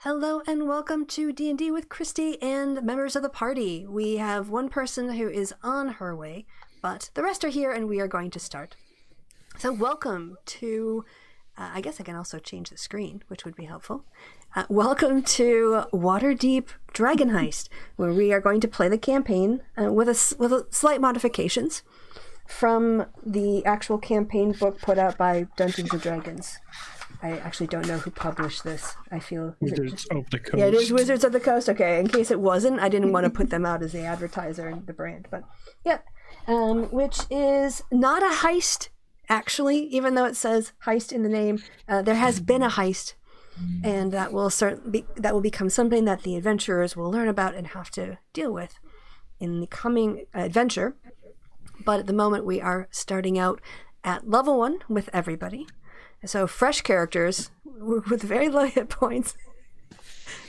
Hello and welcome to D&D with Kristi and members of the party. We have one person who is on her way, but the rest are here and we are going to start. So welcome to, I guess I can also change the screen, which would be helpful. Welcome to Waterdeep Dragon Heist, where we are going to play the campaign with slight modifications from the actual campaign book put out by Dungeons & Dragons. I actually don't know who published this. I feel... Wizards of the Coast. Yeah, it is Wizards of the Coast. Okay, in case it wasn't, I didn't want to put them out as the advertiser and the brand. But, yeah. Which is not a heist, actually, even though it says heist in the name. There has been a heist, and that will become something that the adventurers will learn about and have to deal with in the coming adventure. But at the moment, we are starting out at level 1 with everybody. So fresh characters with very low hit points,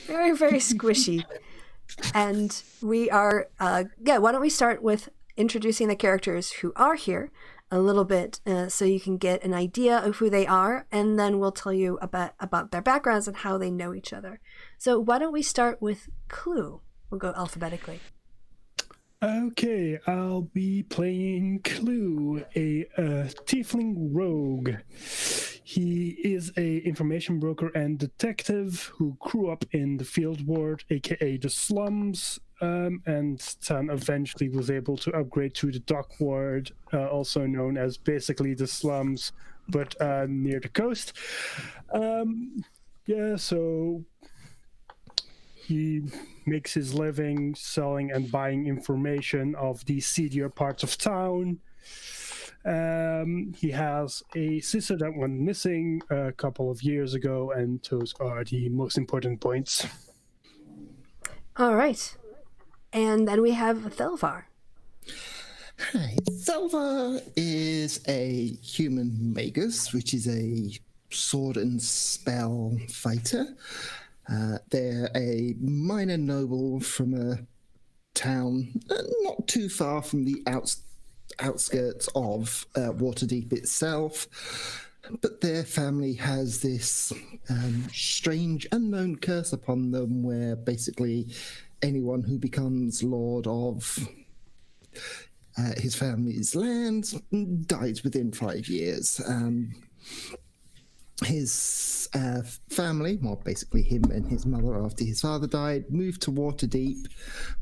very, very squishy. And we are, why don't we start with introducing the characters who are here a little bit so you can get an idea of who they are, and then we'll tell you about their backgrounds and how they know each other. So why don't we start with Clue? We'll go alphabetically. Okay, I'll be playing Clue, a tiefling rogue. He is a information broker and detective who grew up in the field ward, aka the slums, and then eventually was able to upgrade to the dock ward, also known as basically the slums, but near the coast. So he makes his living selling and buying information of the seedier parts of town. He has a sister that went missing a couple of years ago, and those are the most important points. All right. And then we have Thelvar. Hi. Thelvar is a human magus, which is a sword and spell fighter. They're a minor noble from a town not too far from the outskirts of Waterdeep itself, but their family has this strange unknown curse upon them where basically anyone who becomes lord of his family's lands dies within 5 years. His family, well, basically him and his mother after his father died, moved to Waterdeep,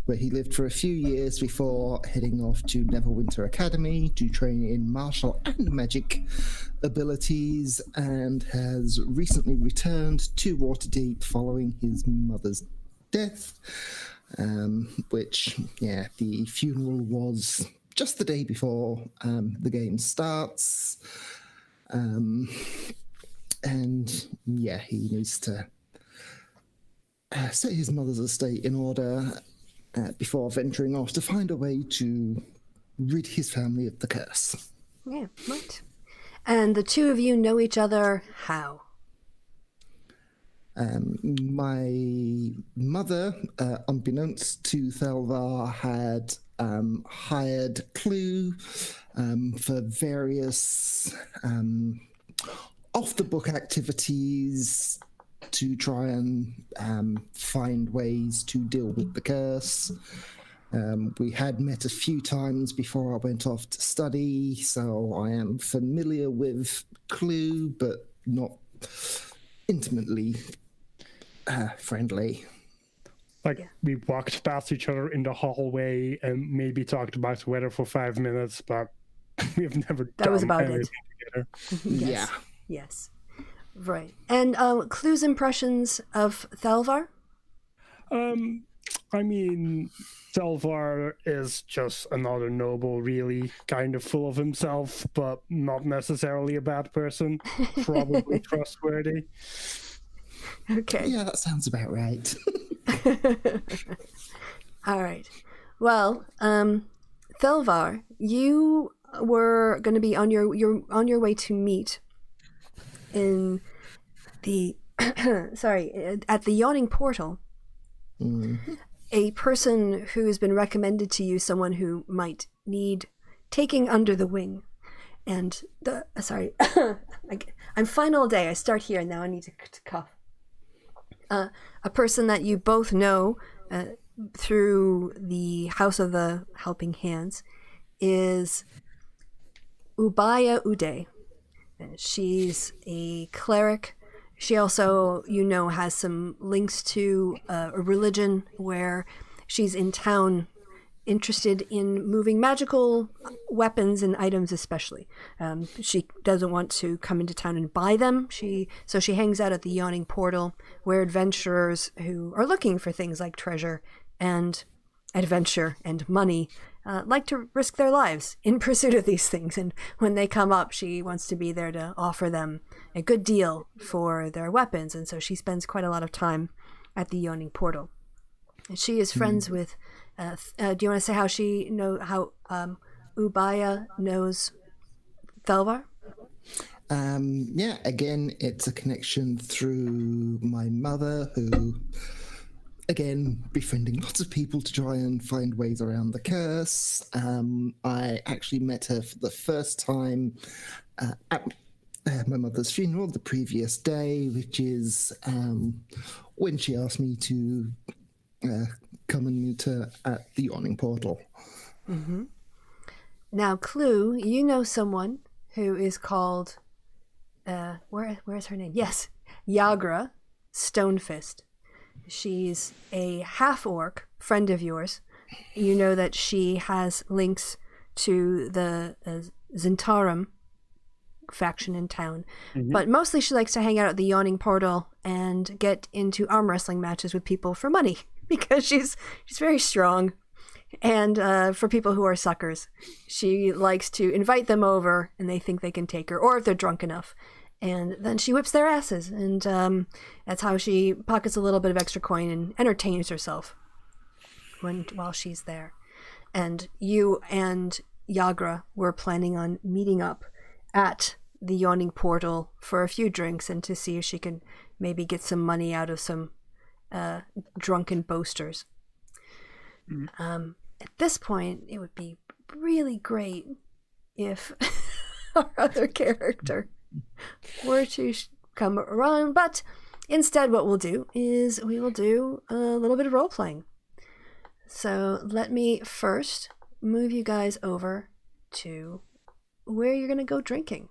where he lived for a few years before heading off to Neverwinter Academy to train in martial and magic abilities, and has recently returned to Waterdeep following his mother's death, which, the funeral was just the day before the game starts. And he needs to set his mother's estate in order before venturing off to find a way to rid his family of the curse. Yeah, right. And the two of you know each other how? My mother, unbeknownst to Thelvar, had hired Clue for various off-the-book activities to try and find ways to deal with the curse. We had met a few times before I went off to study, so I am familiar with Clue, but not intimately. friendly. Like, we walked past each other in the hallway and maybe talked about the weather for 5 minutes, but we've never That was done about anything it. together. Yeah. Yes. Right. And Clue's impressions of Thalvar? I mean, Selvar is just another noble, really, kind of full of himself, but not necessarily a bad person. Probably trustworthy. Okay. Yeah, that sounds about right. All right. Well, Thalvar, you were going to be on your way to meet in the at the Yawning Portal. Mm-hmm. A person who has been recommended to you, someone who might need taking under the wing. And I'm fine all day. I start here and now I need to cough. A person that you both know through the House of the Helping Hands is Ubaya Uday. She's a cleric. She also, has some links to a religion where she's in town interested in moving magical weapons and items especially. She doesn't want to come into town and buy them. So she hangs out at the Yawning Portal where adventurers who are looking for things like treasure and adventure and money like to risk their lives in pursuit of these things. And when they come up, she wants to be there to offer them a good deal for their weapons. And so she spends quite a lot of time at the Yawning Portal. And she is friends with, do you want to say how Ubaya knows Thalvar? Yeah, again, it's a connection through my mother, who, again, befriending lots of people to try and find ways around the curse. I actually met her for the first time at my mother's funeral the previous day, which is when she asked me to come and meet her at the Yawning Portal. Mm-hmm. Now, Clue, you know someone who is called, where's her name? Yes, Yagra Stonefist. She's a half-orc friend of yours. You know that she has links to the Zentarum faction in town. Mm-hmm. But mostly she likes to hang out at the Yawning Portal and get into arm wrestling matches with people for money because she's very strong. And for people who are suckers, she likes to invite them over and they think they can take her, or if they're drunk enough. And then she whips their asses, and that's how she pockets a little bit of extra coin and entertains herself while she's there. And you and Yagra were planning on meeting up at the Yawning Portal for a few drinks and to see if she can maybe get some money out of some drunken boasters. Mm-hmm. At this point, it would be really great if our other character were to come around, but instead what we'll do is we will do a little bit of role-playing. So let me first move you guys over to where you're going to go drinking.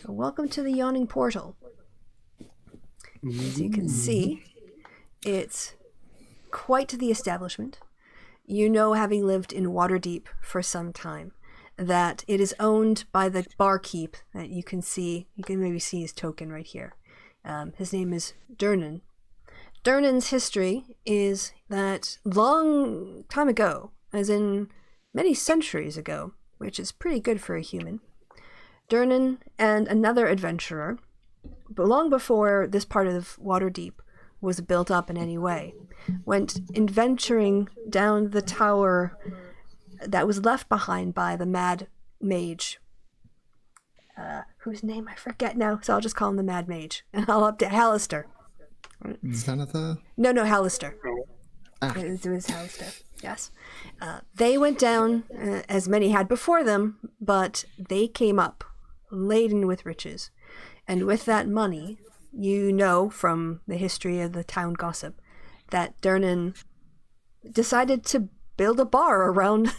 So welcome to the Yawning Portal. As you can see, it's quite the establishment. You know, having lived in Waterdeep for some time, that it is owned by the barkeep that you can maybe see his token right here. His name is Durnan. Durnan's history is that long time ago, as in many centuries ago, which is pretty good for a human, Durnan and another adventurer, but long before this part of Waterdeep was built up in any way, went adventuring down the tower that was left behind by the Mad Mage, whose name I forget now, so I'll just call him the Mad Mage, and I'll update Hallister. Xanathar? No, Hallister. It was Hallister, yes. They went down, as many had before them, but they came up laden with riches. And with that money, you know from the history of the town gossip, that Durnan decided to build a bar around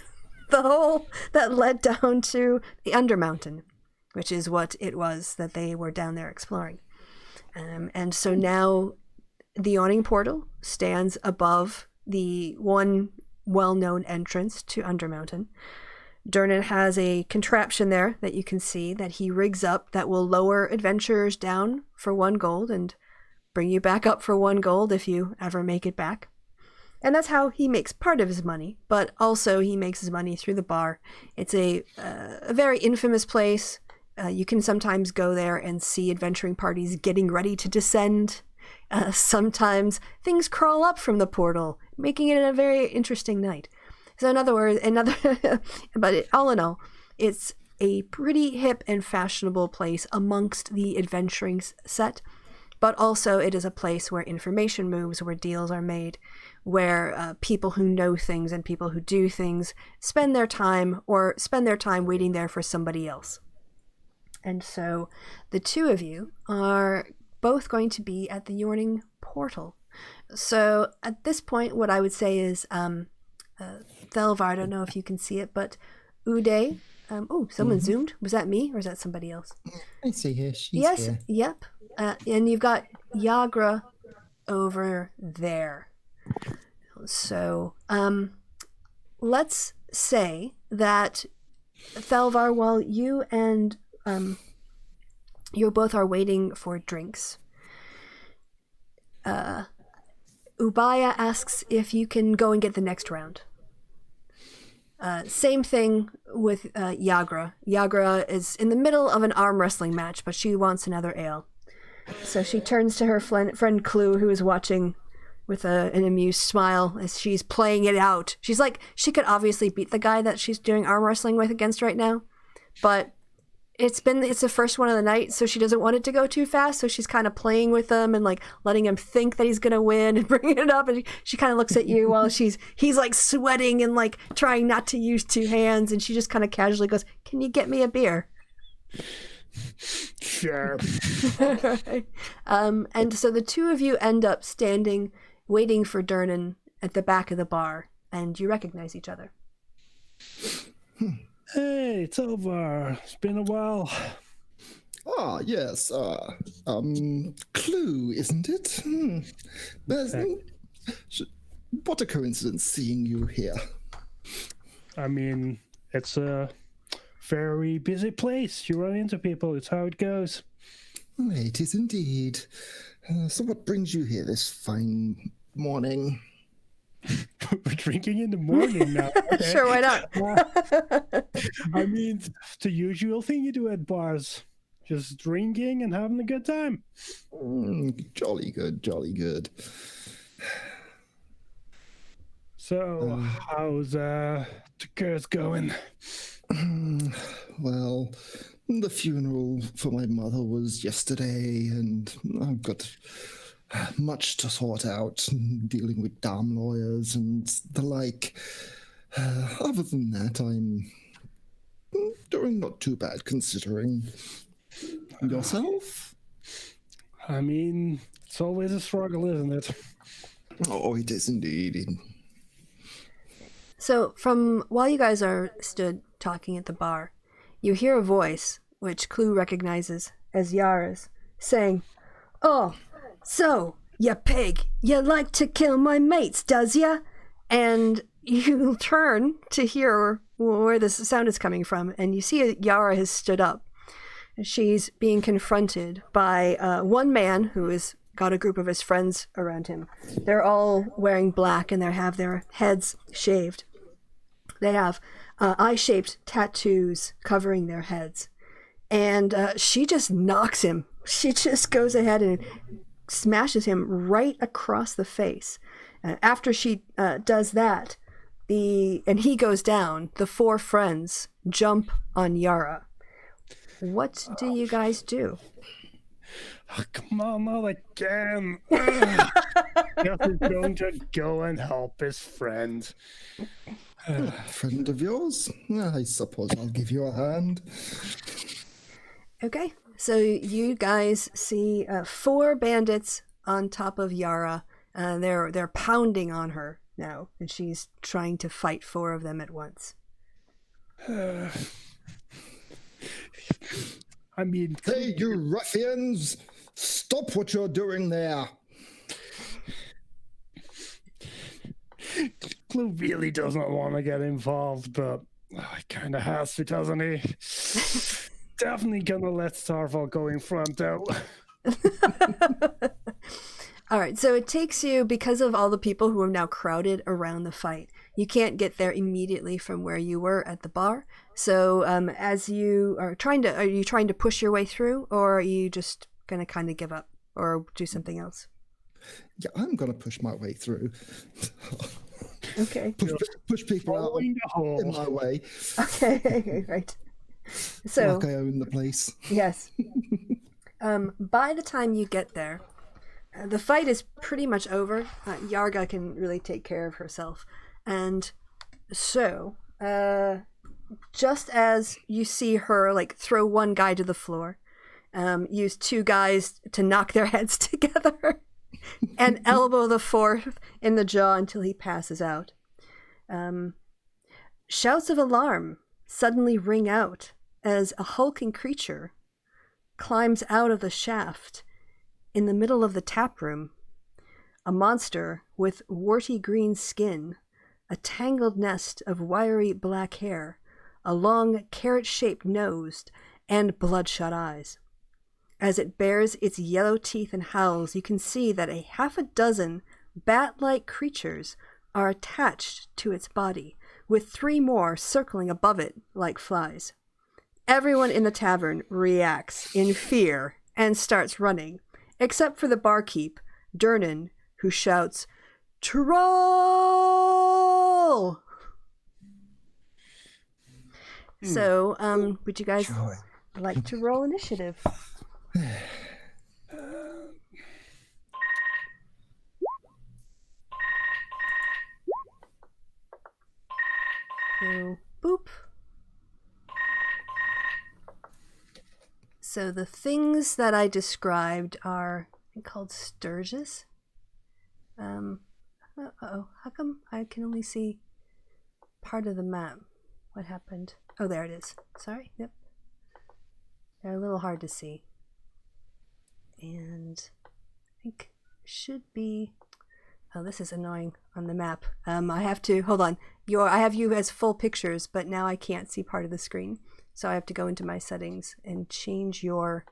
the hole that led down to the Undermountain, which is what it was that they were down there exploring. And so now the awning portal stands above the one well-known entrance to Undermountain. Durnan has a contraption there that you can see that he rigs up that will lower adventurers down for 1 gold and bring you back up for 1 gold if you ever make it back. And that's how he makes part of his money, but also he makes his money through the bar. It's a very infamous place. You can sometimes go there and see adventuring parties getting ready to descend. Sometimes things crawl up from the portal, making it a very interesting night. So in other words, all in all, it's a pretty hip and fashionable place amongst the adventuring set, but also it is a place where information moves, where deals are made, where people who know things and people who do things spend their time waiting there for somebody else. And so the two of you are both going to be at the Yawning Portal. So at this point, what I would say is, Thelvar, I don't know if you can see it, but Uday, someone zoomed. Was that me or is that somebody else? I see her. She's here. Yep. And you've got Yagra over there. So, let's say that Thelvar, while you and you both are waiting for drinks, Ubaya asks if you can go and get the next round. Same thing with Yagra. Yagra is in the middle of an arm wrestling match, but she wants another ale. So she turns to her friend Clue, who is watching with an amused smile as she's playing it out. She's like, she could obviously beat the guy that she's doing arm wrestling with against right now, but it's the first one of the night, so she doesn't want it to go too fast, so she's kind of playing with him and like letting him think that he's gonna win and bringing it up, and she kind of looks at you while he's like sweating and like trying not to use 2 hands, and she just kind of casually goes, "Can you get me a beer?" Sure. And so the two of you end up standing waiting for Durnan at the back of the bar, and you recognize each other. Hey, it's over. It's been a while. Ah, yes. Clue, isn't it? What a coincidence seeing you here. I mean, it's a very busy place. You run into people. It's how it goes. It is indeed. So what brings you here this fine morning? We're drinking in the morning now. Okay? Sure, why not? I mean, the usual thing you do at bars. Just drinking and having a good time. Jolly good, jolly good. So, how's the curse going? Well, the funeral for my mother was yesterday, and I've got much to sort out, dealing with damn lawyers and the like. Other than that, I'm doing not too bad considering. Yourself? I mean, it's always a struggle, isn't it? Oh, it is indeed. So from while you guys are stood talking at the bar, you hear a voice, which Clue recognizes as Yara's, saying, "Oh, so, ya pig, you like to kill my mates, does ya?" And you turn to hear where this sound is coming from, and you see Yara has stood up. She's being confronted by one man who has got a group of his friends around him. They're all wearing black, and they have their heads shaved. They have eye-shaped tattoos covering their heads. And she just knocks him. She just goes ahead and smashes him right across the face. After she does that, and he goes down, the 4 friends jump on Yara. What do you guys do? Oh, come on, not again. Guess he's going to go and help his friend. Friend of yours? I suppose I'll give you a hand. Okay, so you guys see 4 bandits on top of Yara. They're pounding on her now, and she's trying to fight 4 of them at once. I mean... Hey, you ruffians! Stop what you're doing there! Clue really doesn't want to get involved, but he kind of has to, doesn't he? Definitely gonna let Starfall go in front, though. All right, so it takes you, because of all the people who are now crowded around the fight, you can't get there immediately from where you were at the bar. So as you are you trying to push your way through, or are you just going to kind of give up or do something else? Yeah, I'm going to push my way through. Okay. Push people out in my way. Okay, right. So, like I own the place. Yes. By the time you get there, the fight is pretty much over. Yarga can really take care of herself. And so, just as you see her like throw one guy to the floor, use two guys to knock their heads together, and elbow the fourth in the jaw until he passes out, shouts of alarm suddenly ring out as a hulking creature climbs out of the shaft in the middle of the tap room. A monster with warty green skin, a tangled nest of wiry black hair, a long carrot-shaped nose, and bloodshot eyes. As it bares its yellow teeth and howls, you can see that a half a dozen bat-like creatures are attached to its body, with 3 more circling above it like flies. Everyone in the tavern reacts in fear and starts running, except for the barkeep, Dernan, who shouts, "Troll!" So, would you guys like to roll initiative? So, boop. So the things that I described are called Sturgis. Uh-oh, how come I can only see part of the map? What happened? Oh, there it is. Sorry, yep. They're a little hard to see. And I think should be... Oh, this is annoying on the map. I have to, hold on. I have you as full pictures, but now I can't see part of the screen. So I have to go into my settings and change your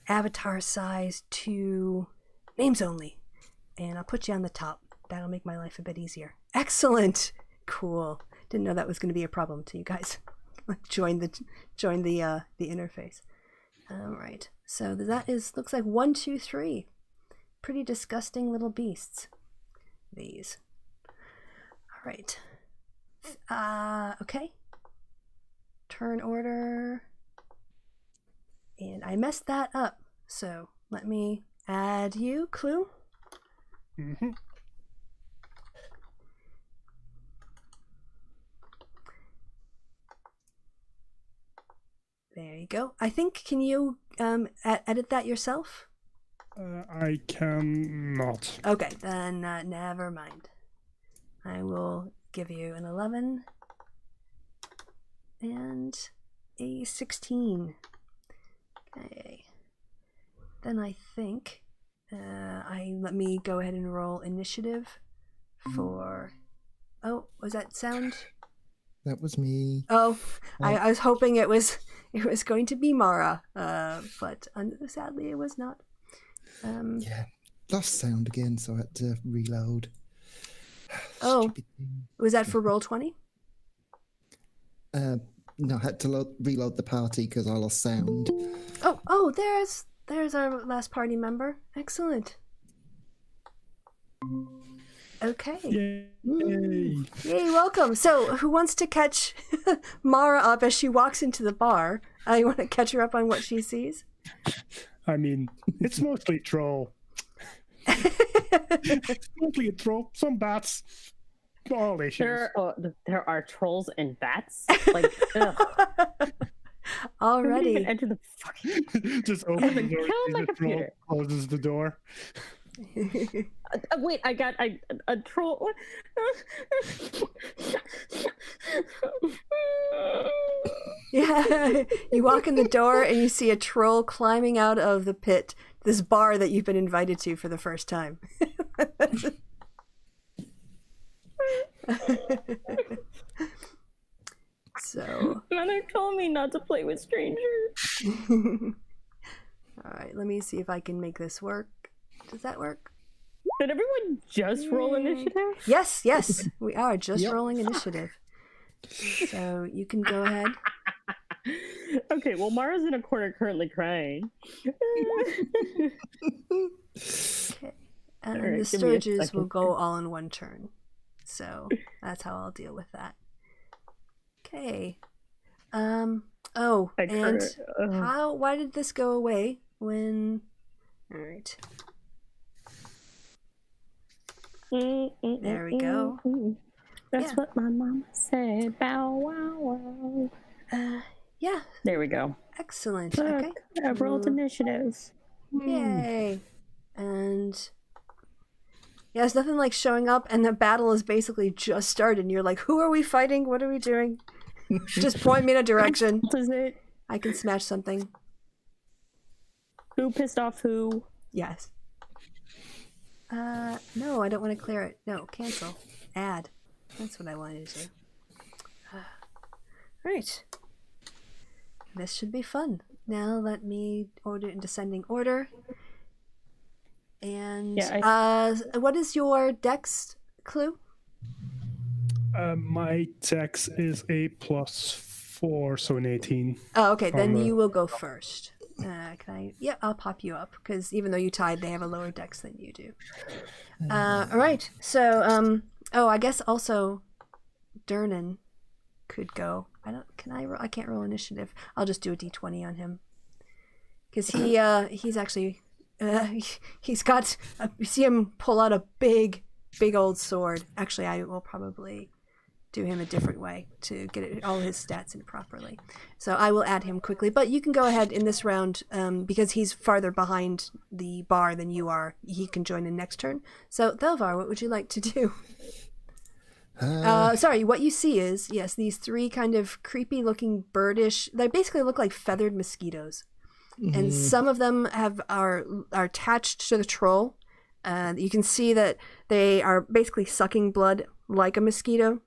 avatar size to names only. And I'll put you on the top. That'll make my life a bit easier. Excellent. Cool. Didn't know that was going to be a problem to you guys. join the interface. All right. So that looks like 1, 2, 3. Pretty disgusting little beasts. These. All right. Okay. Turn order. And I messed that up. So let me add you, Clue. Mm-hmm. There you go. I think, can you edit that yourself? I cannot. Okay, then never mind. I will give you an 11 and a 16. Okay. Then I think let me go ahead and roll initiative for... Oh, was that sound? That was me. Oh, I was hoping it was going to be Mara, but sadly it was not. Yeah, lost sound again, so I had to reload. Oh, was that for Roll20? No, I had to reload the party because I lost sound. Oh, there's our last party member. Excellent. Okay. Yay! Yay, welcome. So, who wants to catch Mara up as she walks into the bar? You want to catch her up on what she sees? I mean, it's mostly troll. It's mostly a troll. Some bats. All issues. There are trolls and bats. Like, ugh. Already. Even enter the fucking. Just open the door. Kill my The troll computer. closes the door. Wait, I got a troll. Yeah, you walk in the door and you see a troll climbing out of the pit, this bar that you've been invited to for the first time. So, Mother told me not to play with strangers. all right, let me see if I can make this work. Does that work? Did everyone just roll initiative? Yes, we are just Yep. rolling initiative. So you can go ahead. Okay, well, Mara's in a corner currently crying. Okay. And Alright, the give me a Sturges will second. go all in one turn. So that's how I'll deal with that. Okay. Oh, I and cur- why did this go away when... Alright. There we go. That's Yeah. what my mama said. Bow wow wow. Yeah, There we go. excellent. Look, Okay. I rolled initiative. Yay. And... Yeah, it's nothing like showing up and the battle is basically just started and you're like, who are we fighting? What are we doing? Just point me in a direction. What is it? I can smash something. Who pissed off who? Yes. No, I don't want to clear it. No, cancel. Add. That's what I wanted to do. Right. This should be fun. Now let me order in descending order. And Yeah, what is your dex clue? My dex is a +4, so an 18. Oh, okay. Then From, you will go first. Can I? Yeah, I'll pop you up because even though you tied, they have a lower dex than you do. All right. So, oh, I guess also, Durnan could go. I don't. Can I? I can't roll initiative. I'll just do a d20 on him because he's actually he's got. You see him pull out a big old sword. Actually, I will probably do him a different way to get all his stats in properly. So I will add him quickly, but you can go ahead in this round because he's farther behind the bar than you are. He can join in next turn. So Thelvar, what would you like to do? Sorry, what you see is, yes, these three kind of creepy looking birdish, they basically look like feathered mosquitoes. And some of them are attached to the troll. You can see that they are basically sucking blood like a mosquito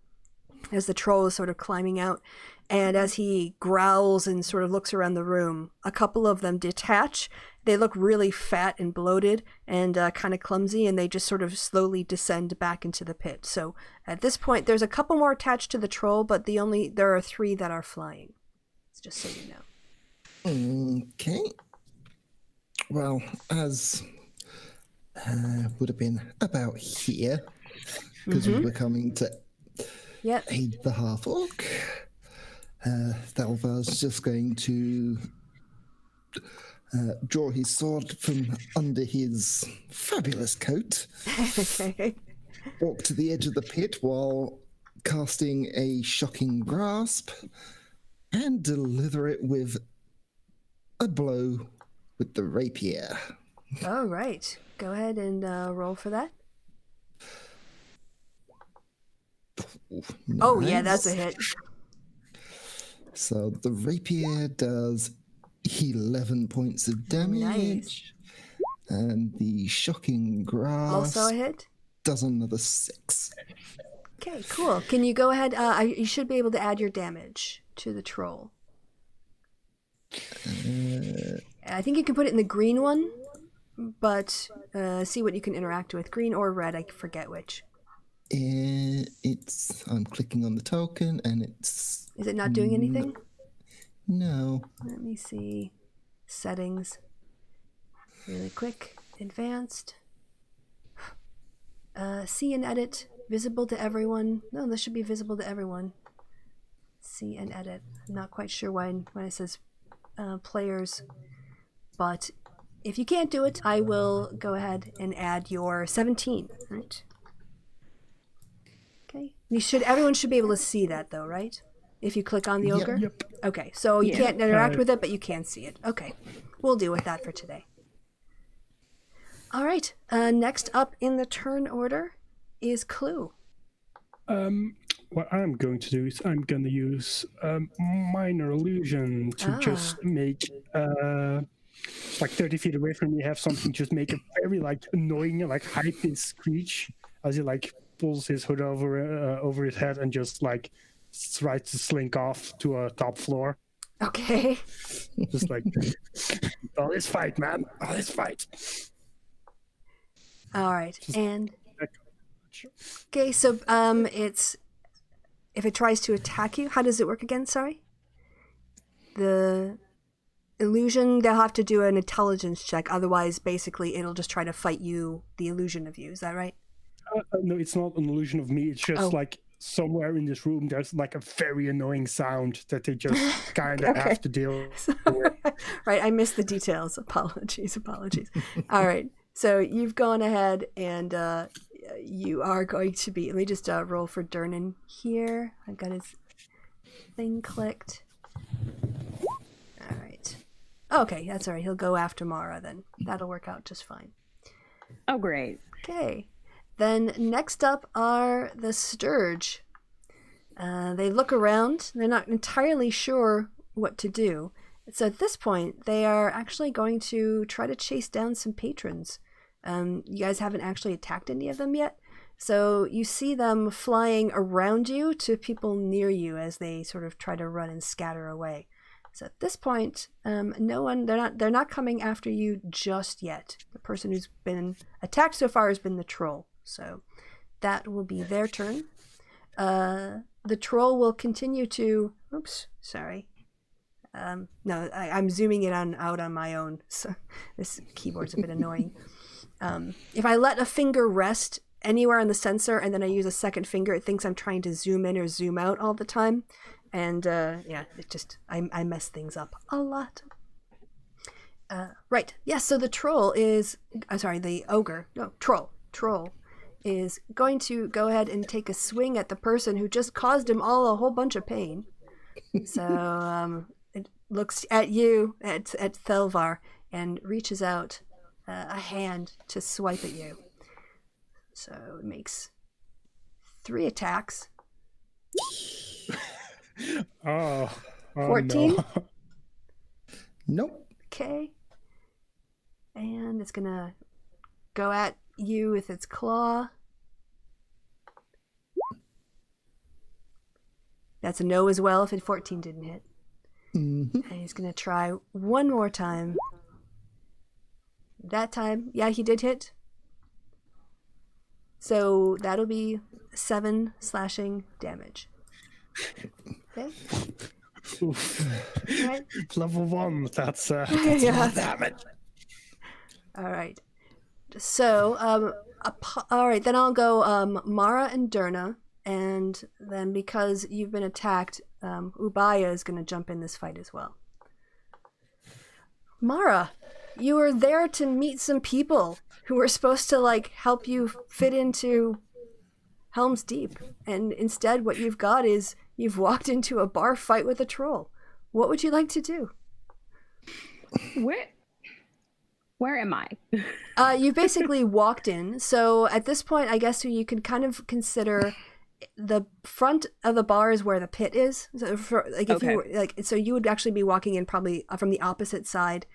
as the troll is sort of climbing out. And as he growls and sort of looks around the room, a couple of them detach. They look really fat and bloated and kind of clumsy, and they just sort of slowly descend back into the pit. So at this point, there's a couple more attached to the troll, but there are 3 that are flying. It's just so you know. Okay. Well, as would have been about here, because we were coming to Yep. aid the half-orc. Thelvar's just going to draw his sword from under his fabulous coat, Okay. walk to the edge of the pit while casting a shocking grasp, and deliver it with a blow with the rapier. All right. Go ahead and roll for that. Oh, yeah, that's a hit. So the rapier does 11 points of damage. Nice. And the shocking grasp Also a hit? does another 6. Okay, cool. Can you go ahead? You should be able to add your damage to the troll. I think you can put it in the green one, but see what you can interact with. Green or red, I forget which. I'm clicking on the token and it's... Is it not doing anything? No. Let me see. Settings. Really quick. Advanced. See and edit. Visible to everyone. No, this should be visible to everyone. See and edit. I'm not quite sure when it says players. But if you can't do it, I will go ahead and add your 17. Right? Okay. Everyone should be able to see that though, right? If you click on the ogre? Yep. Okay, so you can't interact with it, but you can see it. Okay, we'll deal with that for today. All right, next up in the turn order is Clue. What I'm going to do is I'm going to use minor illusion to just make like 30 feet away from me, have something just make a very like annoying like high-pitched screech as it like pulls his hood over his head and just like tries to slink off to a top floor. Okay. Just like, all this fight, man. All this fight. All right. And okay, so it's if it tries to attack you, how does it work again? Sorry. The illusion, they'll have to do an intelligence check. Otherwise, basically, it'll just try to fight you, the illusion of you. Is that right? No, it's not an illusion of me. It's just like somewhere in this room, there's like a very annoying sound that they just kind of have to deal with. Right, I missed the details. Apologies. All right, so you've gone ahead and you are going to be, let me just roll for Durnan here. I've got his thing clicked. All right. Okay, that's all right. He'll go after Mara then. That'll work out just fine. Oh, great. Okay. Then next up are the Sturge. They look around. They're not entirely sure what to do. So at this point, they are actually going to try to chase down some patrons. You guys haven't actually attacked any of them yet. So you see them flying around you to people near you as they sort of try to run and scatter away. So at this point, they're not coming after you just yet. The person who's been attacked so far has been the troll. So that will be their turn. The troll will continue to, oops, sorry. No, I'm zooming it out on my own. So this keyboard's a bit annoying. If I let a finger rest anywhere on the sensor and then I use a second finger, it thinks I'm trying to zoom in or zoom out all the time. And yeah, it just, I mess things up a lot. Right. Yeah, so the troll is, the ogre. No, troll is going to go ahead and take a swing at the person who just caused him all a whole bunch of pain. So it looks at you, at Thelvar, and reaches out a hand to swipe at you. So it makes 3 attacks. 14? No. Nope. Okay. And it's gonna go at you with its claw. That's a no as well if 14 didn't hit. Mm-hmm. And he's gonna try one more time. That time, yeah, he did hit. So that'll be 7 slashing damage. Okay. Oof. Right. Level 1. That's Yeah. damage. All right. So, all right, then I'll go Mara and Durna, and then because you've been attacked, Ubaya is going to jump in this fight as well. Mara, you were there to meet some people who were supposed to, help you fit into Helm's Deep, and instead what you've got is you've walked into a bar fight with a troll. What would you like to do? Where am I? You basically walked in. So at this point, I guess you could kind of consider the front of the bar is where the pit is. So if you were, so you would actually be walking in probably from the opposite side.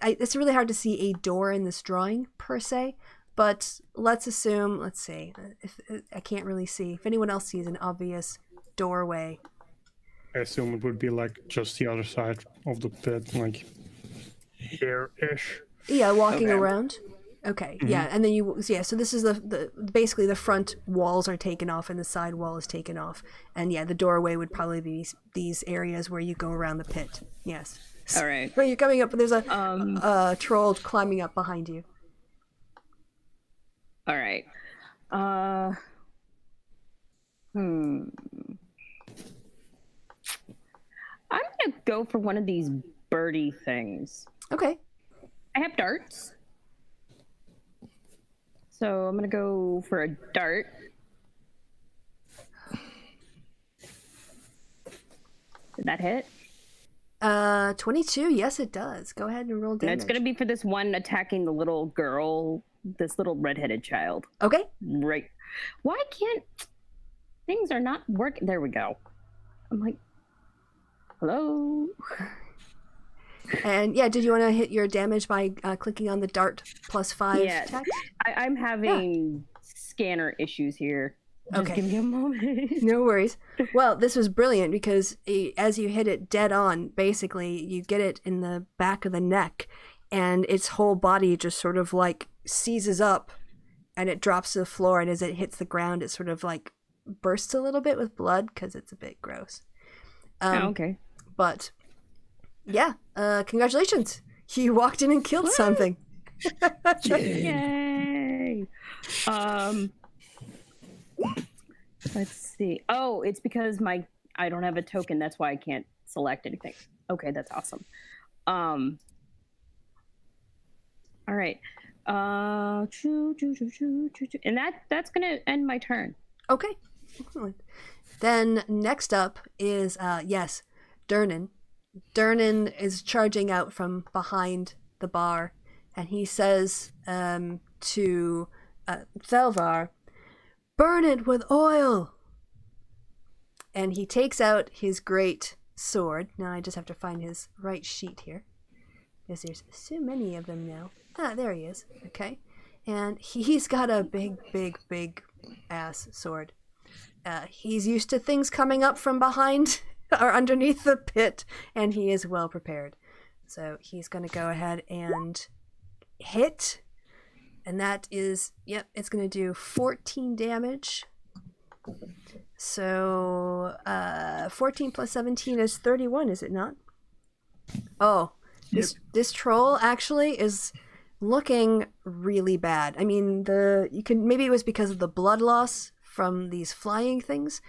It's really hard to see a door in this drawing per se, but let's see. If I can't really see. If anyone else sees an obvious doorway, I assume it would be just the other side of the pit, here-ish. Yeah, walking around. Okay, yeah, and then so this is the basically the front walls are taken off and the side wall is taken off, and yeah, the doorway would probably be these areas where you go around the pit. Yes. All right. Where you're coming up, there's a troll climbing up behind you. All right. I'm gonna go for one of these birdie things. Okay. I have darts. So I'm gonna go for a dart. Did that hit? 22. Yes, it does. Go ahead and roll damage. And it's gonna be for this one attacking the little girl, this little redheaded child. Okay. Right. Why can't things are not working? There we go. I'm like, hello. And yeah, did you want to hit your damage by clicking on the dart +5 text? I'm having scanner issues here. Just Okay. give me a moment. No worries. Well, this was brilliant because as you hit it dead on, basically, you get it in the back of the neck, and its whole body just sort of like seizes up, and it drops to the floor, and as it hits the ground, it sort of like bursts a little bit with blood because it's a bit gross. Okay. But yeah, congratulations. You walked in and killed something. Yay! Let's see. Oh, it's because I don't have a token. That's why I can't select anything. Okay, that's awesome. All right. And that's gonna end my turn. Okay. Excellent. Then next up is yes, Durnan. Durnan is charging out from behind the bar, and he says to Thelvar, "Burn it with oil." And he takes out his great sword. Now I just have to find his right sheet here, because there's so many of them now. Ah, there he is. Okay. And he's got a big ass sword. He's used to things coming up from behind or underneath the pit, and he is well prepared. So he's going to go ahead and hit. And that is, yep, it's going to do 14 damage. So 14 plus 17 is 31, is it not? Oh, this troll actually is looking really bad. I mean, maybe it was because of the blood loss from these flying things,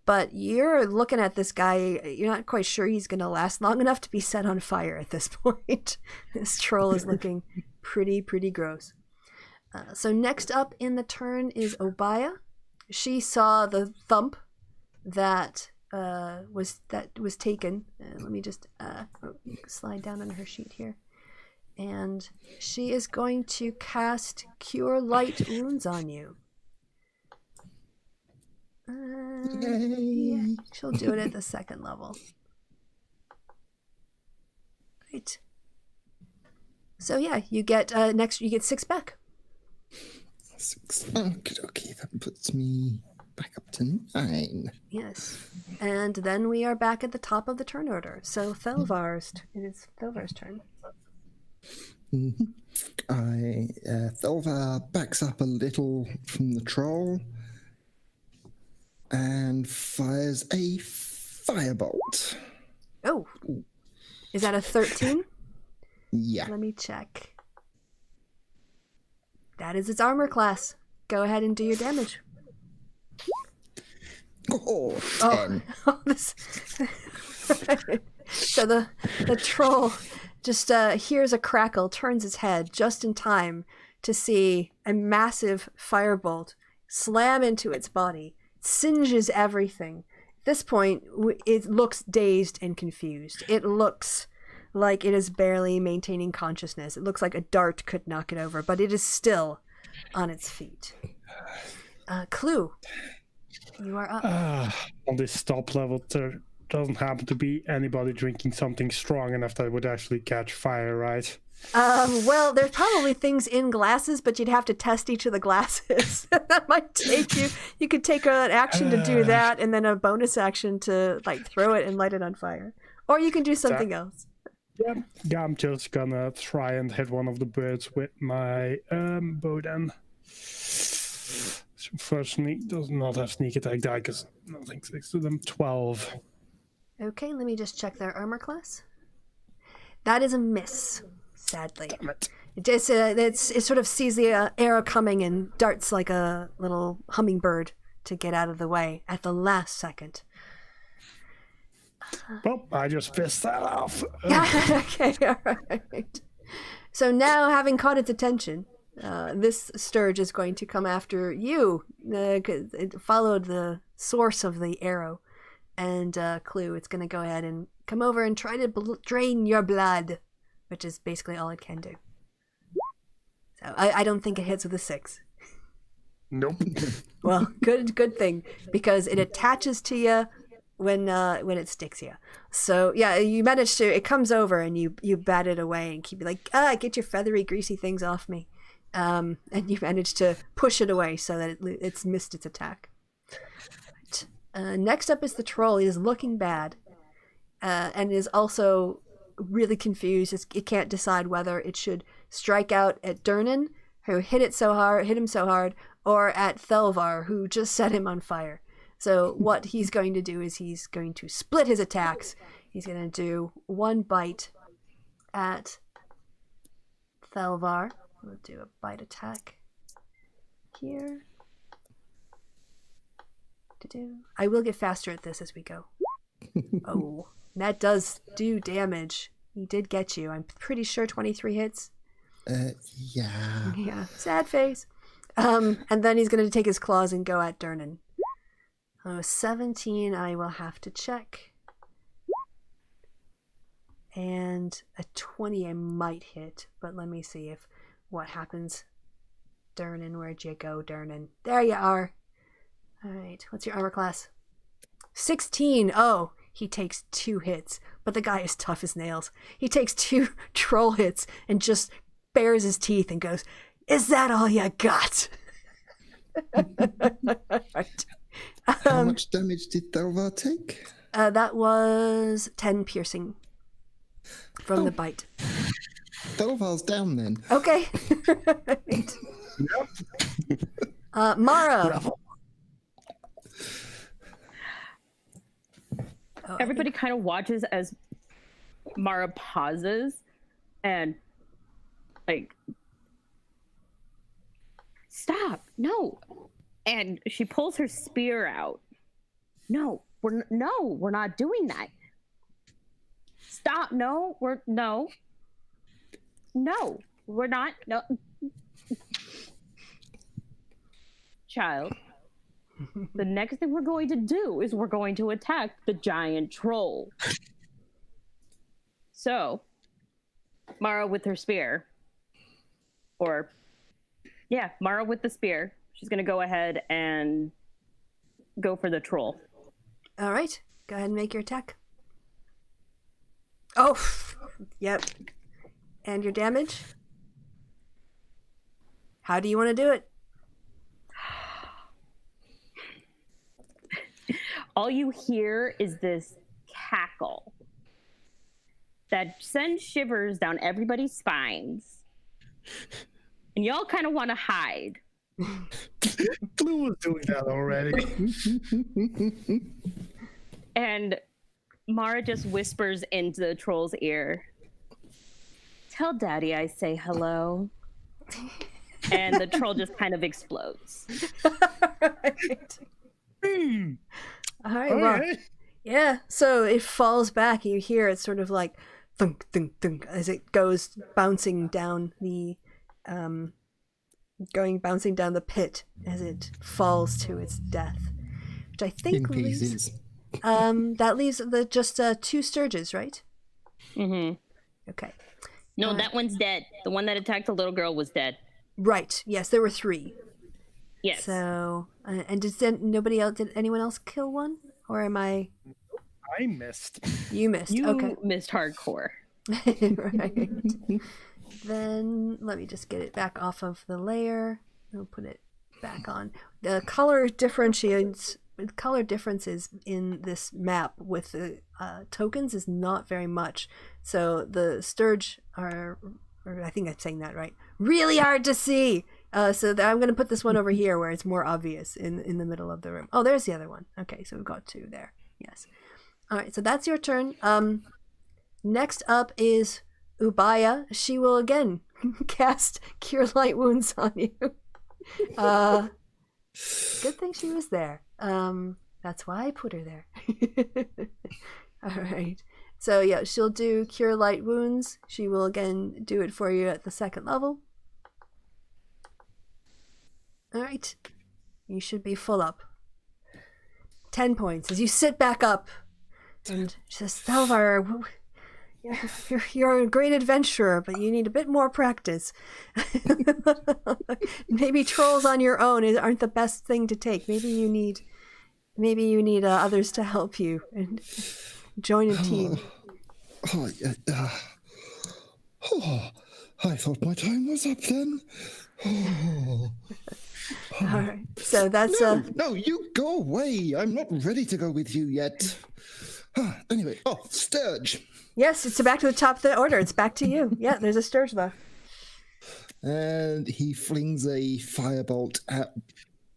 but you're looking at this guy, you're not quite sure he's going to last long enough to be set on fire at this point. This troll is looking pretty gross. So next up in the turn is Obaya. She saw the thump that was taken. Let me just slide down on her sheet here. And she is going to cast Cure Light Wounds on you. Yeah, she'll do it at the second level. Right. So yeah, you get you get 6 back. 6. Okay, that puts me back up to 9. Yes. And then we are back at the top of the turn order. So it is Thelvar's turn. Thelvar backs up a little from the troll and fires a firebolt. Oh. Is that a 13? Yeah. Let me check. That is its armor class. Go ahead and do your damage. Oh, 10. Oh, this. So the troll just hears a crackle, turns its head just in time to see a massive firebolt slam into its body, singes everything. At this point, it looks dazed and confused. It looks like it is barely maintaining consciousness. It looks like a dart could knock it over, but it is still on its feet. Clue, you are up. On this top level, there doesn't happen to be anybody drinking something strong enough that would actually catch fire, right? Well, there's probably things in glasses, but you'd have to test each of the glasses. That might take you. You could take an action to do that, and then a bonus action to like throw it and light it on fire, or you can do something else. Yeah, I'm just gonna try and hit one of the birds with my bow then. Unfortunately, does not have sneak attack die because nothing sticks to them. 12. Okay, let me just check their armor class. That is a miss, sadly. Damn it. It sort of sees the arrow coming and darts like a little hummingbird to get out of the way at the last second. Well, I just pissed that off. Okay, all right. So now, having caught its attention, this Sturge is going to come after you. It followed the source of the arrow. And Clue, it's going to go ahead and come over and try to drain your blood, which is basically all it can do. So I don't think it hits with a 6. Nope. Well, good thing, because it attaches to you when it sticks you. So yeah, you manage to. It comes over and you bat it away and keep like, get your feathery, greasy things off me. And you manage to push it away so that it's missed its attack. Next up is the troll. He is looking bad, and is also really confused. It can't decide whether it should strike out at Durnan, who hit him so hard, or at Thelvar, who just set him on fire. So what he's going to do is he's going to split his attacks. He's going to do one bite at Thelvar. We'll do a bite attack here. I will get faster at this as we go. Oh, that does do damage. He did get you. I'm pretty sure 23 hits. Yeah. Yeah, sad face. And then he's going to take his claws and go at Durnan. 17, I will have to check. And a 20 I might hit, but let me see if what happens. Durnan, where'd you go, Durnan? There you are. All right, what's your armor class? 16. Oh, he takes 2 hits, but the guy is tough as nails. He takes 2 troll hits and just bares his teeth and goes, "Is that all you got?" Right. How much damage did Thelvar take? That was 10 piercing from the bite. Thelvar's down then. Okay. Right. Mara. Everybody kind of watches as Mara pauses and like, stop, no. And she pulls her spear out. No, we're not doing that. Stop, no, we're not, no. Child. The next thing we're going to do is we're going to attack the giant troll. So, Mara with her spear. Mara with the spear. She's going to go ahead and go for the troll. All right. Go ahead and make your attack. Oh, yep. And your damage? How do you want to do it? All you hear is this cackle that sends shivers down everybody's spines. And y'all kind of want to hide. Blue was doing that already. And Mara just whispers into the troll's ear, "Tell Daddy I say hello." And the troll just kind of explodes. Right. All right, well, yeah, so it falls back and you hear it sort of like thunk, thunk, thunk as it goes bouncing down the pit as it falls to its death, which I think leaves that leaves just 2 Sturges, right? Mm-hmm. Okay. No, that one's dead. The one that attacked the little girl was dead. Right. Yes, there were 3. Yes. So, and did anyone else kill one? Or am I? I missed. You missed. You okay. missed hardcore. Right. Then let me just get it back off of the layer. I'll put it back on. The color differences in this map with the tokens is not very much. So the Sturge are, or I think I'm saying that right, really hard to see. So I'm going to put this one over here where it's more obvious in the middle of the room. Oh, there's the other one. Okay, so we've got 2 there. Yes. All right, so that's your turn. Next up is Ubaya. She will again cast Cure Light Wounds on you. Good thing she was there. That's why I put her there. All right. So yeah, she'll do Cure Light Wounds. She will again do it for you at the 2nd level. All right. You should be full up. 10 points as you sit back up. And she says, "Thelvar, you're a great adventurer, but you need a bit more practice. Maybe trolls on your own aren't the best thing to take. Maybe you need others to help you and join a team." I thought my time was up then. All right. So that's No, you go away. I'm not ready to go with you yet. Anyway, Sturge. yes. It's back to the top of the order. It's back to you. Yeah. There's a Sturge left. And he flings a firebolt at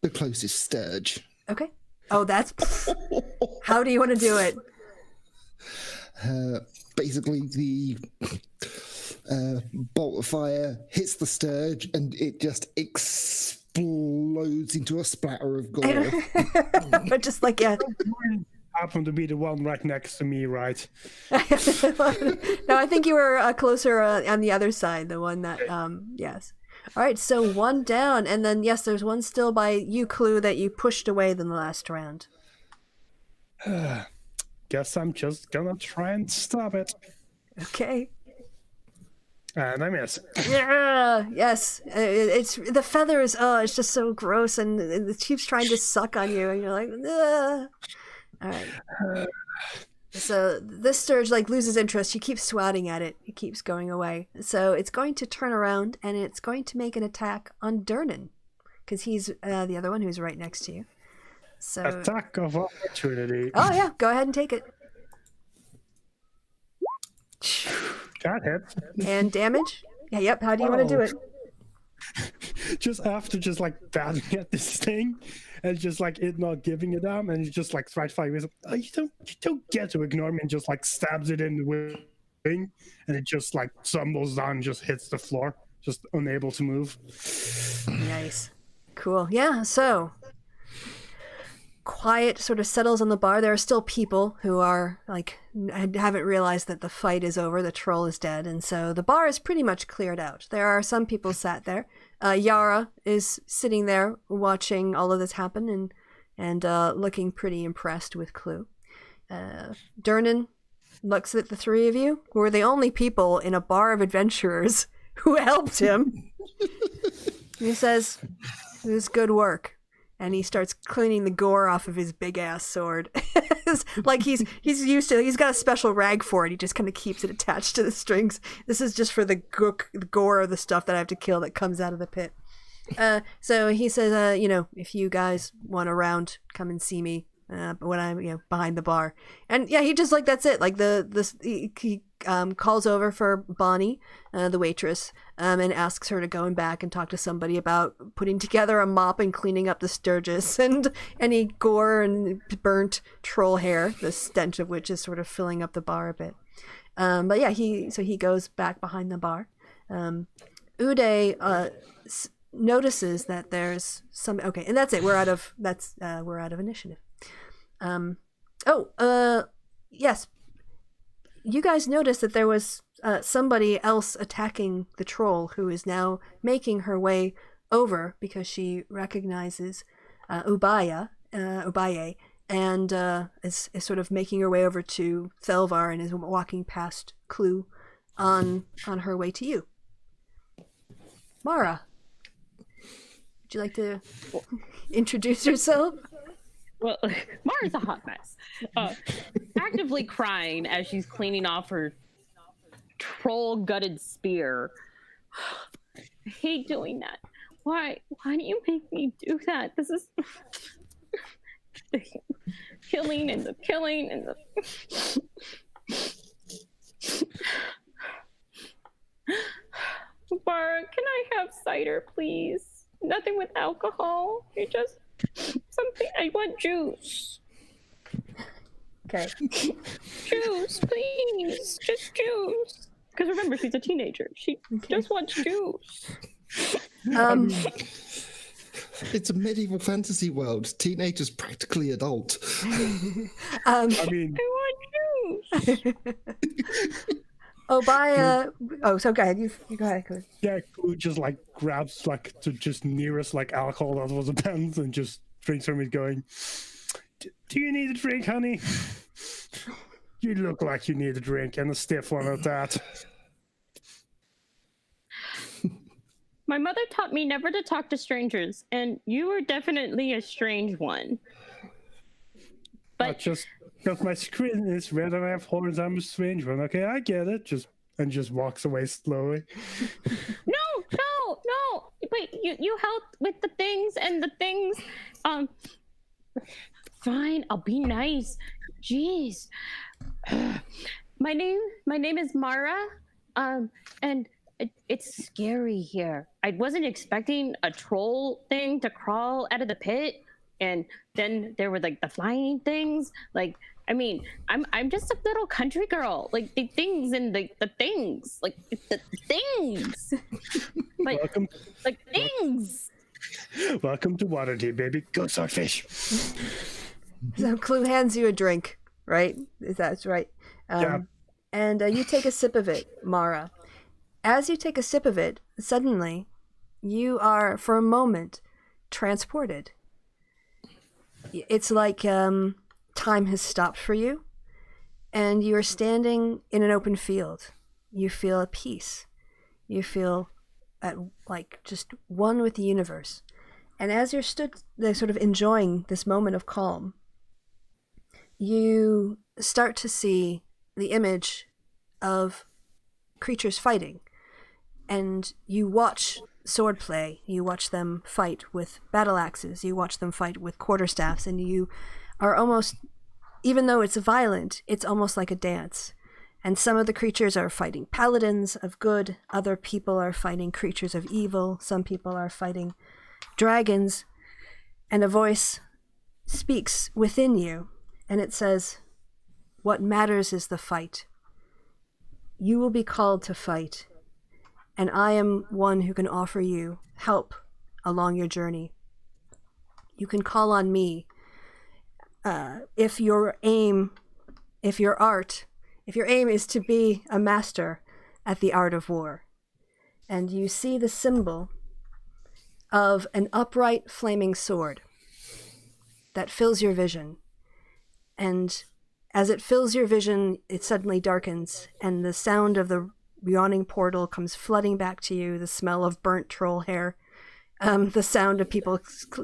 the closest Sturge. Okay. Oh, that's. How do you want to do it? Basically, the bolt of fire hits the Sturge, and it just explodes into a splatter of gore. But just like, yeah. Happen to be the one right next to me, right? No, I think you were closer on the other side, the one that, yes. All right, so one down, and then, yes, there's one still by you, Clue, that you pushed away in the last round. Guess I'm just gonna try and stop it. Okay. And I miss. Yeah, yes. It's the feathers, it's just so gross, and it keeps trying to suck on you, and you're like, ugh. All right. So this Sturge loses interest. You keep swatting at it. It keeps going away. So it's going to turn around and it's going to make an attack on Durnan, because he's the other one who's right next to you. So attack of opportunity. Oh yeah, go ahead and take it. That hits. And damage? Yeah, yep. How do you want to do it? Just after batting at this thing and it not giving a damn, and you just right fire with you don't get to ignore me, and just stabs it in the wing, and it just stumbles down and just hits the floor, just unable to move. Nice. Cool. Yeah, so quiet sort of settles on the bar. There are still people who are haven't realized that the fight is over, the troll is dead, and so the bar is pretty much cleared out. There are some people sat there. Yara is sitting there watching all of this happen and looking pretty impressed with Clue. Durnan looks at the three of you, who are the only people in a bar of adventurers who helped him. He says, "It was good work." And he starts cleaning the gore off of his big ass sword. he's used to. He's got a special rag for it. He just kind of keeps it attached to the strings. This is just for the gore of the stuff that I have to kill that comes out of the pit. So he says, if you guys want a round, come and see me when I'm behind the bar. And yeah, he just that's it. He calls over for Bonnie, the waitress, and asks her to go back and talk to somebody about putting together a mop and cleaning up the Sturgis and any gore and burnt troll hair, the stench of which is sort of filling up the bar a bit. But yeah, he goes back behind the bar. Uday notices that there's some. Okay, and that's it. We're out of initiative. Yes. You guys noticed that there was somebody else attacking the troll, who is now making her way over because she recognizes Ubaye, and is sort of making her way over to Thelvar and is walking past Clue on her way to you. Mara, would you like to introduce yourself? Well, Mara's a hot mess. Actively crying as she's cleaning off her troll-gutted spear. I hate doing that. Why do you make me do that? This is the killing and the killing and the... Mara, can I have cider, please? Nothing with alcohol. You just... something. I want juice. Okay. Juice, please. Just juice. Because remember, she's a teenager. She just wants juice. It's a medieval fantasy world. Teenagers practically adult. I mean, I want juice. So go ahead. You go ahead. Yeah, Clue just grabs the just nearest alcohol that was abandoned and just drinks from it, going, "Do you need a drink, honey? You look like you need a drink, and a stiff one at that." My mother taught me never to talk to strangers, and you are definitely a strange one. But just because my skin is red and I have horns, I'm a strange one. Okay, I get it. Just walks away slowly. No! wait, you helped with the things and the things. Fine, I'll be nice. Jeez. My name is Mara. And it's scary here. I wasn't expecting a troll thing to crawl out of the pit, and then there were like the flying things. Like, I mean, I'm just a little country girl. Like the things and the things, like the things. Like, Welcome. like things. Welcome to Waterdeep, baby. Go swordfish. So Clue hands you a drink, right? That's right. Yeah. And you take a sip of it, Mara. As you take a sip of it, suddenly, you are, for a moment, transported. It's like time has stopped for you, and you are standing in an open field. You feel at peace. You feel at like just one with the universe. And as you're stood there sort of enjoying this moment of calm, you start to see the image of creatures fighting. And you watch swordplay. You watch them fight with battle axes. You watch them fight with quarterstaffs. And you are almost, even though it's violent, it's almost like a dance. And some of the creatures are fighting paladins of good. Other people are fighting creatures of evil. Some people are fighting dragons. And a voice speaks within you. And it says, "What matters is the fight. You will be called to fight. And I am one who can offer you help along your journey. You can call on me if your aim is to be a master at the art of war." And you see the symbol of an upright flaming sword that fills your vision. And as it fills your vision, it suddenly darkens, and the sound of the yawning portal comes flooding back to you, the smell of burnt troll hair, the sound of people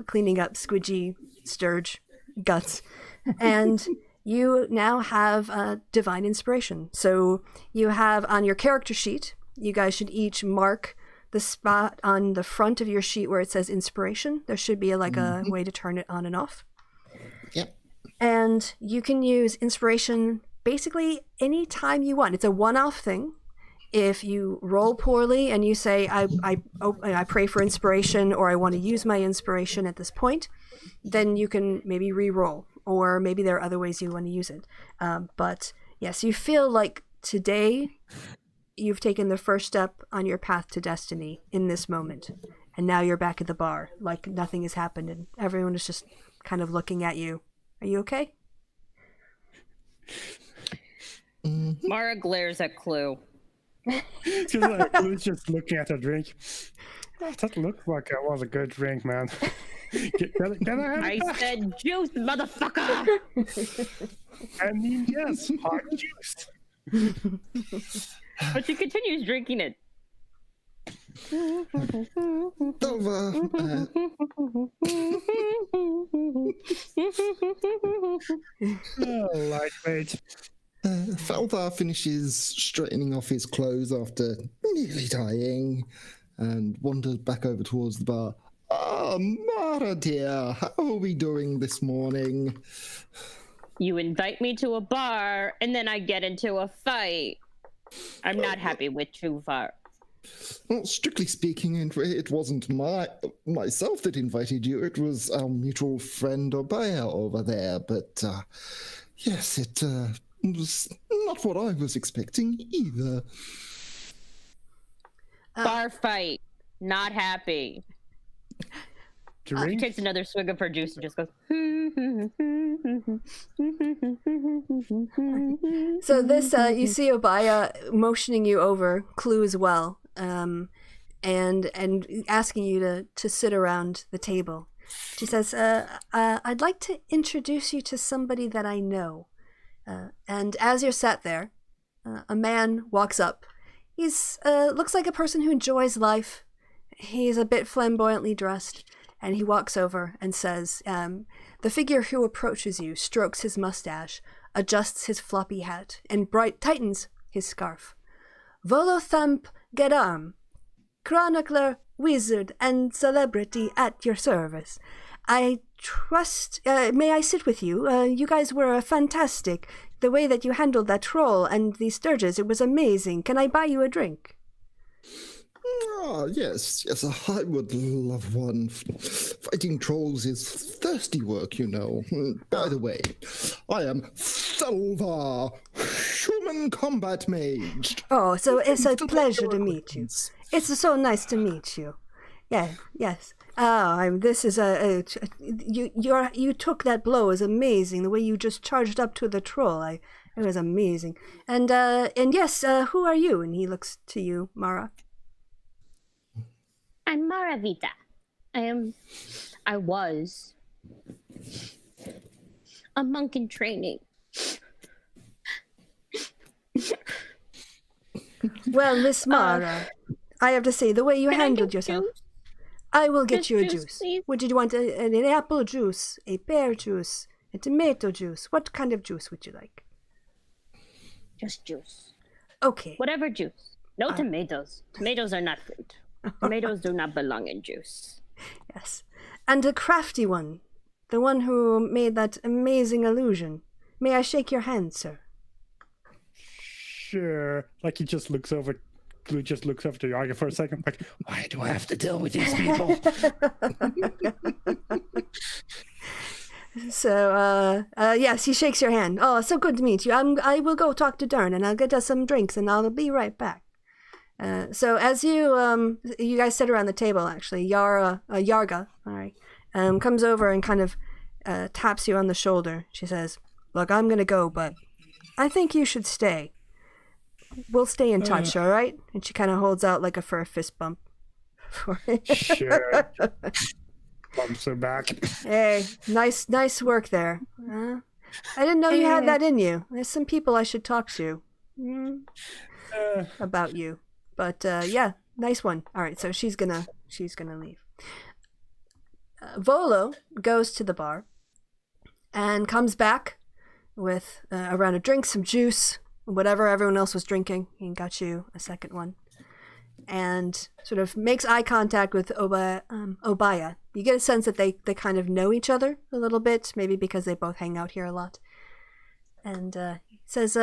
cleaning up squidgy sturge guts. And you now have divine inspiration. So you have on your character sheet, you guys should each mark the spot on the front of your sheet where it says inspiration. There should be a way to turn it on and off. Yep. And you can use inspiration basically any time you want. It's a one-off thing. If you roll poorly and you say, I pray for inspiration, or I want to use my inspiration at this point, then you can maybe re-roll, or maybe there are other ways you want to use it. But yes, you feel like today you've taken the first step on your path to destiny in this moment. And now you're back at the bar, like nothing has happened, and everyone is just kind of looking at you. Are you okay? Mara glares at Clue. She's like, Clue's just looking at her drink. That looked like it was a good drink, man. Can I have I that? said juice, motherfucker! I mean, yes, hot juice. But she continues drinking it. Silver, Oh, lightweight. Falthar finishes straightening off his clothes after nearly dying and wanders back over towards the bar. "Ah, Mara dear, how are we doing this morning?" You invite me to a bar, and then I get into a fight. I'm not happy with too far. Well, strictly speaking, it wasn't myself that invited you. It was our mutual friend Obaya over there. But yes, it was not what I was expecting either. Bar fight. Not happy. She Drink? takes another swig of her juice and just goes. So this, you see Obaya motioning you over, Clue as well, and asking you to sit around the table. She says, "I'd like to introduce you to somebody that I know." And as you're sat there, a man walks up. He's looks like a person who enjoys life. He's a bit flamboyantly dressed. And he walks over and says, the figure who approaches you strokes his mustache, adjusts his floppy hat, and tightens his scarf. "Volo thump gedam." chronicler, wizard, and celebrity at your service. I trust... may I sit with you? You guys were fantastic. The way that you handled that troll and the sturges, it was amazing. Can I buy you a drink? Ah, yes, I would love one. Fighting trolls is thirsty work, you know. By the way, I am Selva, human combat mage. Oh, so it's a pleasure to meet you. It's so nice to meet you. Yeah, yes. This is you took that blow is amazing. The way you just charged up to the troll, it was amazing. And yes, who are you? And he looks to you, Mara. I'm Maravita. I was a monk in training. Well, Miss Mara, I have to say, the way you handled yourself. Juice? I will get Just you a juice, juice. please. Would you want an apple juice, a pear juice, a tomato juice? What kind of juice would you like? Just juice. Okay. Whatever juice. No tomatoes. Tomatoes are not fruit. Tomatoes do not belong in juice. Yes. And a crafty one. The one who made that amazing illusion. May I shake your hand, sir? Sure. Like he just looks over. Blue just looks over to Yaga for a second, like, why do I have to deal with these people? So, yes, he shakes your hand. Oh, so good to meet you. I will go talk to Dern, and I'll get us some drinks, and I'll be right back. So as you guys sit around the table, actually, Yarga, all right, comes over and kind of taps you on the shoulder. She says, "Look, I'm gonna go, but I think you should stay. We'll stay in touch, all right?" And she kind of holds out like for a fist bump. Sure. Bumps her back. Hey, nice work there. I didn't know you had that in you. There's some people I should talk to about you. But yeah, nice one. All right, so she's gonna leave. Volo goes to the bar and comes back with a round of drinks, some juice, whatever everyone else was drinking. He got you a second one, and sort of makes eye contact with Obaya. You get a sense that they kind of know each other a little bit, maybe because they both hang out here a lot. And he says,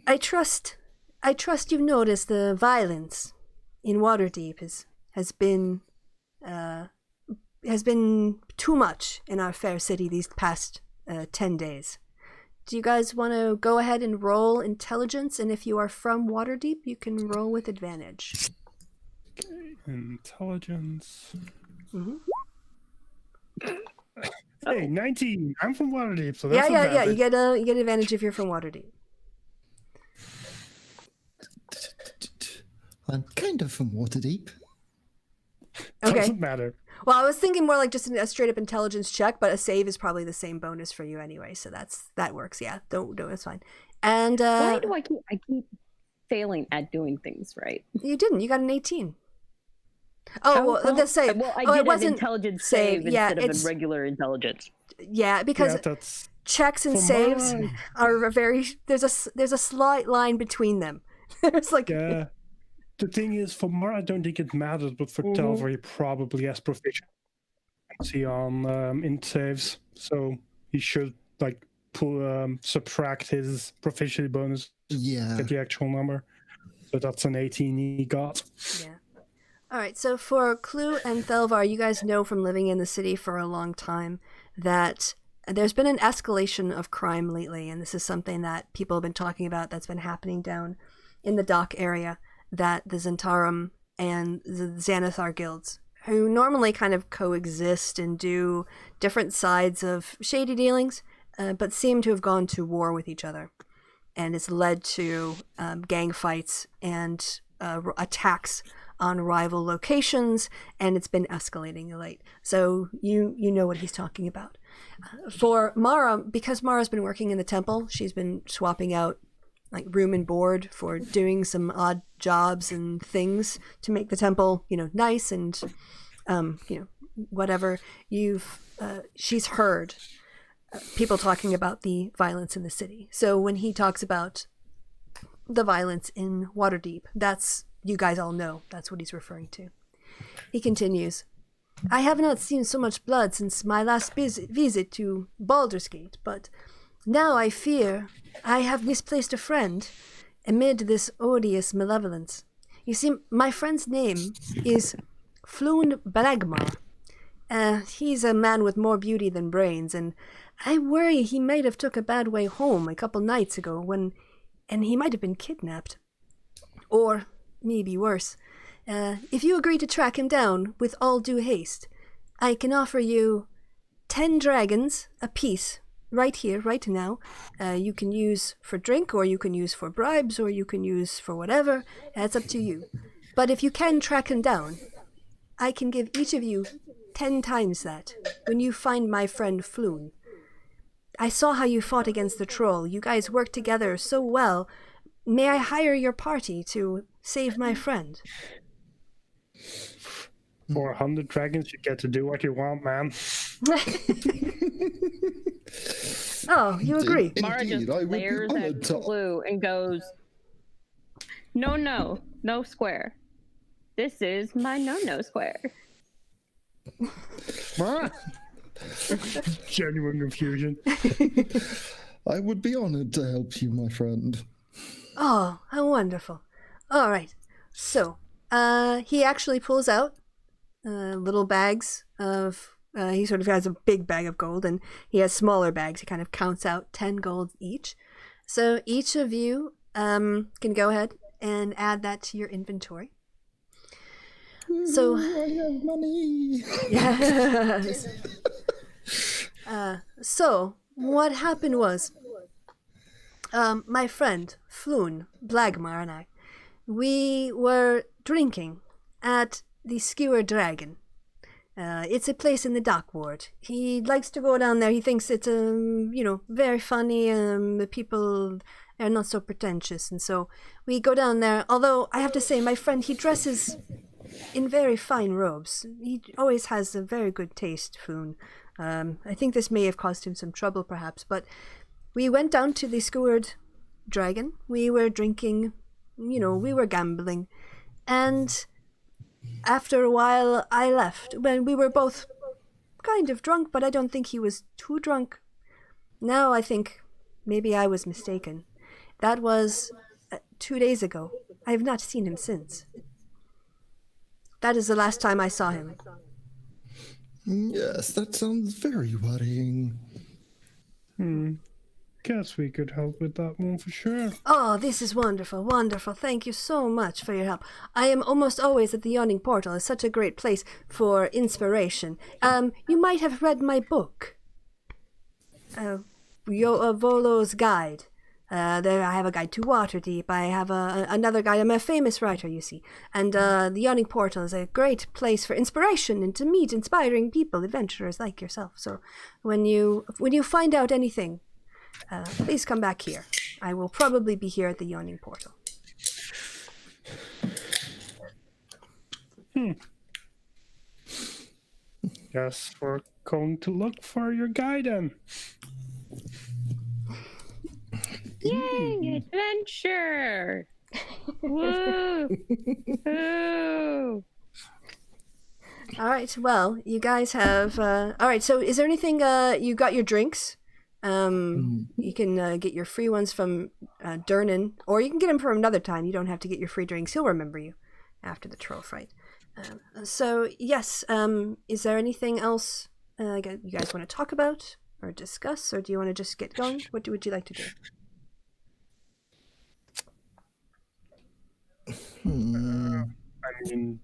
I trust you've noticed the violence in Waterdeep has been too much in our fair city these past 10 days. Do you guys want to go ahead and roll intelligence? And if you are from Waterdeep, you can roll with advantage. Intelligence. Mm-hmm. Hey, 19. I'm from Waterdeep, so that's Yeah. You get advantage if you're from Waterdeep. I'm kind of from Waterdeep. Okay. Doesn't matter. Well, I was thinking more like just a straight up intelligence check, but a save is probably the same bonus for you anyway, so that works. Yeah, don't it's fine. And Why do I keep failing at doing things right? You didn't. You got an 18. Oh, well, the save. Well, I it did an wasn't intelligence save instead of it's a regular intelligence. Yeah, because that's checks and for saves my- are very. There's a slight line between them. It's like Yeah. The thing is, for Mara, I don't think it matters, but for Telver, he probably has proficiency on int saves, so he should subtract his proficiency bonus, get the actual number. So that's an 18 he got. Yeah. All right. So for Clue and Thelvar, you guys know from living in the city for a long time that there's been an escalation of crime lately, and this is something that people have been talking about that's been happening down in the dock area, that the Zentarum and the Xanathar guilds, who normally kind of coexist and do different sides of shady dealings, but seem to have gone to war with each other. And it's led to gang fights and attacks on rival locations, and it's been escalating of late. So you know what he's talking about. For Mara, because Mara's been working in the temple, she's been swapping out like room and board for doing some odd jobs and things to make the temple, nice and, whatever. She's heard people talking about the violence in the city. So when he talks about the violence in Waterdeep, that's you guys all know that's what he's referring to. He continues, I have not seen so much blood since my last visit to Baldur's Gate, but now I fear I have misplaced a friend amid this odious malevolence. You see, my friend's name is Floon Bragmar. He's a man with more beauty than brains, and I worry he might have took a bad way home a couple nights ago and he might have been kidnapped. Or maybe worse. If you agree to track him down with all due haste, I can offer you 10 dragons apiece right here, right now. You can use for drink, or you can use for bribes, or you can use for whatever. That's up to you. But if you can track him down, I can give each of you 10 times that when you find my friend Floon. I saw how you fought against the troll. You guys worked together so well. May I hire your party to save my friend? For 100 dragons, you get to do what you want, man. Oh, you agree? Mara just glares at Clue and goes, no square. This is my no square. Genuine confusion. I would be honored to help you, my friend. Oh, how wonderful. All right. So, he actually pulls out little bags of, he sort of has a big bag of gold, and he has smaller bags. He kind of counts out 10 gold each. So each of you can go ahead and add that to your inventory. So, I have money. Yes. So, what happened was, my friend, Floon, Blagmar, and I, we were drinking at the Skewer Dragon. It's a place in the dock ward. He likes to go down there. He thinks it's, very funny. The people are not so pretentious. And so we go down there. Although, I have to say, my friend, he dresses in very fine robes. He always has a very good taste, Foon. I think this may have caused him some trouble, perhaps, but we went down to the Skewered Dragon. We were drinking, we were gambling, and after a while I left. When we were both kind of drunk, but I don't think he was too drunk. Now I think maybe I was mistaken. That was 2 days ago. I have not seen him since. That is the last time I saw him. Yes, that sounds very worrying. Guess we could help with that one for sure. Oh, this is wonderful, wonderful. Thank you so much for your help. I am almost always at the Yawning Portal. It's such a great place for inspiration. You might have read my book, Volo's Guide. There I have a guide to Waterdeep. I have another guide. I'm a famous writer, you see. And the Yawning Portal is a great place for inspiration and to meet inspiring people, adventurers like yourself. So when you find out anything, please come back here. I will probably be here at the Yawning Portal. Guess we're going to look for your guide then. Yay, adventure! Woo! Woo! All right, well, you guys have... all right, so is there anything... you got your drinks. You can get your free ones from Durnan, or you can get them from another time. You don't have to get your free drinks. He'll remember you after the troll fight. So, yes, is there anything else you guys want to talk about or discuss, or do you want to just get going? What would you like to do? I mean,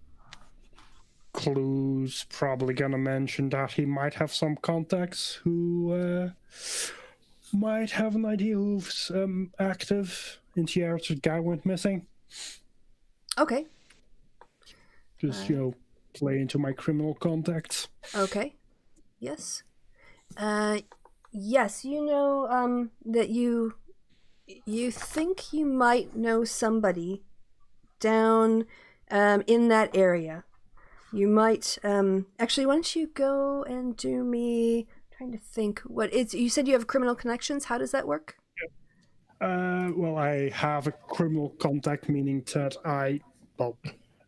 Clue's probably gonna mention that he might have some contacts who might have an idea who's active in the area the guy went missing. Okay. Just, play into my criminal contacts. Okay. Yes. Yes, that you think you might know somebody down in that area. You might actually, why don't you go and do me, trying to think what it's, you said you have criminal connections. How does that work? Well, I have a criminal contact, meaning that I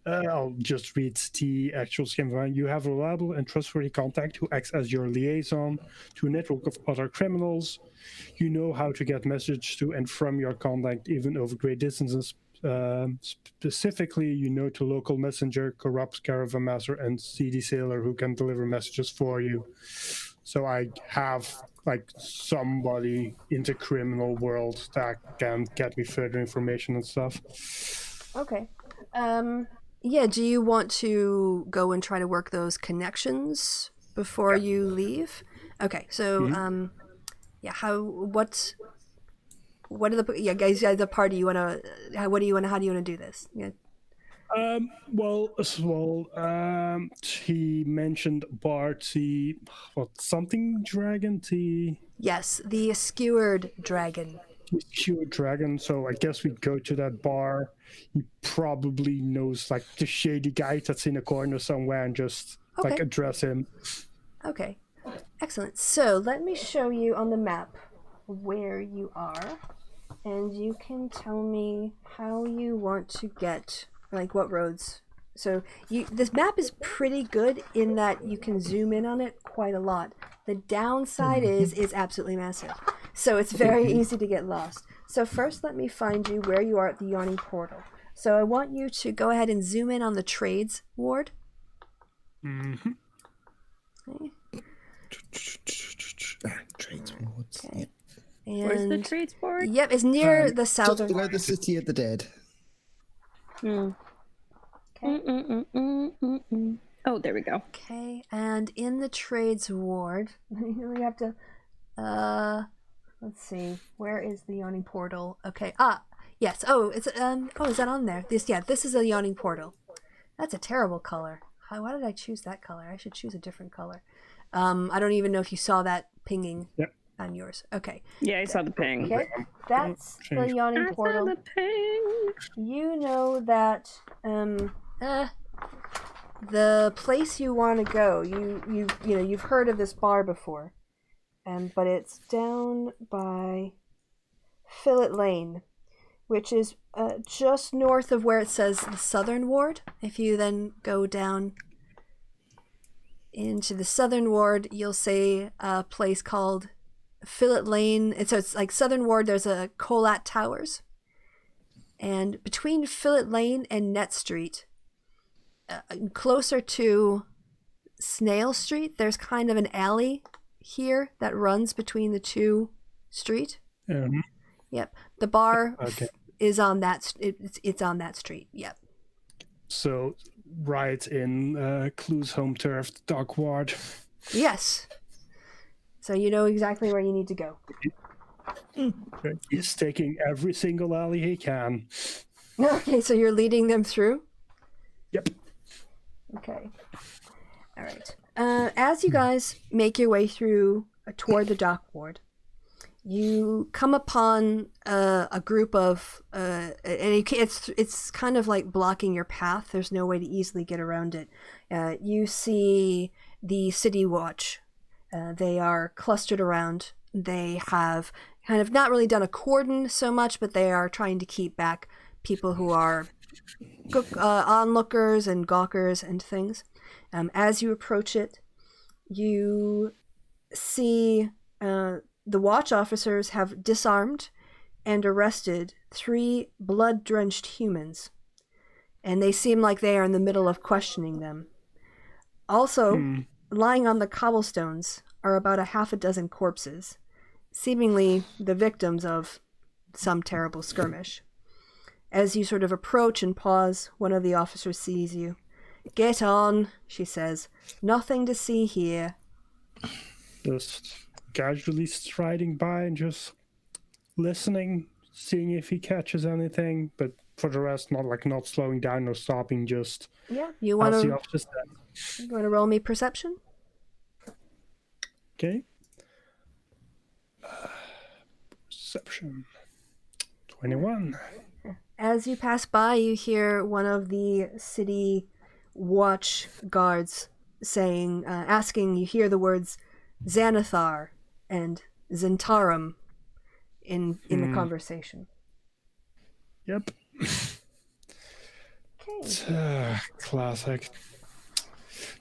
I'll just read the actual scheme. You have a reliable and trustworthy contact who acts as your liaison to a network of other criminals. You know how to get messages to and from your contact, even over great distances. Specifically, you know to local messenger, corrupt caravan master, and seedy sailor who can deliver messages for you. So I have like somebody in the criminal world that can get me further information and stuff. Okay. Yeah, do you want to go and try to work those connections before you leave? Okay, so yeah, what are the guys the party you want to how do you want to do this? Yeah. He mentioned Bart, something dragon, Yes, the skewered dragon. Skewered dragon. So I guess we go to that bar. He probably knows like the shady guy that's in a corner somewhere, and just like address him. Okay, excellent. So let me show you on the map where you are, and you can tell me how you want to get, like what roads. So this map is pretty good in that you can zoom in on it quite a lot. The downside is it's absolutely massive. So it's very easy to get lost. So first let me find you where you are at the Yawning Portal. So I want you to go ahead and zoom in on the trades ward. Trades wards. Okay. Yep. And Where's the trades board? Yep, it's near the Just southern. below the City of the Dead. Oh, there we go. Okay, and in the trades ward, we have to, let's see, where is the Yawning Portal? Okay, yes, is that on there? This is a Yawning Portal. That's a terrible color. Why did I choose that color? I should choose a different color. I don't even know if you saw that pinging on yours. Okay. Yeah, I saw the ping. Okay, that's the Yawning Portal. I saw the ping. You know that, the place you want to go, you've heard of this bar before, but it's down by Fillet Lane, which is just north of where it says the Southern Ward. If you then go down into the Southern Ward, you'll see a place called Fillet Lane. So it's like Southern Ward. There's a Colat Towers, and between Fillet Lane and Net Street, closer to Snail Street, there's kind of an alley here that runs between the two street. Yep, the bar is on that. It's on that street. Yep. So right in Clue's home turf, Dark Ward. Yes. So you know exactly where you need to go. He's taking every single alley he can. Okay, so you're leading them through? Yep. Okay. All right. As you guys make your way through toward the dock ward, you come upon a group of, and it's kind of like blocking your path. There's no way to easily get around it. You see the City Watch. They are clustered around. They have kind of not really done a cordon so much, but they are trying to keep back people who are onlookers and gawkers and things. As you approach it, you see the watch officers have disarmed and arrested 3 blood-drenched humans, and they seem like they are in the middle of questioning them. Also, lying on the cobblestones are about a half a dozen corpses, seemingly the victims of some terrible skirmish. As you sort of approach and pause, one of the officers sees you. "Get on," she says. "Nothing to see here." Just casually striding by and just listening, seeing if he catches anything, but for the rest, not slowing down or stopping, just you want as the to officer said. You want to roll me perception? Okay. Perception. 21. As you pass by, you hear one of the city watch guards saying, asking, you hear the words Xanathar and Zentarum in the conversation. Yep. Okay. Classic.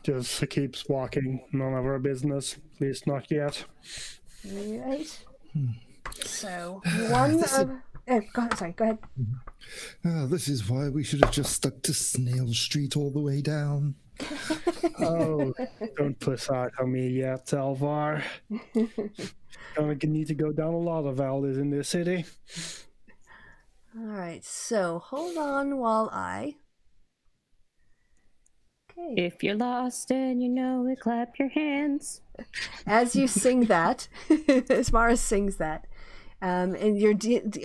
Just keeps walking. None of our business. At least not yet. Right. So one of go ahead. This is why we should have just stuck to Snail Street all the way down. Oh, don't push out on me yet, Telvar. Gonna need to go down a lot of alleys in this city. All right. So hold on while I. Okay. If you're lost and you know it, clap your hands. As you sing that, as Mara sings that, and you're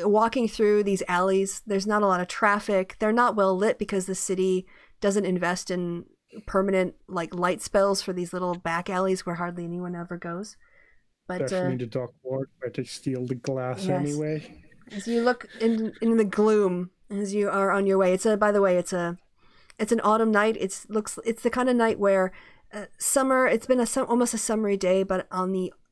walking through these alleys, there's not a lot of traffic. They're not well lit because the city doesn't invest in permanent like light spells for these little back alleys where hardly anyone ever goes. But Especially in the dock ward where they steal the glass yes. anyway. As you look in the gloom, as you are on your way, it's an autumn night. It's the kind of night where summer. It's been almost a summery day, but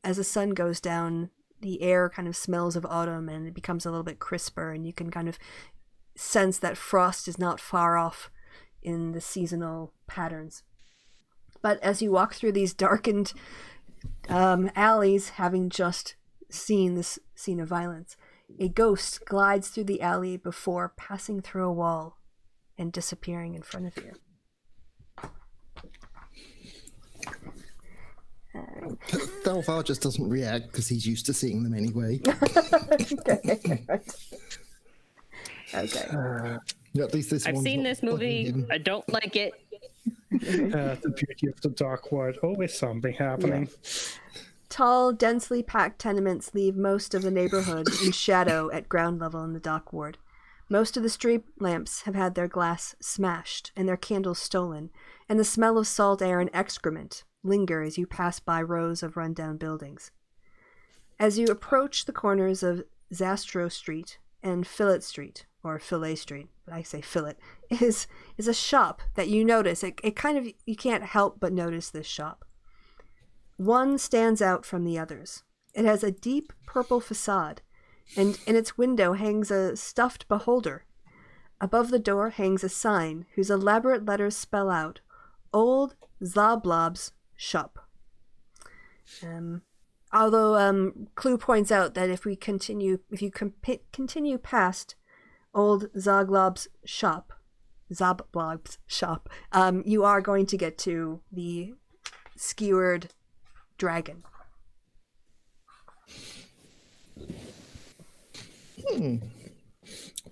as the sun goes down, the air kind of smells of autumn and it becomes a little bit crisper, and you can kind of sense that frost is not far off in the seasonal patterns. But as you walk through these darkened alleys, having just seen this scene of violence, a ghost glides through the alley before passing through a wall and disappearing in front of you. Thalvar just doesn't react because he's used to seeing them anyway. Okay. At least this I've one's seen not this movie. fucking him. I don't like it. The beauty of the dark ward. Always something happening. Tall, densely packed tenements leave most of the neighborhood in shadow at ground level in the dock ward. Most of the street lamps have had their glass smashed and their candles stolen, and the smell of salt air and excrement linger as you pass by rows of rundown buildings. As you approach the corners of Zastro Street and Fillet Street, or Fillet Street, but I say Fillet, is a shop that you notice. It kind of, you can't help but notice this shop. One stands out from the others. It has a deep purple facade, and in its window hangs a stuffed beholder. Above the door hangs a sign whose elaborate letters spell out Old Zablob's Shop. Although Clue points out that if you continue past Old Zablob's shop, you are going to get to the skewered dragon.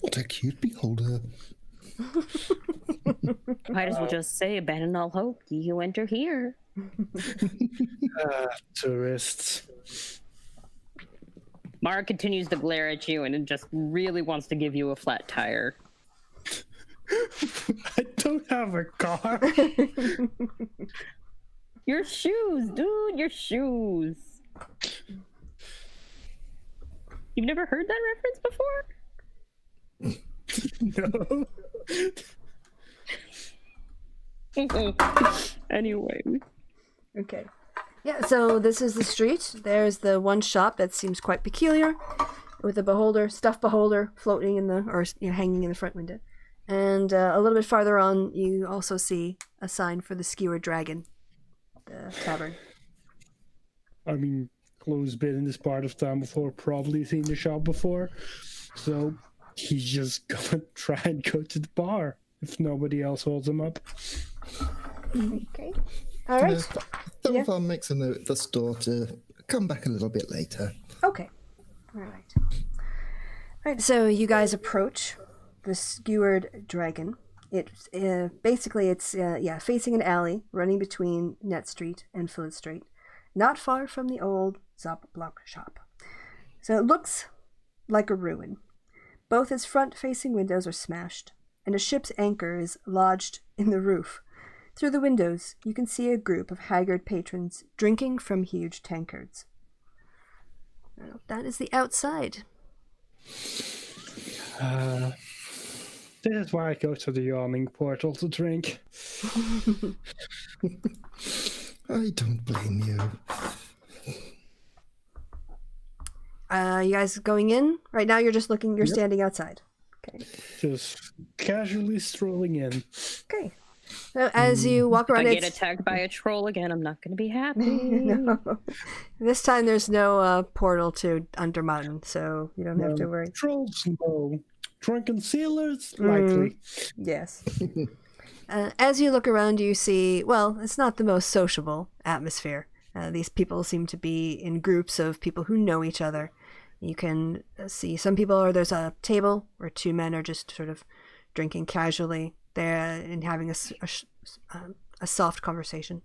What a cute beholder. Might as well just say, abandon all hope, ye who enter here. Tourists. Mara continues to glare at you and just really wants to give you a flat tire. I don't have a car. Your shoes, dude, your shoes. You've never heard that reference before? No. Anyway. Okay. Yeah, so this is the street. There's the one shop that seems quite peculiar, with a stuffed beholder floating hanging in the front window. And a little bit farther on, you also see a sign for the Skewered Dragon, the tavern. I mean, Chloe's been in this part of town before, probably seen the shop before. So he's just gonna try and go to the bar if nobody else holds him up. Okay. All right. Thalvar makes a note at the store to come back a little bit later. Okay. All right. All right, so you guys approach the Skewered Dragon. It's facing an alley running between Net Street and Fillet Street, not far from the old Zop-Block shop. So it looks like a ruin. Both its front-facing windows are smashed, and a ship's anchor is lodged in the roof. Through the windows, you can see a group of haggard patrons drinking from huge tankards. Well, that is the outside. This is why I go to the yawning portal to drink. I don't blame you. You guys going in? Right now you're just looking, you're standing outside. Okay. Just casually strolling in. Okay. So as you walk If around, I get attacked by a troll again, I'm not going to be happy. No. This time there's no portal to Undermountain, so you don't have to worry. Trolls, no. Drunken sailors, likely. Yes. As you look around, you see, well, it's not the most sociable atmosphere. These people seem to be in groups of people who know each other. You can see some people, or there's a table where two men are just sort of drinking casually there and having a soft conversation.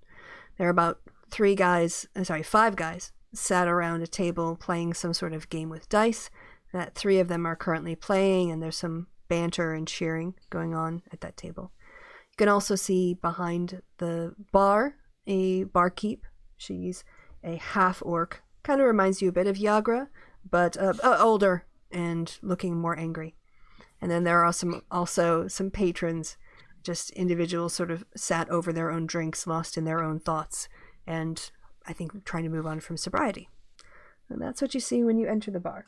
There are about five guys sat around a table playing some sort of game with dice that three of them are currently playing, and there's some banter and cheering going on at that table. You can also see behind the bar a barkeep. She's a half-orc. Kind of reminds you a bit of Yagra, but older and looking more angry. And then there are also some patrons, just individuals sort of sat over their own drinks, lost in their own thoughts, and I think trying to move on from sobriety. And that's what you see when you enter the bar.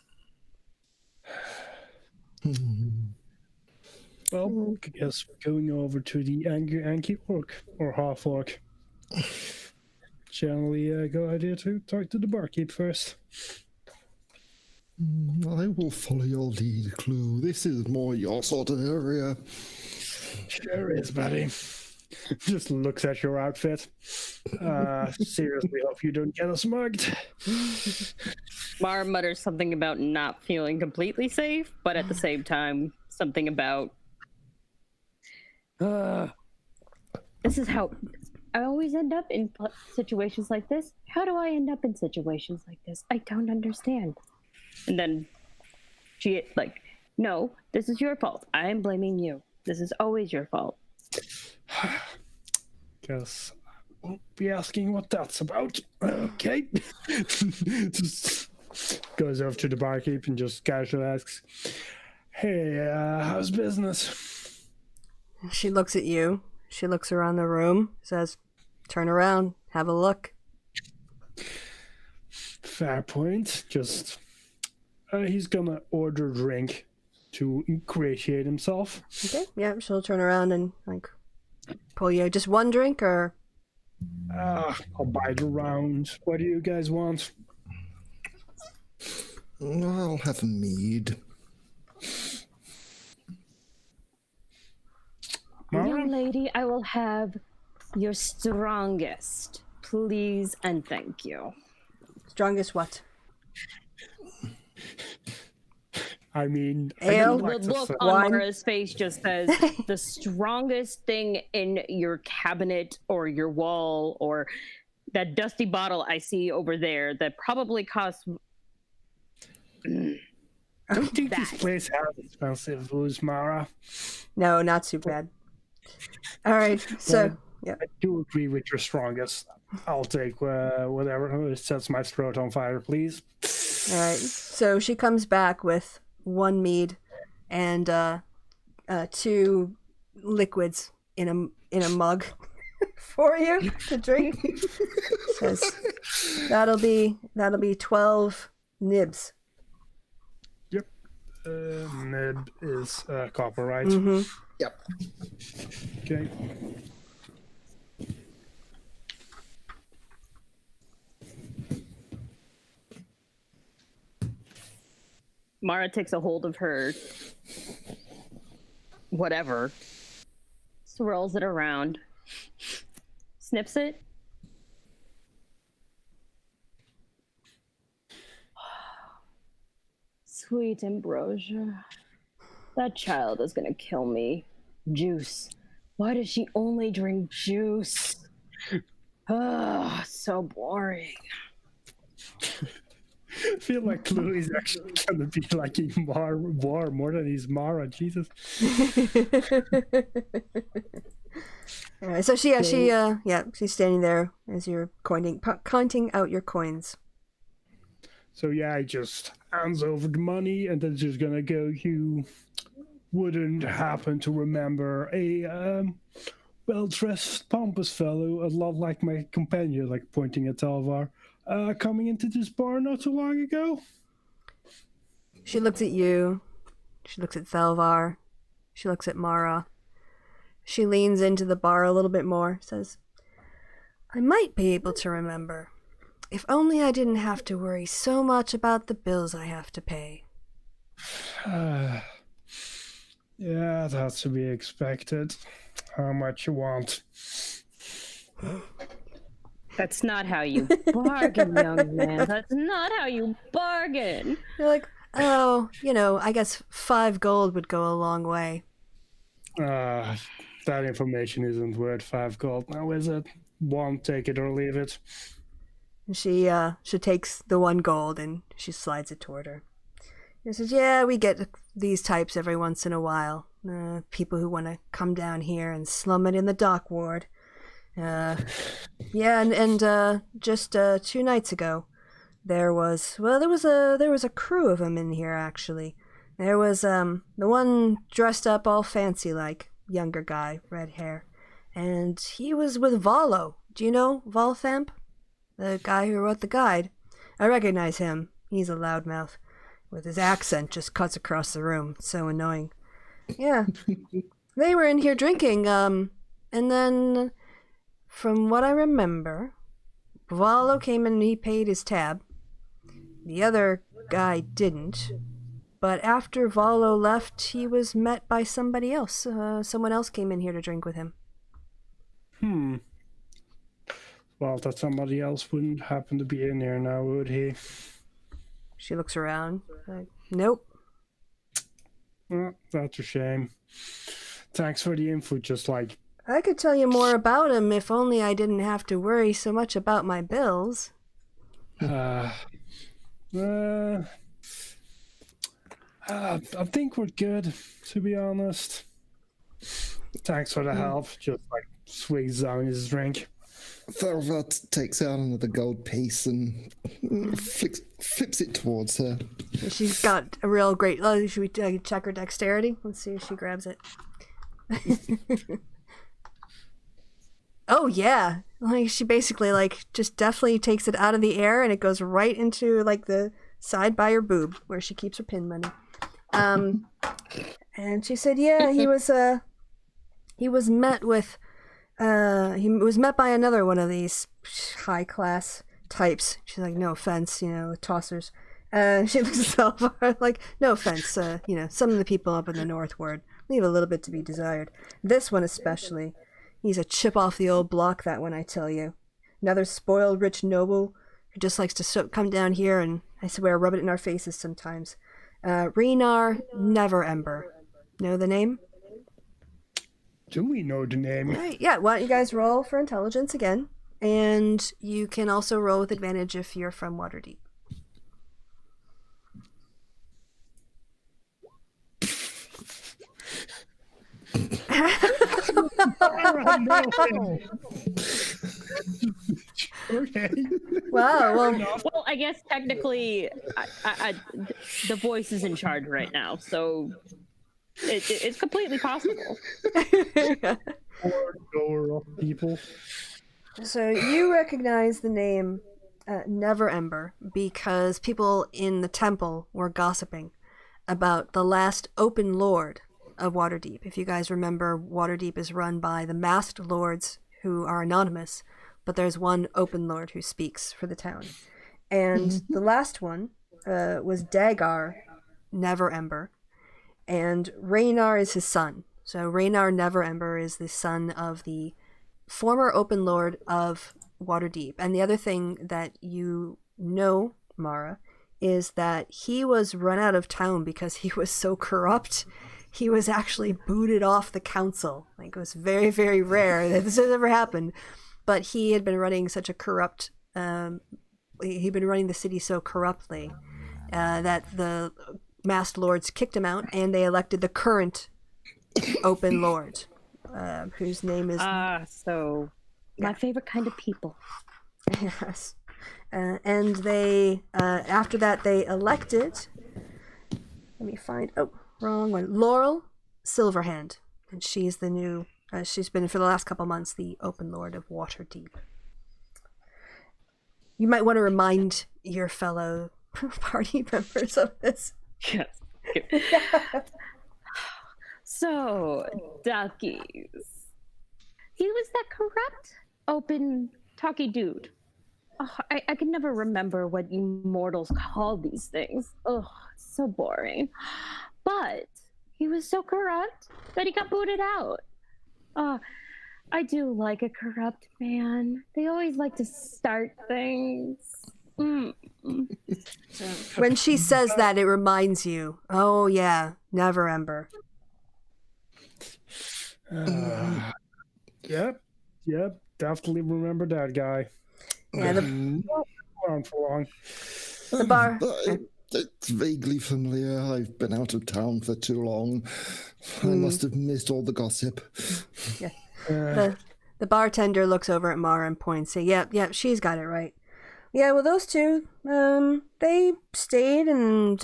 Well, I guess we're going over to the Anki orc, or half orc. Generally a good idea to talk to the barkeep first. I will follow your lead, Clue. This is more your sort of area. Sure is, buddy. Just looks at your outfit. Seriously, hope you don't get us mugged. Mara mutters something about not feeling completely safe, but at the same time, something about this is how I always end up in situations like this. How do I end up in situations like this? I don't understand. And then she no, this is your fault. I'm blaming you. This is always your fault. Guess I won't be asking what that's about. Okay. Just goes over to the barkeep and just casually asks, "Hey, how's business?" She looks at you. She looks around the room, says, "Turn around, have a look." Fair point. Just he's gonna order a drink to ingratiate himself. Okay, yeah, she'll turn around and pull you just one drink, or I'll buy the round. What do you guys want? I'll have a mead. Young lady, I will have your strongest, please and thank you. strongest what? I mean, Ale? The look on Mara's face just says the strongest thing in your cabinet or your wall or that dusty bottle I see over there that probably costs. I don't think this place has expensive booze, Mara. No, not too bad. All right, so yeah, I do agree with your strongest. I'll take whatever sets my throat on fire, please. all right. So she comes back with one mead and two liquids in a mug for you to drink. Says that'll be 12 nibs. Yep. Nib is copper, right? Mm-hmm. Yep. Okay. Mara takes a hold of her whatever, swirls it around, snips it. Sweet ambrosia. That child is gonna kill me. Juice. Why does she only drink juice? Ah, so boring. I feel like Clue is actually gonna be like in war more than he's Mara. Jesus. All right, so she's standing there as you're counting out your coins. So yeah, he just hands over the money and then just gonna go. You wouldn't happen to remember a well-dressed, pompous fellow, a lot like my companion, like pointing at Talvar, coming into this bar not too long ago? She looks at you, She looks at Thelvar. She looks at Mara. She leans into the bar a little bit more, says, I might be able to remember. If only I didn't have to worry so much about the bills I have to pay. Yeah, that's to be expected. How much you want? That's not how you bargain, young man. That's not how you bargain. You're like, oh, I guess 5 gold would go a long way. That information isn't worth 5 gold now, is it? 1, take it or leave it. And she takes the 1 gold and she slides it toward her. She says, yeah, we get these types every once in a while. People who want to come down here and slum it in the dock ward. Yeah, and just 2 nights ago, there was a crew of them in here, actually. There was the one dressed up all fancy like, younger guy, red hair. And he was with Valo. Do you know Volthamp? The guy who wrote the guide. I recognize him. He's a loudmouth. With his accent just cuts across the room. It's so annoying. Yeah. They were in here drinking, and then, from what I remember, Valo came in and he paid his tab. The other guy didn't. But after Valo left, he was met by somebody else. Someone else came in here to drink with him. Well, that somebody else wouldn't happen to be in here now, would he? She looks around. Like, nope. Well, that's a shame. Thanks for the info, just like... I could tell you more about him if only I didn't have to worry so much about my bills. I think we're good, to be honest. Thanks for the help. Just like swigs down his drink. Thelvar takes out another gold piece and flips it towards her. She's got a real great... Oh, should we check her dexterity? Let's see if she grabs it. Oh, yeah. Like, she basically, just definitely takes it out of the air and it goes right into, the side by her boob where she keeps her pin money. And she said, yeah, he was met with... he was met by another one of these high-class types. She's like, no offense, tossers. She looks at Thelvar like, no offense, some of the people up in the north ward leave a little bit to be desired. This one especially. He's a chip off the old block, that one, I tell you. Another spoiled rich noble who just likes to come down here and, I swear, rub it in our faces sometimes. Renar Neverember. Know the name? Do we know the name? Right, yeah, why don't you guys roll for intelligence again? And you can also roll with advantage if you're from Waterdeep. Okay. Wow, Well, I guess technically, the voice is in charge right now, so it's completely possible. Or up people. So you recognize the name Neverember because people in the temple were gossiping about the last open lord of Waterdeep. If you guys remember, Waterdeep is run by the masked lords who are anonymous, but there's one open lord who speaks for the town. And the last one was Dagar Neverember, and Raynar is his son. So Raynar Neverember is the son of the former open lord of Waterdeep. And the other thing that you know, Mara, is that he was run out of town because he was so corrupt. He was actually booted off the council. It was very, very rare that this has ever happened. But he had been running such a corrupt... he'd been running the city so corruptly that the masked lords kicked him out, and they elected the current open lord, whose name is... my favorite kind of people. Yes. And they, after that, they elected... Let me find... Oh, wrong one. Laurel Silverhand. And she's the new... she's been, for the last couple months, the open lord of Waterdeep. You might want to remind your fellow party members of this. Yes. So, duckies. He was that corrupt, open, talky dude. Oh, I can never remember what you mortals call these things. Oh, so boring. But he was so corrupt that he got booted out. I do like a corrupt man. They always like to start things. When she says that, it reminds you. Oh yeah, never Ember. Yep, definitely remember that guy. Yeah, Around for long. the bar. It's vaguely familiar. I've been out of town for too long. I must have missed all the gossip. Yeah. The bartender looks over at Mara and points. Say, "Yep, she's got it right." Yeah, well, those two, they stayed and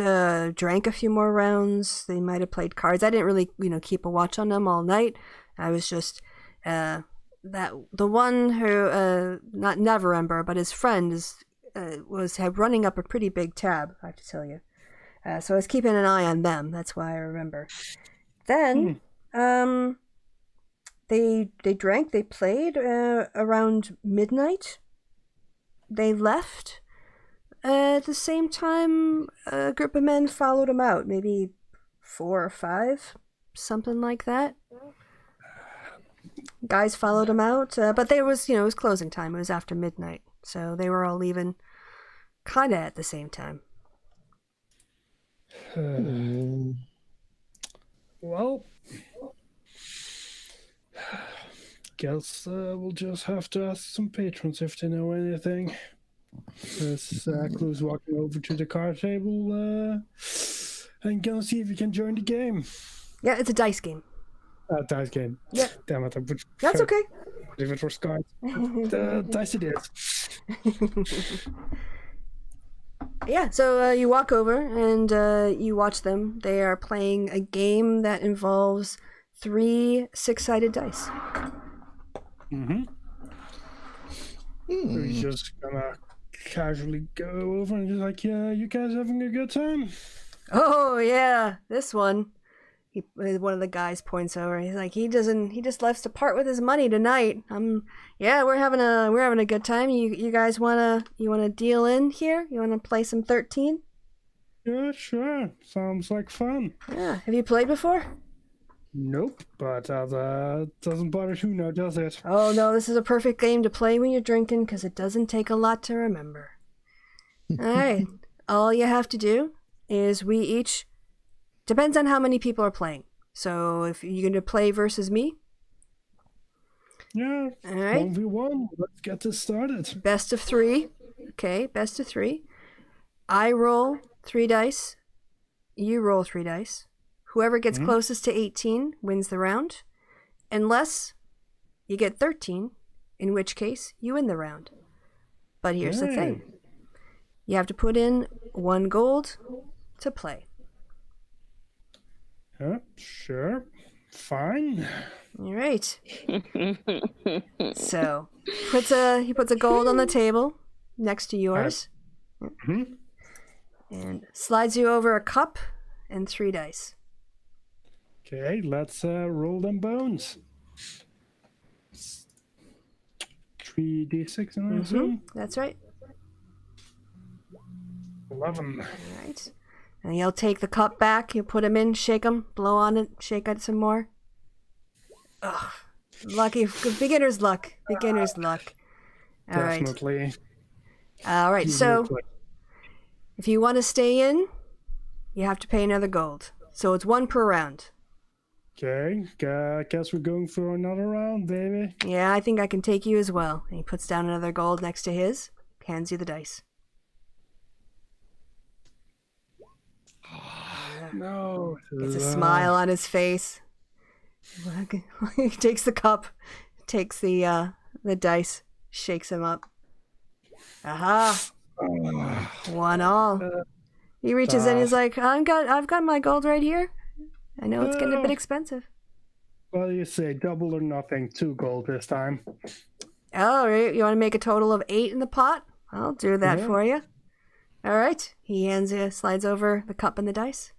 drank a few more rounds. They might have played cards. I didn't really, keep a watch on them all night. I was just the one who not Never Ember, but his friend was running up a pretty big tab. I have to tell you. So I was keeping an eye on them. That's why I remember. Then, they drank. They played around midnight. They left. At the same time, a group of men followed them out. Maybe 4 or 5, something like that. Guys followed them out, but it was closing time. It was after midnight, so they were all leaving, kind of at the same time. Well, guess we'll just have to ask some patrons if they know anything. As Clue's walking over to the card table and gonna see if you can join the game. Yeah, it's a dice game. Dice game. Yeah. Damn it. That's okay. Leave it for Scott. Dice it is. Yeah, so you walk over and you watch them. They are playing a game that involves 3 6-sided dice. We're just gonna casually go over and just like, yeah, you guys having a good time? Oh yeah, this one. One of the guys points over. He's like, he just loves to part with his money tonight. Yeah, we're having a good time. You guys wanna deal in here? You wanna play some 13? Yeah, sure. Sounds like fun. Yeah. Have you played before? Nope, but doesn't bother you now, does it? Oh no, this is a perfect game to play when you're drinking because it doesn't take a lot to remember. All right, all you have to do is we each. Depends on how many people are playing. So if you're going to play versus me. Yeah. All right. 1v1. Let's get this started. Best of 3. Okay, best of 3. I roll 3 dice. You roll 3 dice. Whoever gets closest to 18 wins the round. Unless you get 13, in which case you win the round. But here's the thing. You have to put in 1 gold to play. Sure. Fine. All right. So he puts a gold on the table next to yours. And slides you over a cup and 3 dice. Okay, let's roll them bones. 3d6 and I assume? That's right. 11. All right. And you'll take the cup back, you put them in, shake them, blow on it, shake it some more. Ugh. Lucky, beginner's luck. Beginner's luck. All right. Definitely. All right, so if you want to stay in, you have to pay another gold. So it's 1 per round. Okay, guess we're going for another round, baby. Yeah, I think I can take you as well. And he puts down another gold next to his, hands you the dice. No. It's a smile on his face. He takes the cup, takes the dice, shakes him up. Aha! 1-1. He reaches in, he's like, I've got my gold right here. I know it's getting a bit expensive. What do you say? Double or nothing? 2 gold this time. Oh, you want to make a total of 8 in the pot? I'll do that for you. All right. He slides over the cup and the dice.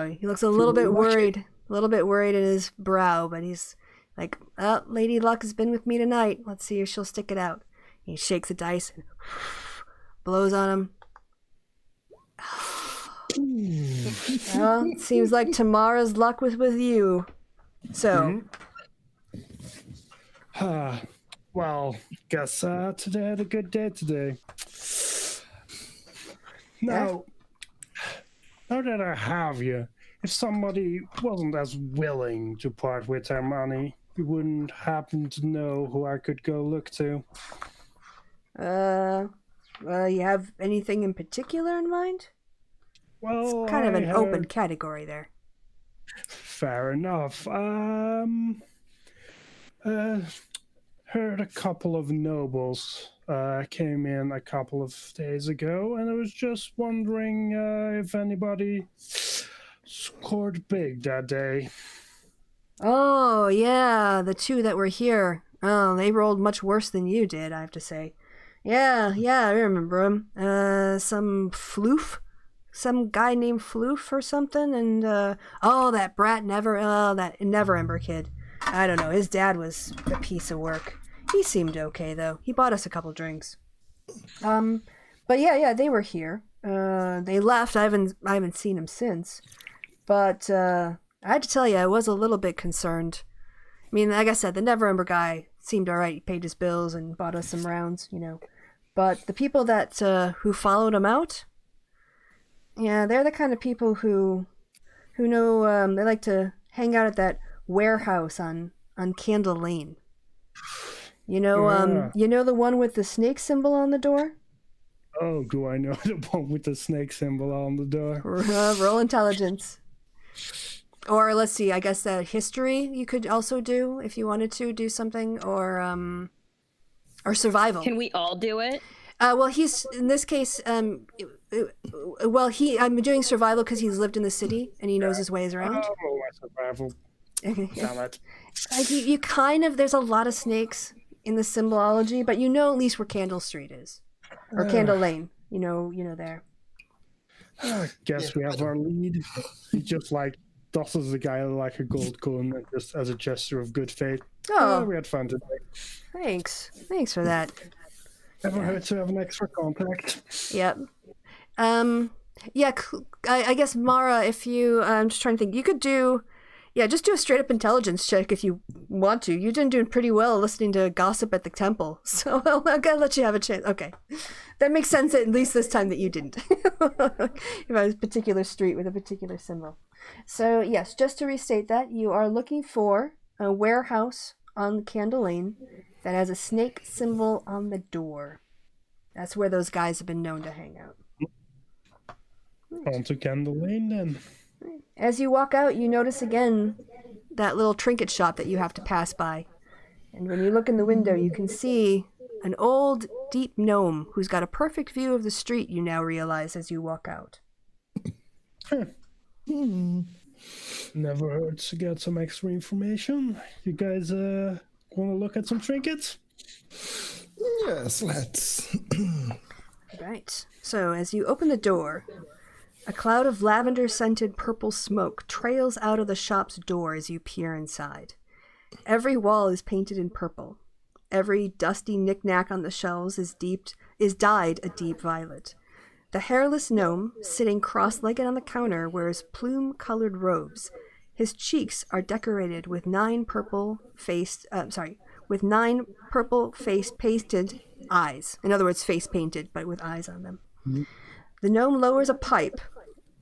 He looks a little bit worried. A little bit worried in his brow, but he's like, oh, Lady Luck has been with me tonight. Let's see if she'll stick it out. He shakes the dice and blows on him. Well, seems like tomorrow's luck was with you. So. Well, guess today had a good day today. Now that I have you, if somebody wasn't as willing to part with their money, you wouldn't happen to know who I could go look to? You have anything in particular in mind? Well, it's kind of an open category there. Fair enough. Heard a couple of nobles came in a couple of days ago, and I was just wondering if anybody scored big that day. Oh, yeah, the two that were here. Oh, they rolled much worse than you did, I have to say. Yeah, I remember him. Some Floof? Some guy named Floof or something, and, that brat that Neverember kid. I don't know, his dad was a piece of work. He seemed okay, though. He bought us a couple drinks. But yeah, they were here. They left. I haven't seen him since. But, I had to tell you, I was a little bit concerned. I mean, like I said, the Neverember guy seemed alright. He paid his bills and bought us some rounds, But the people that, who followed him out, yeah, they're the kind of people who know, they like to hang out at that warehouse on Candle Lane. You know the one with the snake symbol on the door? Oh, do I know the one with the snake symbol on the door? Roll intelligence. Or let's see, I guess history you could also do if you wanted to do something, or survival. Can we all do it? Well, he's in this case. I'm doing survival because he's lived in the city and he knows his ways around. Oh, survival. Damn it. You kind of, there's a lot of snakes in the symbology, but at least where Candle Street is, or Candle Lane. You know there. I guess we have our lead. He just tosses the guy like a gold coin, just as a gesture of good faith. Oh, we had fun today. Thanks for that. Never hurt to have an extra contact. Yep. Yeah. I guess Mara, if you, I'm just trying to think, you could do. Yeah, just do a straight-up intelligence check if you want to. You've been doing pretty well listening to gossip at the temple, so I'm gonna let you have a chance. Okay, that makes sense at least this time that you didn't. If I was a particular street with a particular symbol. So yes, just to restate that, you are looking for a warehouse on Candle Lane that has a snake symbol on the door. That's where those guys have been known to hang out. On to Candle Lane then. As you walk out, you notice again that little trinket shop that you have to pass by. And when you look in the window, you can see an old, deep gnome who's got a perfect view of the street, you now realize as you walk out. Never hurts to get some extra information. You guys want to look at some trinkets? Yes, let's. Right. So as you open the door, a cloud of lavender-scented purple smoke trails out of the shop's door as you peer inside. Every wall is painted in purple. Every dusty knick-knack on the shelves is dyed a deep violet. The hairless gnome, sitting cross-legged on the counter, wears plume-colored robes. His cheeks are decorated with nine purple-faced pasted eyes. In other words, face painted, but with eyes on them. Mm-hmm. The gnome lowers a pipe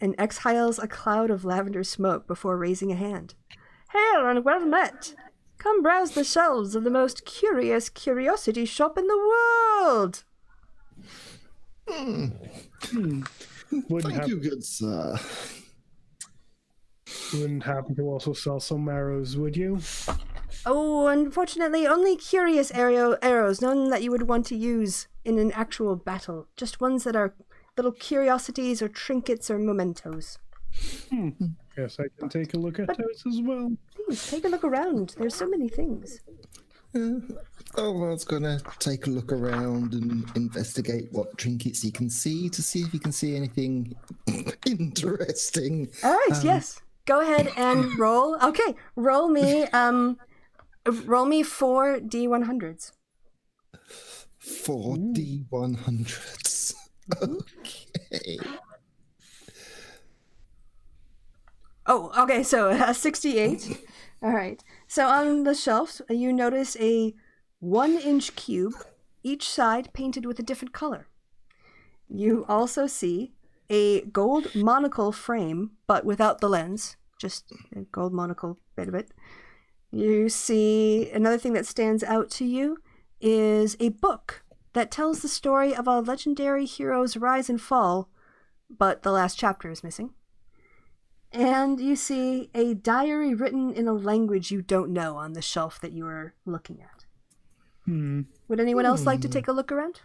and exhales a cloud of lavender smoke before raising a hand. Hail and well met! Come browse the shelves of the most curious curiosity shop in the world! Thank you, good sir. Wouldn't happen to also sell some arrows, would you? Oh, unfortunately, only curious arrows, none that you would want to use in an actual battle. Just ones that are little curiosities or trinkets or mementos. Yes, I can take a look at those as well. Please, take a look around. There's so many things. Thorvald's gonna take a look around and investigate what trinkets he can see to see if he can see anything interesting. All right, yes. Go ahead and roll. Okay, roll me 4 D100s. 4 D100s. Okay. Oh, okay, so 68. All right. So on the shelves, you notice a 1-inch cube, each side painted with a different color. You also see a gold monocle frame, but without the lens, just a gold monocle bit of it. You see another thing that stands out to you is a book that tells the story of a legendary hero's rise and fall, but the last chapter is missing. And you see a diary written in a language you don't know on the shelf that you are looking at. Would anyone else like to take a look around?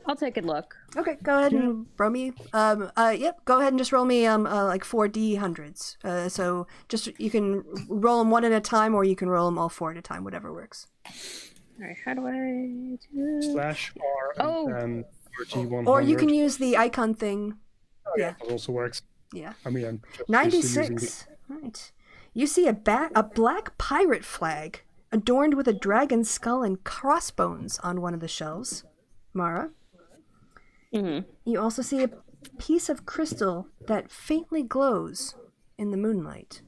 I'll take a look. Okay, go ahead and roll me. Yep, go ahead and just roll me like 4 D100s. So just you can roll them one at a time, or you can roll them all 4 at a time, whatever works. All right, how do I do? /R and then RG100. Or you can use the icon thing. Oh, yeah, that also works. Yeah. I mean, I'm just 96. Right. You see a black pirate flag adorned with a dragon skull and crossbones on one of the shelves. Mara. Mm-hmm. You also see a piece of crystal that faintly glows in the moonlight.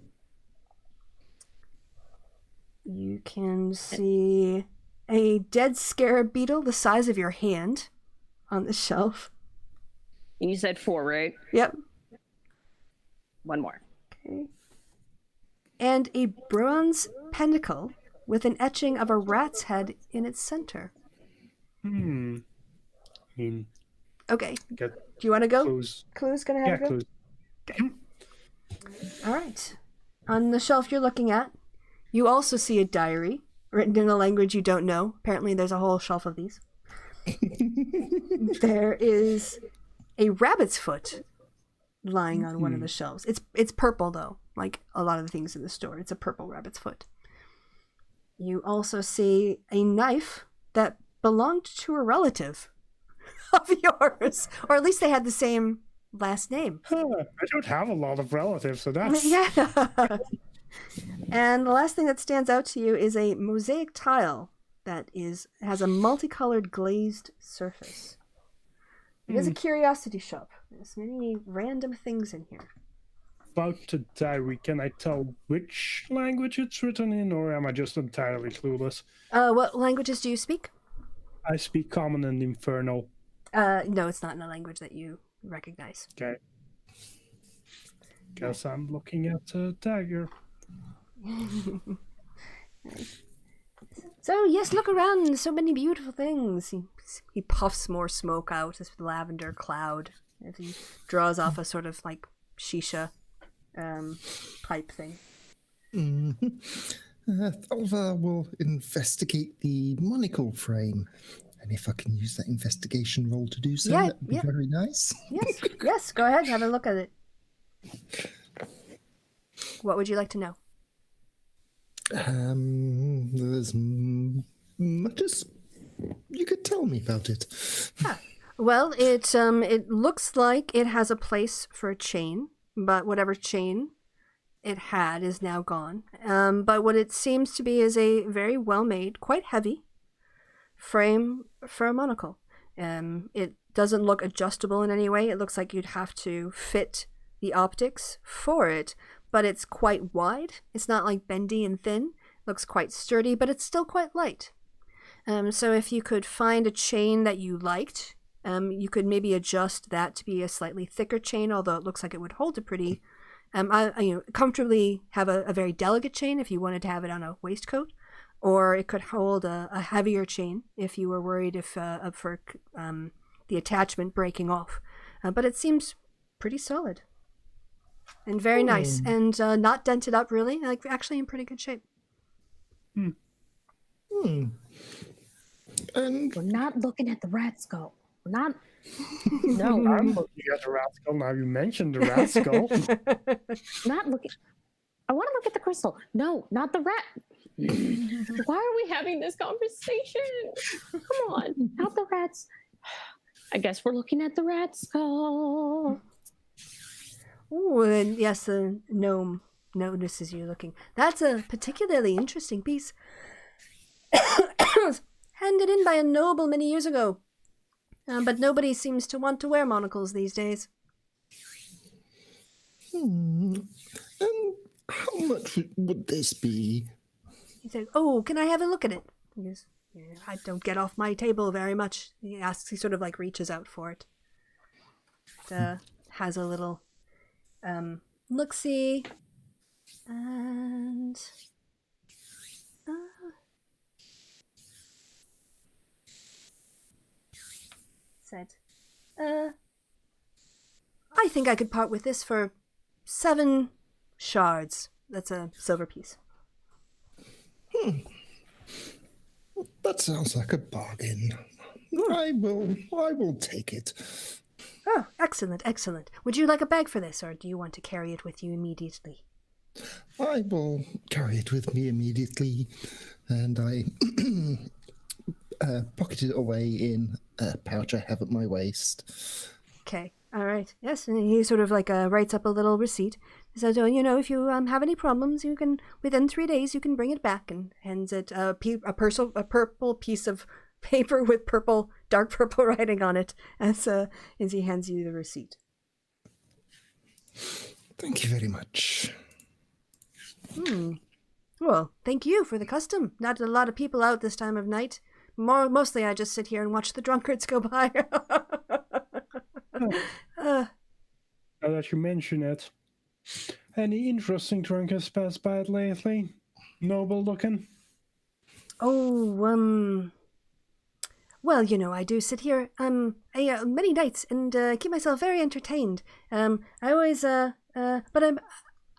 You can see a dead scarab beetle the size of your hand on the shelf. And you said 4, right? Yep. One more. Okay. And a bronze pentacle with an etching of a rat's head in its center. Okay. Do you want to go? Clue's gonna have to go? Clues. Okay. All right. On the shelf you're looking at, you also see a diary written in a language you don't know. Apparently there's a whole shelf of these. There is a rabbit's foot lying on one of the shelves. It's purple though, like a lot of the things in the store. It's a purple rabbit's foot. You also see a knife that belonged to a relative of yours, or at least they had the same last name. I don't have a lot of relatives, so that's... Yeah. And the last thing that stands out to you is a mosaic tile that has a multicolored glazed surface. It is a curiosity shop. There's many random things in here. About the diary, can I tell which language it's written in, or am I just entirely clueless? What languages do you speak? I speak Common and Infernal. No, it's not in a language that you recognize. Okay. Guess I'm looking at a dagger. So, yes, look around. So many beautiful things. He puffs more smoke out, this lavender cloud, as he draws off a sort of like shisha pipe thing. Thorvald will investigate the monocle frame. And if I can use that investigation roll to do so, that would be very nice. Yes, go ahead, have a look at it. What would you like to know? There's much as you could tell me about it. Well, it looks like it has a place for a chain, but whatever chain it had is now gone. But what it seems to be is a very well-made, quite heavy frame for a monocle. It doesn't look adjustable in any way. It looks like you'd have to fit the optics for it, but it's quite wide. It's not like bendy and thin. It looks quite sturdy, but it's still quite light. So if you could find a chain that you liked, you could maybe adjust that to be a slightly thicker chain, although it looks like it would hold a pretty comfortably have a very delicate chain if you wanted to have it on a waistcoat, or it could hold a heavier chain if you were worried for the attachment breaking off. But it seems pretty solid and very nice, and not dented up really, like actually in pretty good shape. And we're not looking at the rat skull. We're not. No, I'm looking at the rat skull. Now you mentioned the rat skull. not looking. I want to look at the crystal. No, not the rat. Why are we having this conversation? Come on, not the rat's. I guess we're looking at the rat's skull. Oh, and yes, the gnome notices you looking. That's a particularly interesting piece. Handed in by a noble many years ago. But nobody seems to want to wear monocles these days. And how much would this be? He said, "Oh, can I have a look at it?" He goes, "Yeah, I don't get off my table very much." He asks, he sort of like reaches out for it. It has a little look-see. And said, I think I could part with this for 7 shards. That's a silver piece. That sounds like a bargain. I will take it. Oh, excellent, excellent. Would you like a bag for this, or do you want to carry it with you immediately? I will carry it with me immediately, and I pocket it away in a pouch I have at my waist. Okay, all right. Yes, and he sort of like writes up a little receipt. He says, "Oh, you know, if you have any problems, you can, within 3 days, you can bring it back," and hands it a purple piece of paper with dark purple writing on it as he hands you the receipt. Thank you very much. Well, thank you for the custom. Not a lot of people out this time of night. Mostly I just sit here and watch the drunkards go by. Now that you mention it, any interesting drunkards passed by it lately? Noble looking? Oh, well, you know, I do sit here many nights and keep myself very entertained. I always but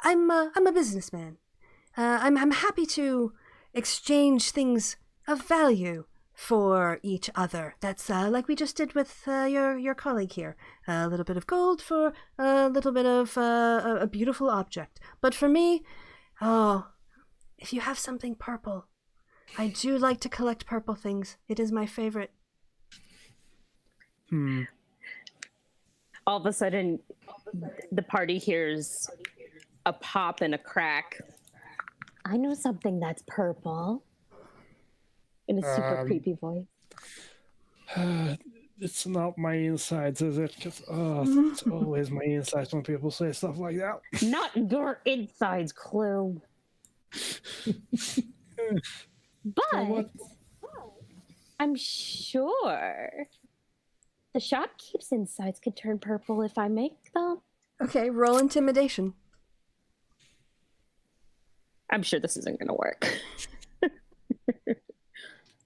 I'm a businessman. I'm happy to exchange things of value for each other. That's like we just did with your colleague here. A little bit of gold for a little bit of a beautiful object. But for me, if you have something purple, I do like to collect purple things. It is my favorite. All of a sudden, the party hears a pop and a crack. I know something that's purple. In a super creepy voice. It's not my insides, is it? Because it's always my insides when people say stuff like that. Not your insides, Clue. But I'm sure the shopkeep's insides could turn purple if I make them. Okay, roll intimidation. I'm sure this isn't going to work.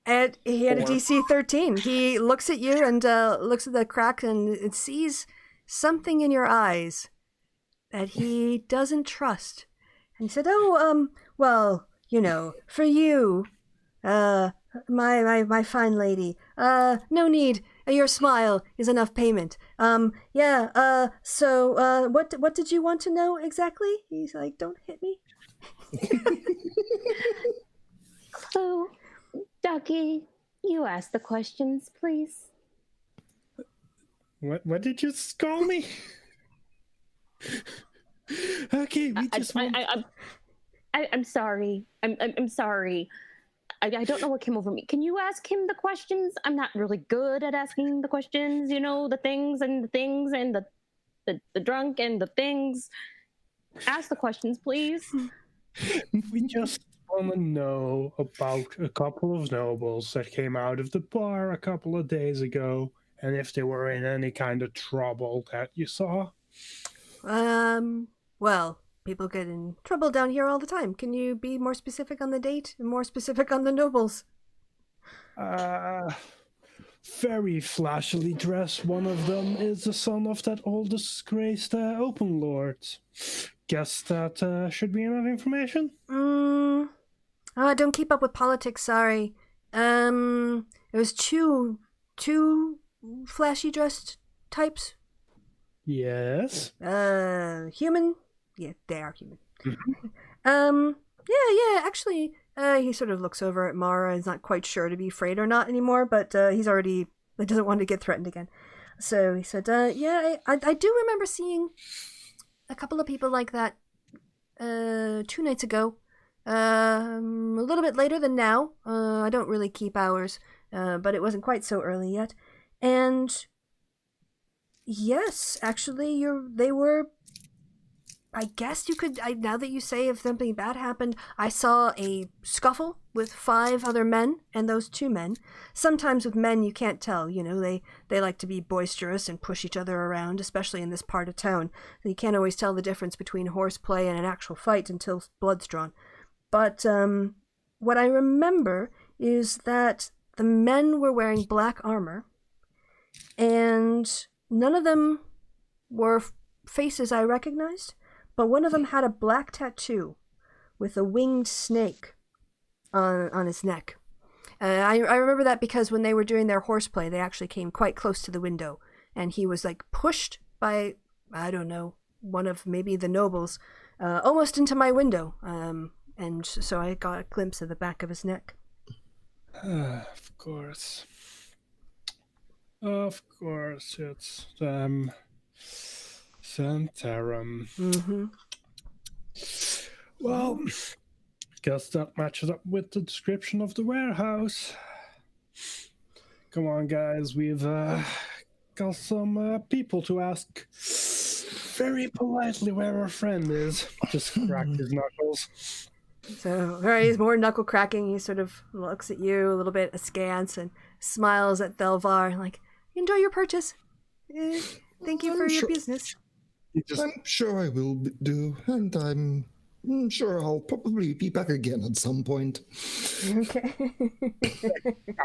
And he had a DC 13. He looks at you and looks at the crack and it sees something in your eyes that he doesn't trust. And he said, "Oh, well, you know, for you, my fine lady, no need. Your smile is enough payment. So, what did you want to know exactly?" He's like, "Don't hit me." Clue. Ducky, you ask the questions, please. What did you call me? Okay, we just I'm sorry. I'm sorry. I don't know what came over me. Can you ask him the questions? I'm not really good at asking the questions, you know, the things and the drunk and the things. Ask the questions, please. We just want to know about a couple of nobles that came out of the bar a couple of days ago, and if they were in any kind of trouble that you saw. Well, people get in trouble down here all the time. Can you be more specific on the date and more specific on the nobles? Very flashily dressed. One of them is the son of that old disgraced open lord. Guess that should be enough information? I don't keep up with politics, sorry. It was two flashy dressed types. Yes. Human? Yeah, they are human. Yeah, actually, He sort of looks over at Mara and is not quite sure to be afraid or not anymore, but he doesn't want to get threatened again. So he said, yeah, I do remember seeing a couple of people like that 2 nights ago. A little bit later than now. I don't really keep hours, but it wasn't quite so early yet. And yes, actually, they were... I guess you could, now that you say if something bad happened, I saw a scuffle with 5 other men and those 2 men. Sometimes with men you can't tell, they like to be boisterous and push each other around, especially in this part of town. You can't always tell the difference between horseplay and an actual fight until blood's drawn. But what I remember is that the men were wearing black armor, and none of them were faces I recognized. But one of them had a black tattoo with a winged snake on his neck. I remember that because when they were doing their horseplay, they actually came quite close to the window. And he was pushed by, I don't know, one of maybe the nobles, almost into my window. And so I got a glimpse of the back of his neck. Of course. Of course, it's them. Santarum. Mm-hmm. Well, guess that matches up with the description of the warehouse. Come on, guys, we've got some people to ask very politely where our friend is. Just cracked his knuckles. So, he's more knuckle cracking. He sort of looks at you a little bit askance and smiles at Thelvar, like, enjoy your purchase. Thank you for your business. I'm sure I will do, and I'm sure I'll probably be back again at some point. Okay.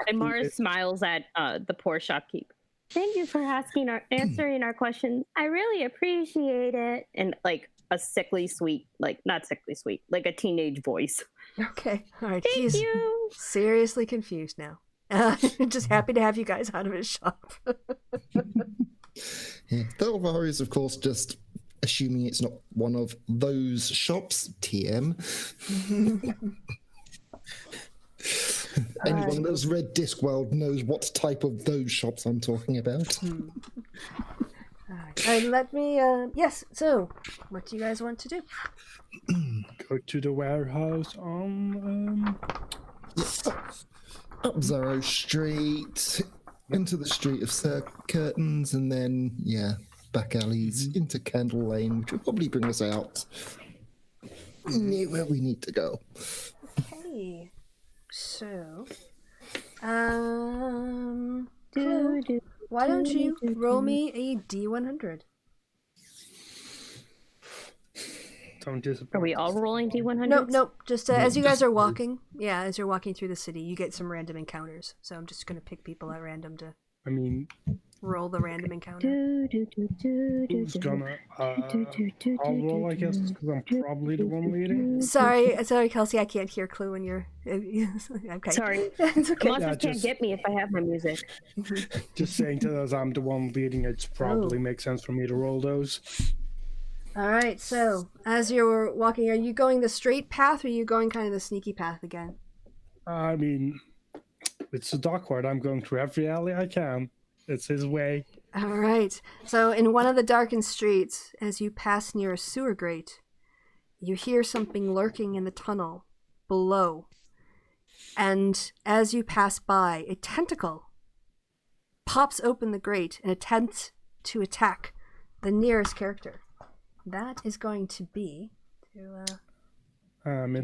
And Mara smiles at the poor shopkeep. Thank you for answering our questions. I really appreciate it. And a sickly sweet, not sickly sweet, like a teenage voice. Okay. All right. Thank He's you. seriously confused now. Just happy to have you guys out of his shop. Yeah, Thelvar is, of course, just assuming it's not one of those shops, TM. Anyone that's read Discworld knows what type of those shops I'm talking about. And let me, yes, so, what do you guys want to do? Go to the warehouse on... Up Zarrow Street, into the Street of Curtains, and then, back alleys into Candle Lane, which will probably bring us out near where we need to go. Okay. So, Chloe, why don't you roll me a D100? Don't disappoint. Are we all rolling D100? Nope. Just as you guys are walking, as you're walking through the city, you get some random encounters. So I'm just going to pick people at random to roll the random encounter. Who's gonna... I'll roll, I guess, because I'm probably the one leading. Sorry, Kelsey, I can't hear Clue when you're... Okay. Sorry. It's okay. Monsters can't get me if I have my music. Just saying to those I'm the one leading, it probably makes sense for me to roll those. All right, so as you're walking, are you going the straight path or are you going kind of the sneaky path again? I mean, it's a Dockward. I'm going through every alley I can. It's his way. All right. So in one of the darkened streets, as you pass near a sewer grate, you hear something lurking in the tunnel below. And as you pass by, a tentacle pops open the grate and attempts to attack the nearest character. That is going to be... in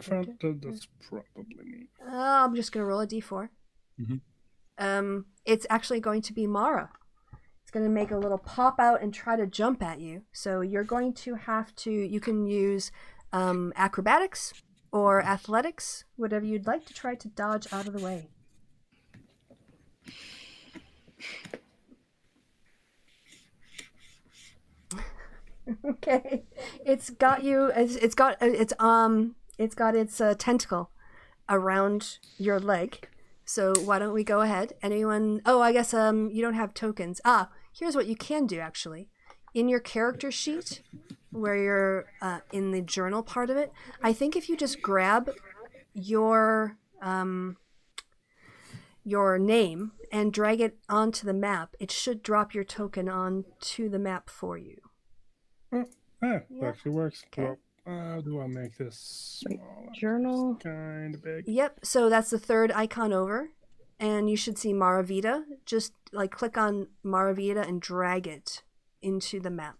front, that's probably me. I'm just going to roll a d4. Mm-hmm. It's actually going to be Mara. It's going to make a little pop out and try to jump at you. So you're going to have to... You can use acrobatics or athletics, whatever you'd like to try to dodge out of the way. Okay, it's got its tentacle around your leg. So why don't we go ahead? Anyone? Oh, I guess you don't have tokens. Here's what you can do actually. In your character sheet, where you're in the journal part of it, I think if you just grab your name and drag it onto the map, it should drop your token onto the map for you. Actually works. Okay. Well, how do I make this smaller? Journal. Kind of big. Yep, so that's the third icon over, and you should see Maravita. Just like click on Maravita and drag it into the map.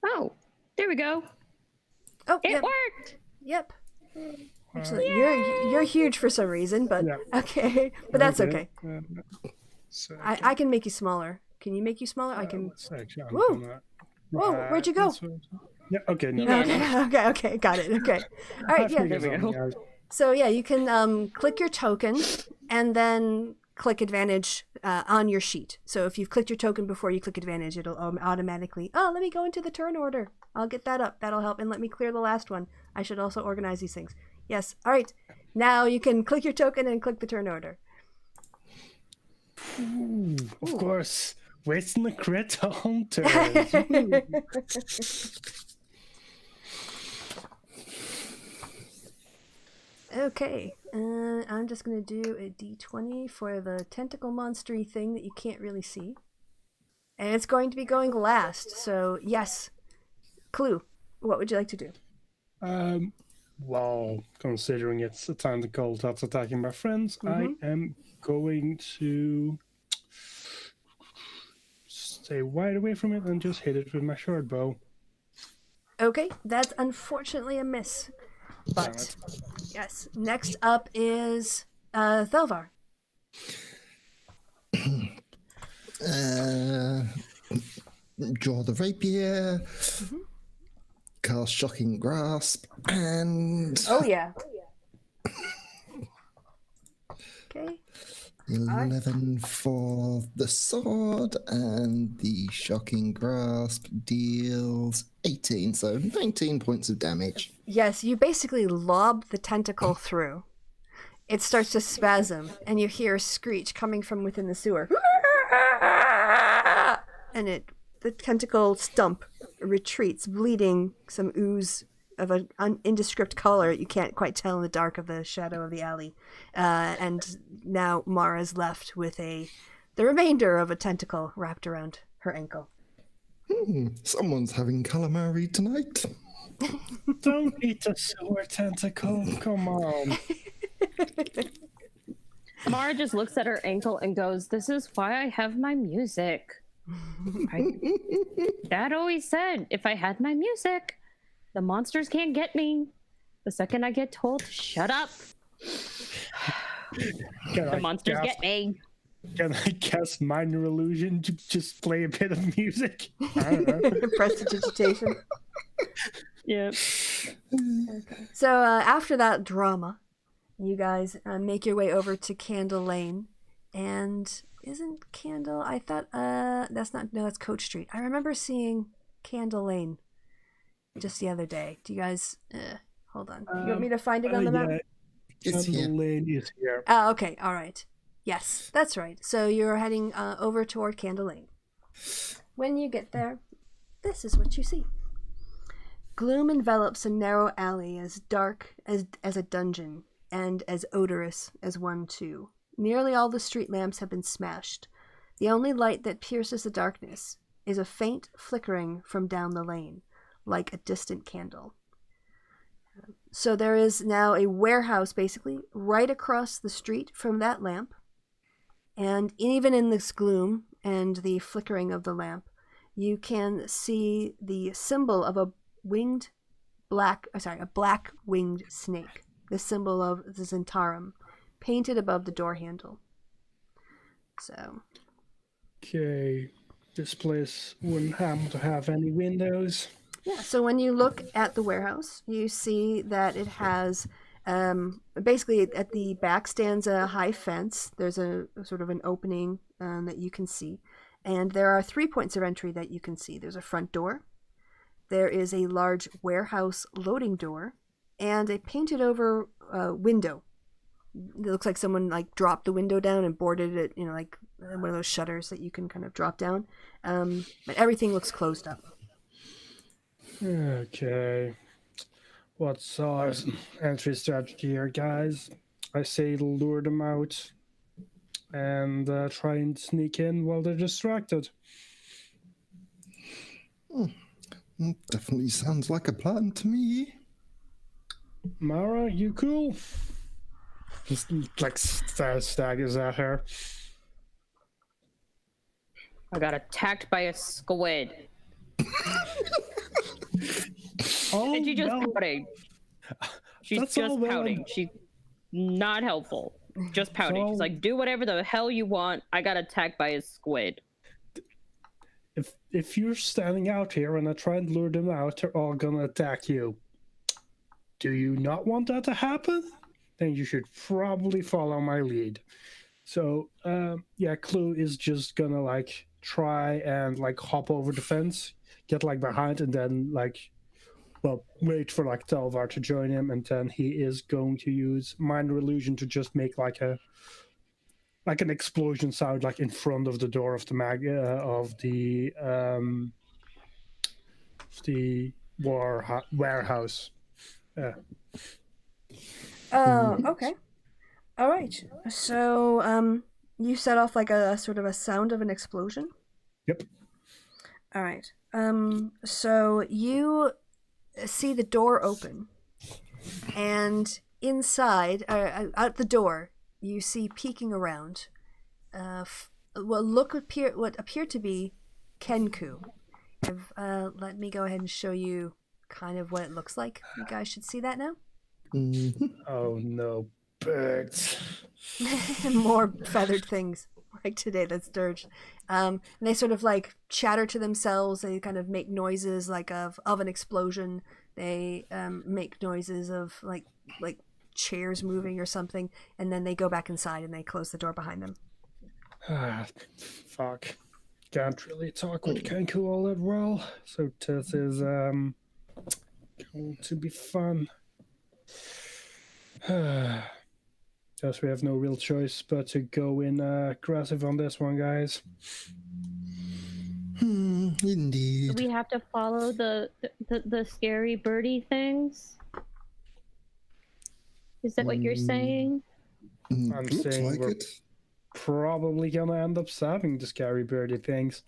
Oh, there we go. Oh, It yep. worked. Yep. Actually, you're huge for some reason, but Yeah. okay. But that's okay. So I can make you smaller. Can you make you smaller? I can. section. Whoa. Whoa, where'd you go? Yeah, okay. No. Okay, got it. Okay. All right, yeah. There we go. So yeah, you can click your token and then click advantage on your sheet. So if you've clicked your token before you click advantage, it'll automatically, let me go into the turn order. I'll get that up. That'll help. And let me clear the last one. I should also organize these things. Yes. All right. Now you can click your token and click the turn order. Ooh, of course. Wasting the crit hunter. Okay. I'm just going to do a d20 for the tentacle monstery thing that you can't really see. And it's going to be going last. So, yes. Clue. What would you like to do? Well, considering it's a tentacle that's attacking my friends, I am going to stay wide away from it and just hit it with my short bow. Okay, that's unfortunately a miss. But, yes. Next up is Thelvar. Draw the rapier, cast Shocking Grasp, and Oh, yeah. Okay. 11 for the sword, and the Shocking Grasp deals 18, so 19 points of damage. Yes, you basically lob the tentacle through. It starts to spasm, and you hear a screech coming from within the sewer. And the tentacle stump retreats, bleeding some ooze of an indescript color you can't quite tell in the dark of the shadow of the alley. And now Mara's left with the remainder of a tentacle wrapped around her ankle. Someone's having calamari tonight. Don't eat a sewer tentacle. Come on. Mara just looks at her ankle and goes, "This is why I have my music." Dad always said, if I had my music, the monsters can't get me. The second I get told to shut up, the monsters get me. Can I cast minor illusion to just play a bit of music? I don't know. Prestidigitation. Yep. Okay. So after that drama, you guys make your way over to Candle Lane. And isn't Candle... I thought... that's Coach Street. I remember seeing Candle Lane just the other day. Do you guys... hold on. You want me to find it on the map? Yeah. It's here. Candle Lane is here. Oh, okay. All right. Yes, that's right. So you're heading over toward Candle Lane. When you get there, this is what you see. Gloom envelops a narrow alley as dark as a dungeon and as odorous as one too. Nearly all the street lamps have been smashed. The only light that pierces the darkness is a faint flickering from down the lane, like a distant candle. So there is now a warehouse, basically, right across the street from that lamp. And even in this gloom and the flickering of the lamp, you can see the symbol of a black winged snake, the symbol of the Zentarum, painted above the door handle. So. Okay. This place wouldn't happen to have any windows. Yeah, so when you look at the warehouse, you see that it has, basically at the back stands a high fence. There's a sort of an opening that you can see. And there are 3 points of entry that you can see. There's a front door. There is a large warehouse loading door and a painted over window. It looks like someone dropped the window down and boarded it, like one of those shutters that you can kind of drop down. But everything looks closed up. Okay. What's our entry strategy here, guys? I say lure them out and try and sneak in while they're distracted. Definitely sounds like a plan to me. Mara, you cool? Just like staggers at her. I got attacked by a squid. Oh, And she's just well, pouting. She's that's just all well pouting. and- She's not helpful. Just pouting. She's So- like, do whatever the hell you want. I got attacked by a squid. if you're standing out here and I try and lure them out, they're all gonna attack you. Do you not want that to happen? Then you should probably follow my lead. So, yeah, Clue is just gonna like try and like hop over the fence, get like behind, and then like, well, wait for like Telvar to join him, and then he is going to use minor illusion to just make like an explosion sound like in front of the door of the warehouse. Okay. All right. So, you set off like a sort of a sound of an explosion. Yep. All right. So you see the door open, and inside, out the door, you see peeking around, what appear to be Kenku. Let me go ahead and show you kind of what it looks like. You guys should see that now. Oh no, birds. More feathered things like today that's dirge. And they sort of like chatter to themselves. They kind of make noises like of an explosion. They make noises of like chairs moving or something, and then they go back inside and they close the door behind them. Fuck. Can't really talk with Kenku all that well, so this is going to be fun. Guess we have no real choice but to go in aggressive on this one, guys. Do Indeed. we have to follow the scary birdie things? Is that what you're saying? I'm Looks saying like we're it. probably gonna end up stabbing the scary birdie things.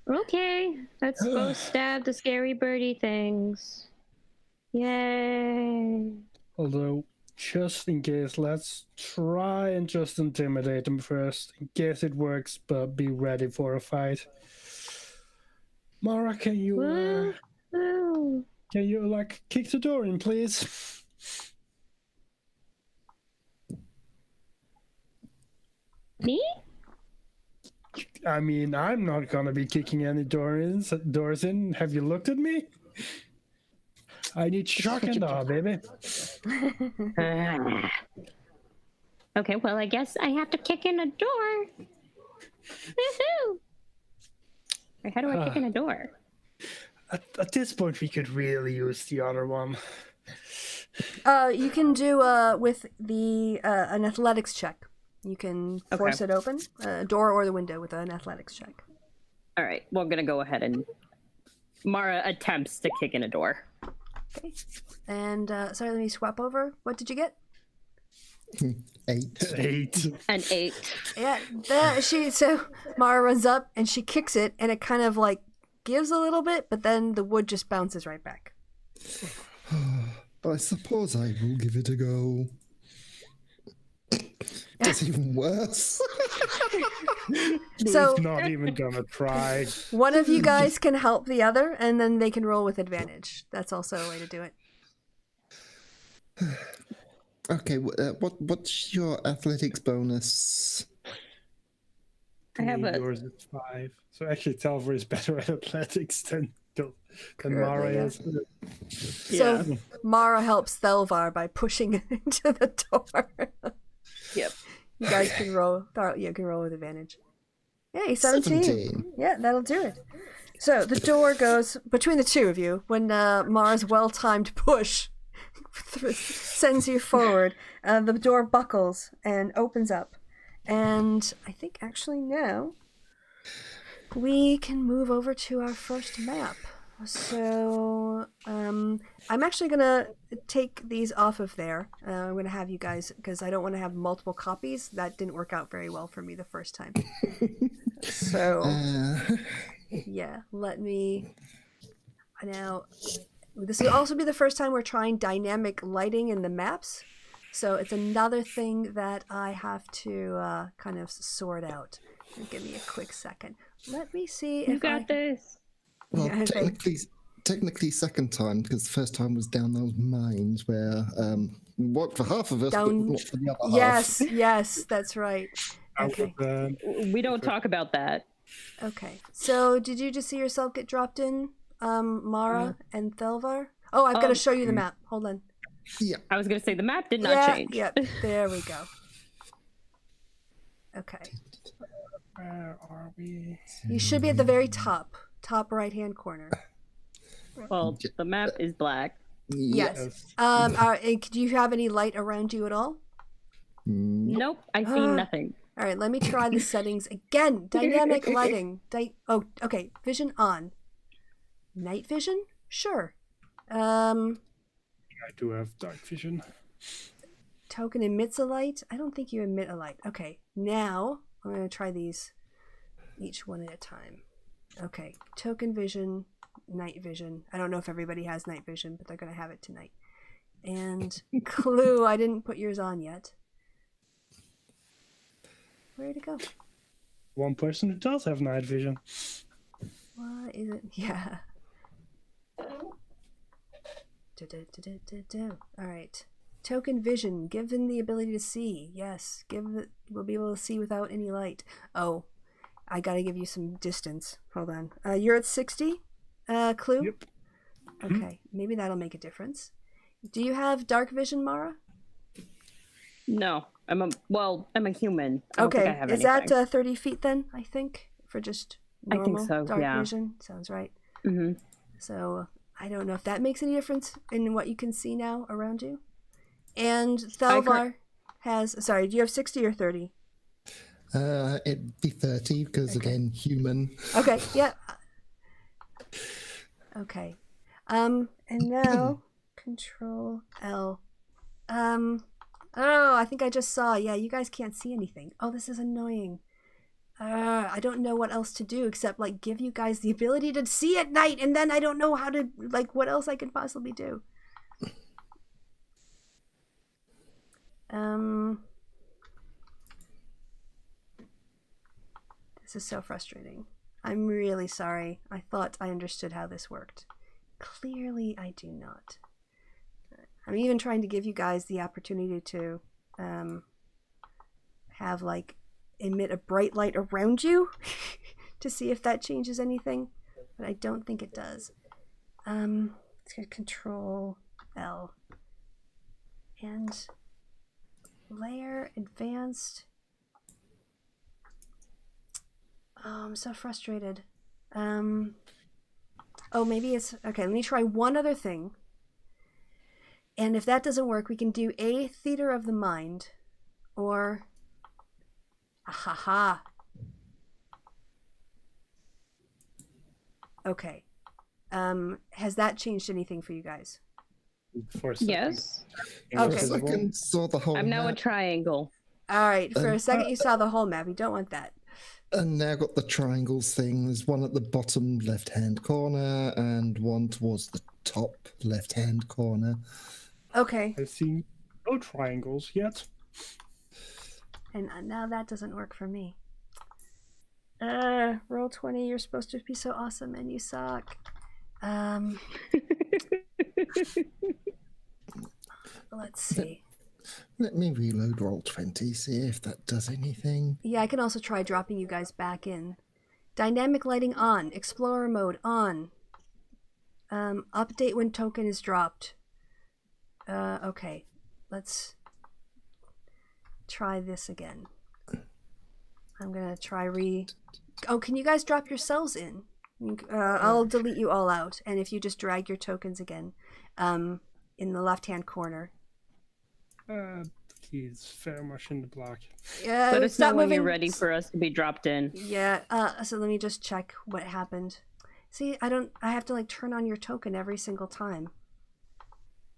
Okay, let's go stab the scary birdie things. Yay! Although, just in case, let's try and just intimidate them first, in case it works, but be ready for a fight. Mara, can you Woo! like kick the door in, please? Me? I mean, I'm not gonna be kicking any doors in. Have you looked at me? I need shock and awe, baby. Okay, well, I guess I have to kick in a door. Woohoo! Or how do I kick in a door? At this point, we could really use the other one. You can do with the an athletics check. You can force it open, door or the window with an athletics check. All right, well, I'm gonna go ahead and Mara attempts to kick in a door. Okay. And sorry, let me swap over. What did you get? 8. 8. An 8. Yeah, so Mara runs up and she kicks it, and it kind of like gives a little bit, but then the wood just bounces right back. I suppose I will give it a go. That's even worse. So Not even gonna try. one of you guys can help the other, and then they can roll with advantage. That's also a way to do it. Okay, what's your athletics bonus? I have a Yours is 5. So actually, Telvar is better at athletics than Currently, Mara yeah. is. So Mara helps Thelvar by pushing it into the door. Yep. You guys can roll. You can roll with advantage. Yay, 17. Yeah, that'll do it. So the door goes between the two of you when Mara's well-timed push sends you forward. The door buckles and opens up. And I think actually now we can move over to our first map. So, I'm actually gonna take these off of there. I'm gonna have you guys, because I don't want to have multiple copies. That didn't work out very well for me the first time. So, yeah, let me. Now, this will also be the first time we're trying dynamic lighting in the maps. So it's another thing that I have to kind of sort out. Give me a quick second. Let me see if You got this. Well, Yeah, technically second time, because the first time was down those mines where worked for half of us, Down- but not for the other Yes, half. yes, that's right. I Okay. would, We don't talk about that. Okay. So did you just see yourself get dropped in, Mara and Thelvar? Oh, I've got to show you the map. Hold on. Yeah. I was gonna say the map did not change. Yep. There we go. Okay. where are we? You should be at the very top right-hand corner. Well, the map is black. Yes. Do you have any light around you at all? Nope, I see nothing. All right, let me try the settings again. Dynamic lighting. Okay. Vision on. Night vision? Sure. I do have dark vision. Token emits a light. I don't think you emit a light. Okay, now I'm going to try these each one at a time. Okay, token vision, night vision. I don't know if everybody has night vision, but they're going to have it tonight. And clue, I didn't put yours on yet. Where'd it go? One person who does have night vision. What is it? Yeah. All right. Token vision, given the ability to see. Yes, we'll be able to see without any light. Oh, I gotta give you some distance. Hold on. You're at 60, Clue? Yep. Okay, maybe that'll make a difference. Do you have dark vision, Mara? No, I'm a human. I don't think I Okay, have is anything. that 30 feet then, I think, for just I think normal so, dark yeah. vision? Sounds right. Mm-hmm. So I don't know if that makes any difference in what you can see now around you. And Thelvar has... Sorry, do you have 60 or 30? It'd be 30, because again, human. Okay, yeah. Okay. And now, Control L. Oh, I think I just saw. Yeah, you guys can't see anything. Oh, this is annoying. I don't know what else to do except, like, give you guys the ability to see at night, and then I don't know how to, like, what else I could possibly do. This is so frustrating. I'm really sorry. I thought I understood how this worked. Clearly, I do not. I'm even trying to give you guys the opportunity to have, like, emit a bright light around you to see if that changes anything, but I don't think it does. Let's get Control L and layer advanced. Oh, I'm so frustrated. Oh, maybe it's okay. Let me try one other thing. And if that doesn't work, we can do a theater of the mind, or ahaha. Okay. Has that changed anything for you guys? For a second. Yes. Okay. Second, saw the whole I'm now a map, triangle. All right. For a second, you saw the whole map. You don't want that. and now got the triangles thing. There's one at the bottom left-hand corner, and one towards the top left-hand corner. Okay. I've seen no triangles yet. And now that doesn't work for me. Roll 20. You're supposed to be so awesome, and you suck. Let's see. Let me reload roll 20, see if that does anything. Yeah, I can also try dropping you guys back in. Dynamic lighting on. Explorer mode on. Update when token is dropped. Okay. Let's try this again. I'm gonna try Oh, can you guys drop yourselves in? I'll delete you all out, and if you just drag your tokens again, in the left-hand corner. He's very much in the black. Yeah, Let us stop know when moving. you're ready for us to be dropped in. Yeah. So let me just check what happened. See, I have to like turn on your token every single time.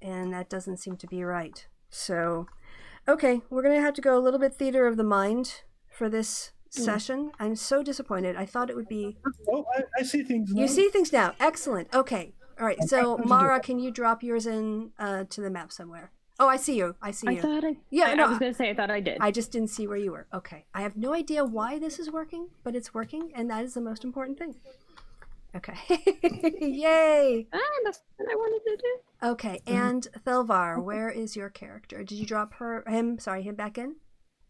And that doesn't seem to be right. So, okay, we're going to have to go a little bit theater of the mind for this session. I'm so disappointed. I thought it would be... Oh, I see things now. You see things now. Excellent. Okay. All right. So, Mara, can you drop yours in to the map somewhere? Oh, I see you. I see you. I thought I... Yeah, no, I was going to say, I thought I did. I just didn't see where you were. Okay. I have no idea why this is working, but it's working, and that is the most important thing. Okay. Yay! That's what I wanted to do. Okay, and Thelvar, where is your character? Did you drop him back in?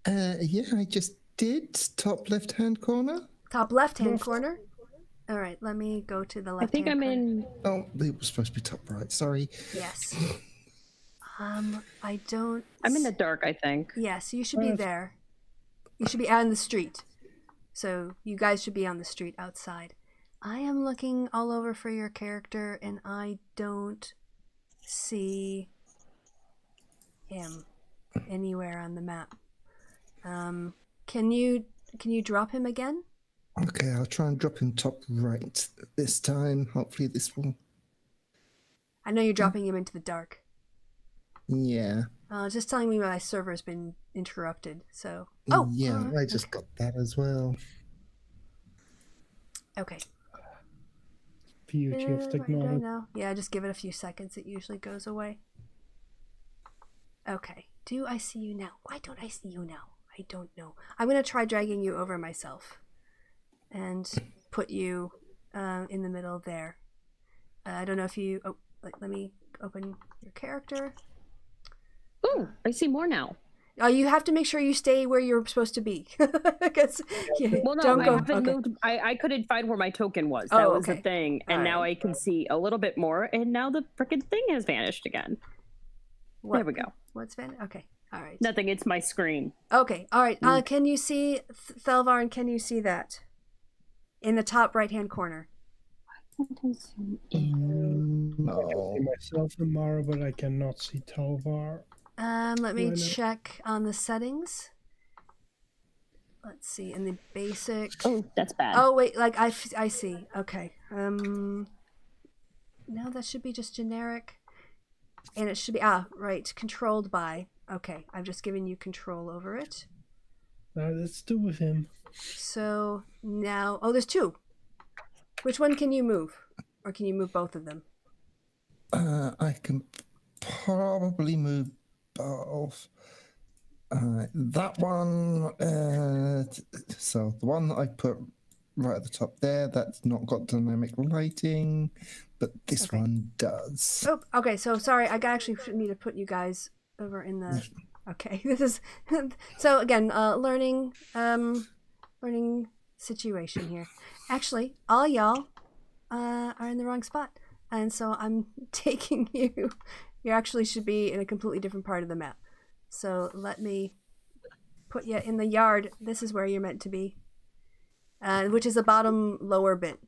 Yeah, I just did. Top left-hand corner. Top left-hand corner? All right, let me go to the I left-hand think I'm corner. in... Oh, it was supposed to be top right. Sorry. Yes. I don't... I'm in the dark, I think. Yes, you should be there. You should be out in the street. So you guys should be on the street outside. I am looking all over for your character, and I don't see him anywhere on the map. Can you drop him again? Okay, I'll try and drop him top right this time. Hopefully this will... I know you're dropping him into the dark. Yeah. Just telling me my server's been interrupted, so... Yeah, I just got that as well. Okay. Beauty of technology. Yeah, just give it a few seconds. It usually goes away. Okay. Do I see you now? Why don't I see you now? I don't know. I'm going to try dragging you over myself and put you in the middle there. I don't know if you... Oh, let me open your character. Ooh, I see more now. You have to make sure you stay where you're supposed to be. Because Well, no, don't I go. haven't moved. I couldn't find where my token was. That was the thing. And now I can see a little bit more. And now the frickin' thing has vanished again. There we go. What's vanished? Okay. All right. Nothing. It's my screen. Okay. All right. Can you see Thelvar, and can you see that in the top right-hand corner? I can see myself and Mara, but I cannot see Thelvar. Let me check on the settings. Let's see, in the basic. Oh, that's bad. Oh wait, like I see. Okay. No, that should be just generic, and it should be right. Controlled by. Okay, I've just given you control over it. Let's do with him. So now, there's two. Which one can you move, or can you move both of them? I can probably move both. That one, so the one that I put right at the top there, that's not got dynamic lighting, but this one does. Oh, okay. So sorry, I actually need to put you guys over in the. Okay, this is so again, learning situation here. Actually, all y'all are in the wrong spot, and so I'm taking you. You actually should be in a completely different part of the map. So let me put you in the yard. This is where you're meant to be, which is the bottom lower bit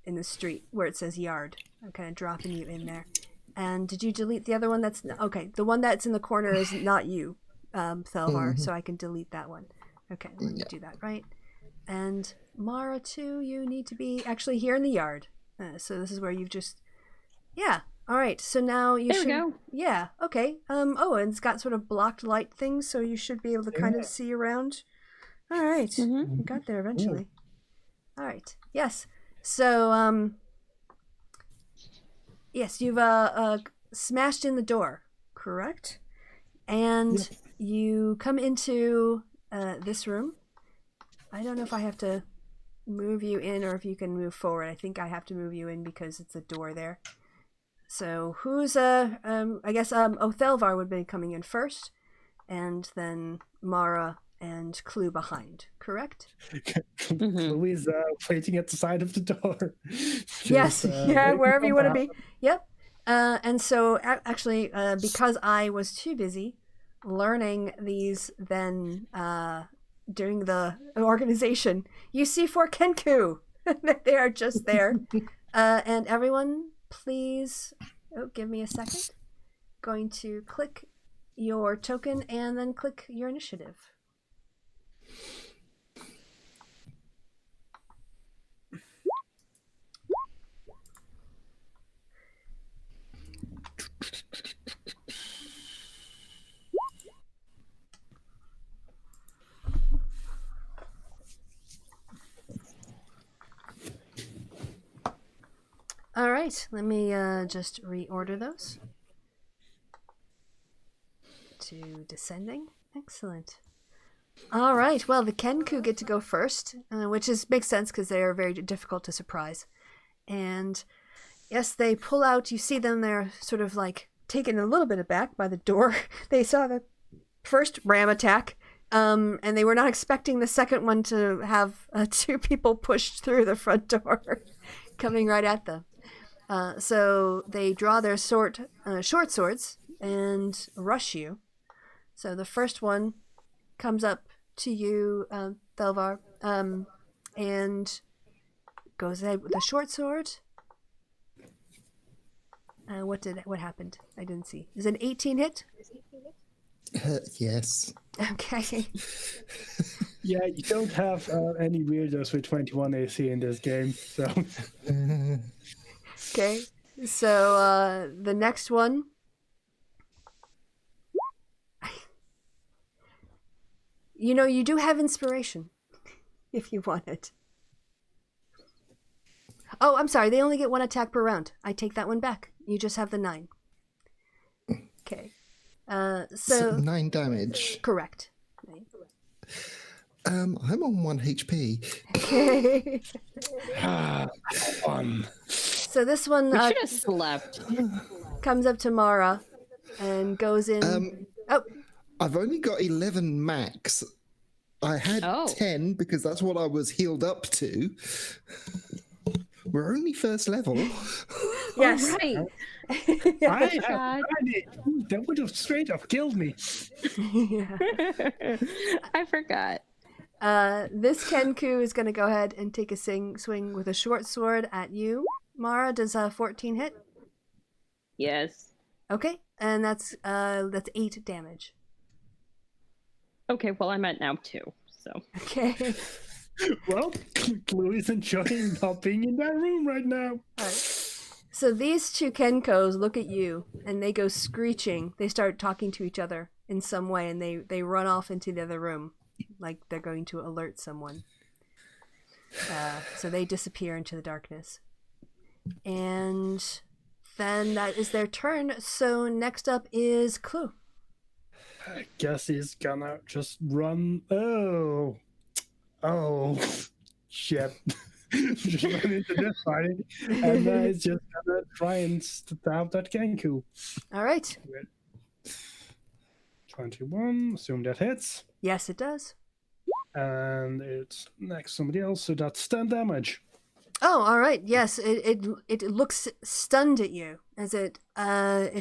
in the street where it says yard. I'm kind of dropping you in there. And did you delete the other one? That's okay. The one that's in the corner is not you, Thelvar. So I can delete that one. Okay, let me do that right. And Mara too. You need to be actually here in the yard. So this is where you've just, yeah. All right, so now you should. There we go. Yeah. Okay. And it's got sort of blocked light things, so you should be able to kind of see around. All right. You got there eventually. All right. Yes. So yes, you've smashed in the door, correct? And you come into this room. I don't know if I have to move you in or if you can move forward. I think I have to move you in because it's a door there. So who's I guess Thelvar would be coming in first, and then Mara and Clue behind, correct? Louise waiting at the side of the door. Yes, wherever you want to be. Yep. And so actually, because I was too busy learning these, then during the organization, you see for Kenku, they are just there, and everyone. Please, give me a second. Going to click your token and then click your initiative. All right, let me just reorder those to descending. Excellent. All right, well, the Kenku get to go first, which makes sense because they are very difficult to surprise. And yes, they pull out. You see them, they're sort of like taken a little bit aback by the door. They saw the first ram attack, and they were not expecting the second one to have 2 people pushed through the front door coming right at them. So they draw their short swords and rush you. So the first one comes up to you, Thelvar, and goes ahead with a short sword. What happened? I didn't see. Is it an 18 hit? Yes. Okay. Yeah, you don't have any weirdos with 21 AC in this game, so... Okay. So the next one. You know, you do have inspiration, if you want it. Oh, I'm sorry. They only get 1 attack per round. I take that one back. You just have the 9. Okay. So 9 damage. Correct. I'm on 1 HP. Okay. Fun. So this one We should have slept. comes up to Mara and goes in. I've only got 11 max. I had 10 because that's what I was healed up to. We're only first level. Yes. All right. I have that would have straight up killed me. Yeah. I forgot. This Kenku is going to go ahead and take a swing with a short sword at you. Mara, does 14 hit? Yes. Okay, and that's 8 damage. Okay, well, I'm at now 2, so. Okay. Well, Chloe is enjoying not being in that room right now. All right. So these 2 Kenkos look at you, and they go screeching. They start talking to each other in some way, and they run off into the other room, like they're going to alert someone. So they disappear into the darkness. And then that is their turn. So next up is Clue. I guess he's gonna just run. Oh, shit. Just run into this fighting, and he's just gonna try and stab that Kenku. All right. 21, assume that hits. Yes, it does. And it's next to somebody else, so that's 10 damage. Oh, all right. Yes, it looks stunned at you as it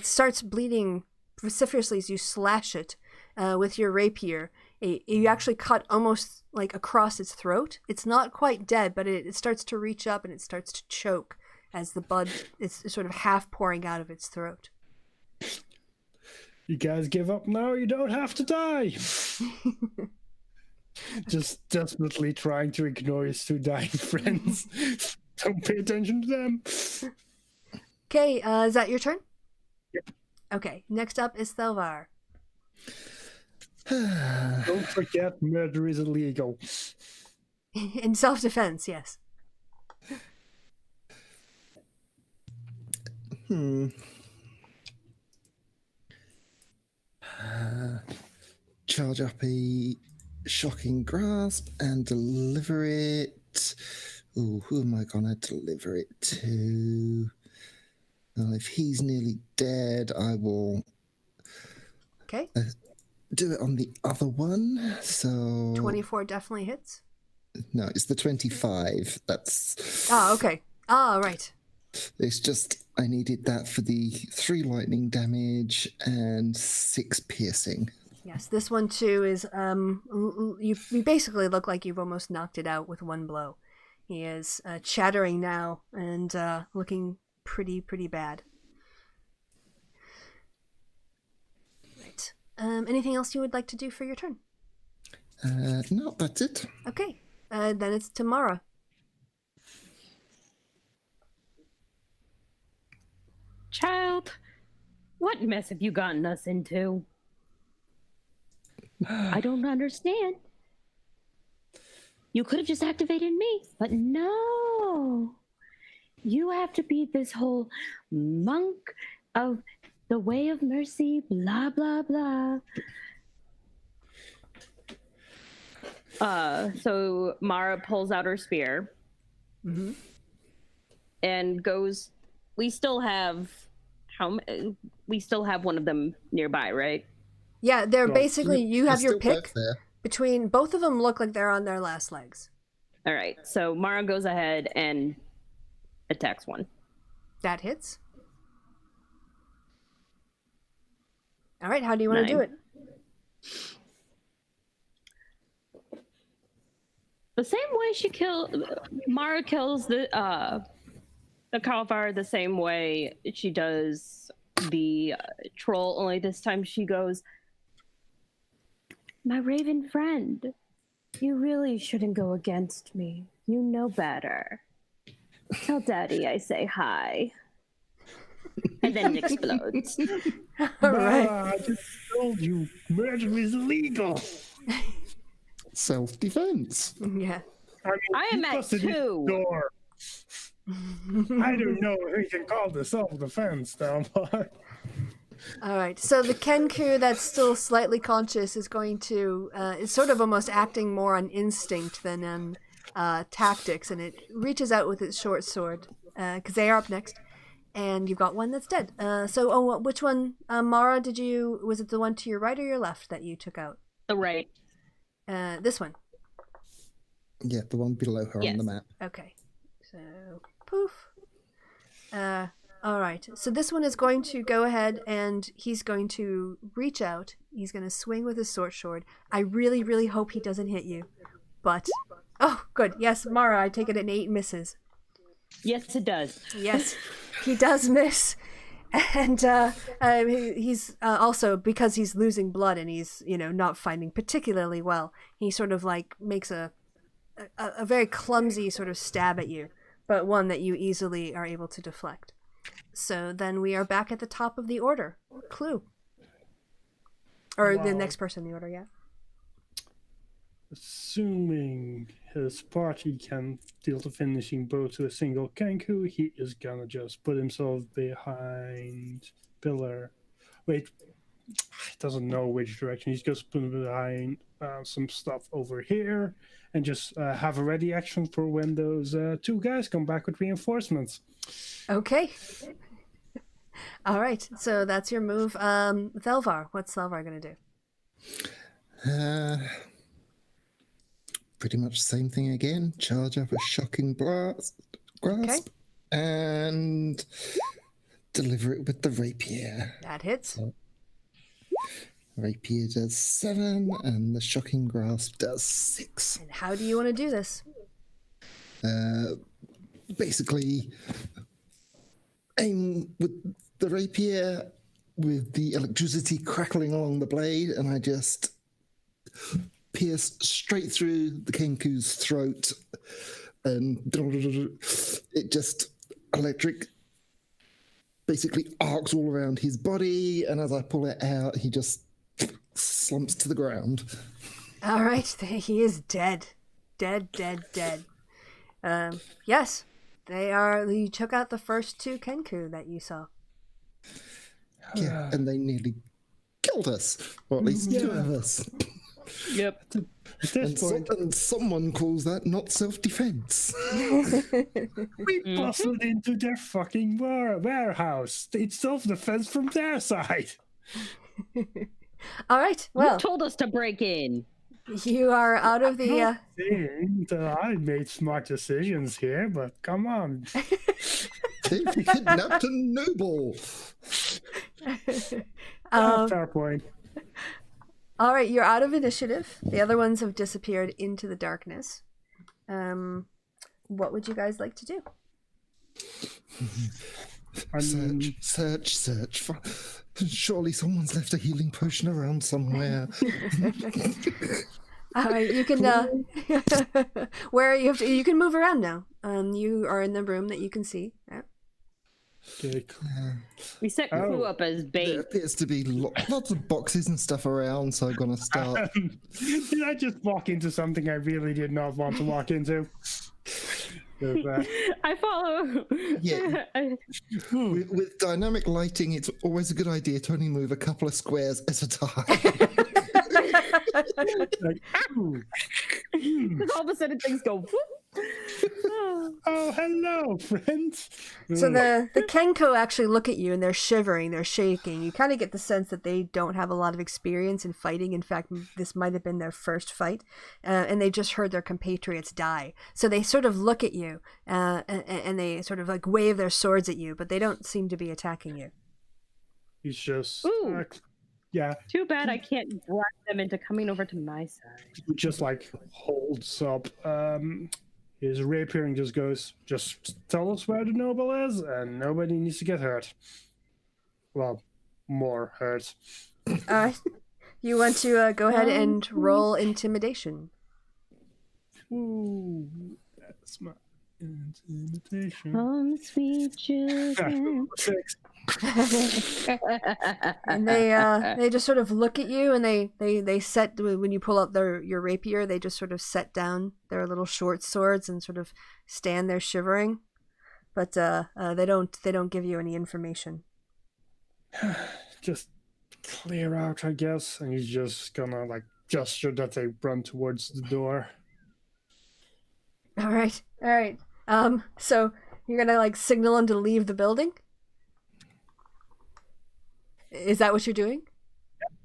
starts bleeding vociferously as you slash it with your rapier. You actually cut almost like across its throat. It's not quite dead, but it starts to reach up and it starts to choke as the blood is sort of half pouring out of its throat. You guys give up now? You don't have to die. Just desperately trying to ignore his 2 dying friends. Don't pay attention to them. Okay, is that your turn? Yep. Okay, next up is Thelvar. Don't forget, murder is illegal. In self-defense, yes. Charge up a shocking grasp and deliver it. Ooh, who am I gonna deliver it to? Well, if he's nearly dead, I will Okay. do it on the other one. So 24 definitely hits. no, it's the 25. That's Okay. Right. it's just I needed that for the 3 lightning damage and 6 piercing. Yes, this one too is you basically look like you've almost knocked it out with one blow. He is chattering now and looking pretty bad. Right. Anything else you would like to do for your turn? No, that's it. Okay. Then it's Tamara. Child, what mess have you gotten us into? I don't understand. You could have just activated me, but no. you have to be this whole monk of the way of mercy, blah, blah, blah. So Mara pulls out her spear and goes. We still have one of them nearby, right? Yeah, they're basically, you have your pick there. between, both of them look like they're on their last legs. All right, so Mara goes ahead and attacks one. That hits. All right, how do you want to do it? The same way Mara kills the Cauliflower, the same way she does the troll, only this time she goes, my raven friend, you really shouldn't go against me. You know better. Tell Daddy I say hi. And then it explodes. All right. I just told you, murder is illegal. Self-defense. Yeah. I am at 2. Door. I don't know if we can call this self-defense, though. All right. So the Kenku that's still slightly conscious is going to, is sort of almost acting more on instinct than on tactics, and it reaches out with its short sword, because they are up next. And you've got one that's dead. Which one, Mara, was it the one to your right or your left that you took out? The right. This one. Yeah, the one below her on the map. Okay. So, poof. All right. So this one is going to go ahead and he's going to reach out. He's going to swing with his short sword. I really, really hope he doesn't hit you. But, oh, good. Yes, Mara, I take it an 8 misses. Yes, it does. Yes, he does miss. And he's also, because he's losing blood and he's, not fighting particularly well, he sort of like makes a very clumsy sort of stab at you, but one that you easily are able to deflect. So then we are back at the top of the order. Clue. Or the next person in the order, yeah. Assuming his party can deal the finishing blow to a single Kenku, he is gonna just put himself behind pillar. Wait, he doesn't know which direction. He's just putting behind some stuff over here and just have a ready action for when those 2 guys come back with reinforcements. Okay. All right, so that's your move. Thelvar, what's Thelvar gonna do? Pretty much the same thing again. Charge up a shocking grasp and deliver it with the rapier. That hits. So, rapier does 7 and the shocking grasp does 6. And how do you want to do this? Basically, aim with the rapier with the electricity crackling along the blade, and I just pierce straight through the Kenku's throat, and it just electric basically arcs all around his body, and as I pull it out, he just slumps to the ground. All right, he is dead. Dead. Yes, they are. You took out the first 2 Kenku that you saw. Yeah, and they nearly killed us, or at least 2 of us. Yep. At this point, And someone calls that not self-defense. we busted into their fucking warehouse. It's self-defense from their side. All right, well, You told us to break in. you are out of the... I made smart decisions here, but come on. They've kidnapped a noble. Fair point. All right, you're out of initiative. The other ones have disappeared into the darkness. What would you guys like to do? Search. Surely someone's left a healing potion around somewhere. All right, you can you can move around now. You are in the room that you can see. Yeah. Okay. We set Clue up as bait. There appears to be lots of boxes and stuff around, so I'm gonna start. Did I just walk into something I really did not want to walk into? I follow. Yeah. With dynamic lighting, it's always a good idea to only move a couple of squares at a time. Like, ooh. Because all of a sudden things go. Oh, hello, friends. So the Kenko actually look at you and they're shivering, they're shaking. You kind of get the sense that they don't have a lot of experience in fighting. In fact, this might have been their first fight, and they just heard their compatriots die. So they sort of look at you, and they sort of like wave their swords at you, but they don't seem to be attacking you. He's just, Ooh. yeah, Too bad I can't bribe them into coming over to my side. he just like holds up his rapier and just goes, just tell us where the noble is, and nobody needs to get hurt. Well, more hurt. You want to go ahead and roll intimidation. Ooh, that's my intimidation. Come, sweet children. 6. And they just sort of look at you, and they set, when you pull out your rapier, they just sort of set down their little short swords and sort of stand there shivering, but they don't give you any information. Just clear out, I guess, and he's just gonna like gesture that they run towards the door. All right. So you're gonna like signal them to leave the building? Is that what you're doing?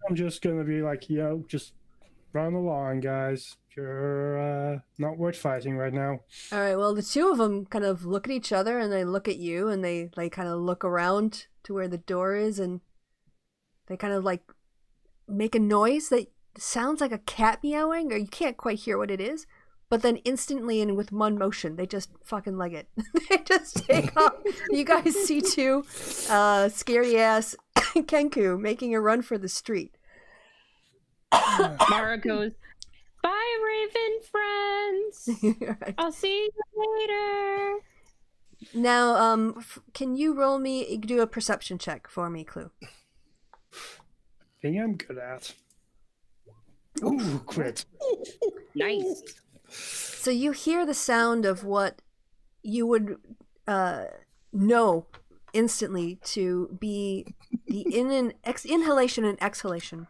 I'm just gonna be like, yo, just run along, guys. You're not worth fighting right now. All right. Well, the two of them kind of look at each other, and they look at you, and they like kind of look around to where the door is, and they kind of like make a noise that sounds like a cat meowing, or you can't quite hear what it is. But then instantly and with one motion, they just fucking leg it. They just take off. You guys see two scary ass Kenku making a run for the street. Mara goes, bye, Raven friends. Right. I'll see you later. Now, can you roll me, do a perception check for me, Clue? Thing I'm good at. Ooh, quit. Nice. So you hear the sound of what you would know instantly to be the inhalation and exhalation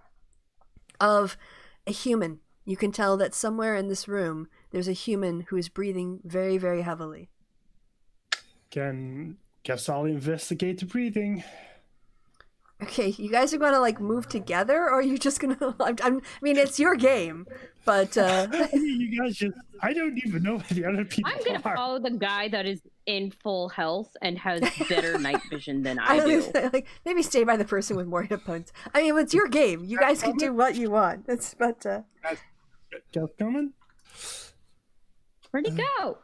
of a human. You can tell that somewhere in this room there's a human who is breathing very, very heavily. Guess I'll investigate the breathing. Okay, you guys are going to like move together, or are you just going to? I mean, it's your game, but you guys just—I don't even know where the other people I'm gonna are. follow the guy that is in full health and has better night vision than I do. Like, maybe stay by the person with more hit points. I mean, it's your game. You guys can do what you want. Just coming. Where'd he go?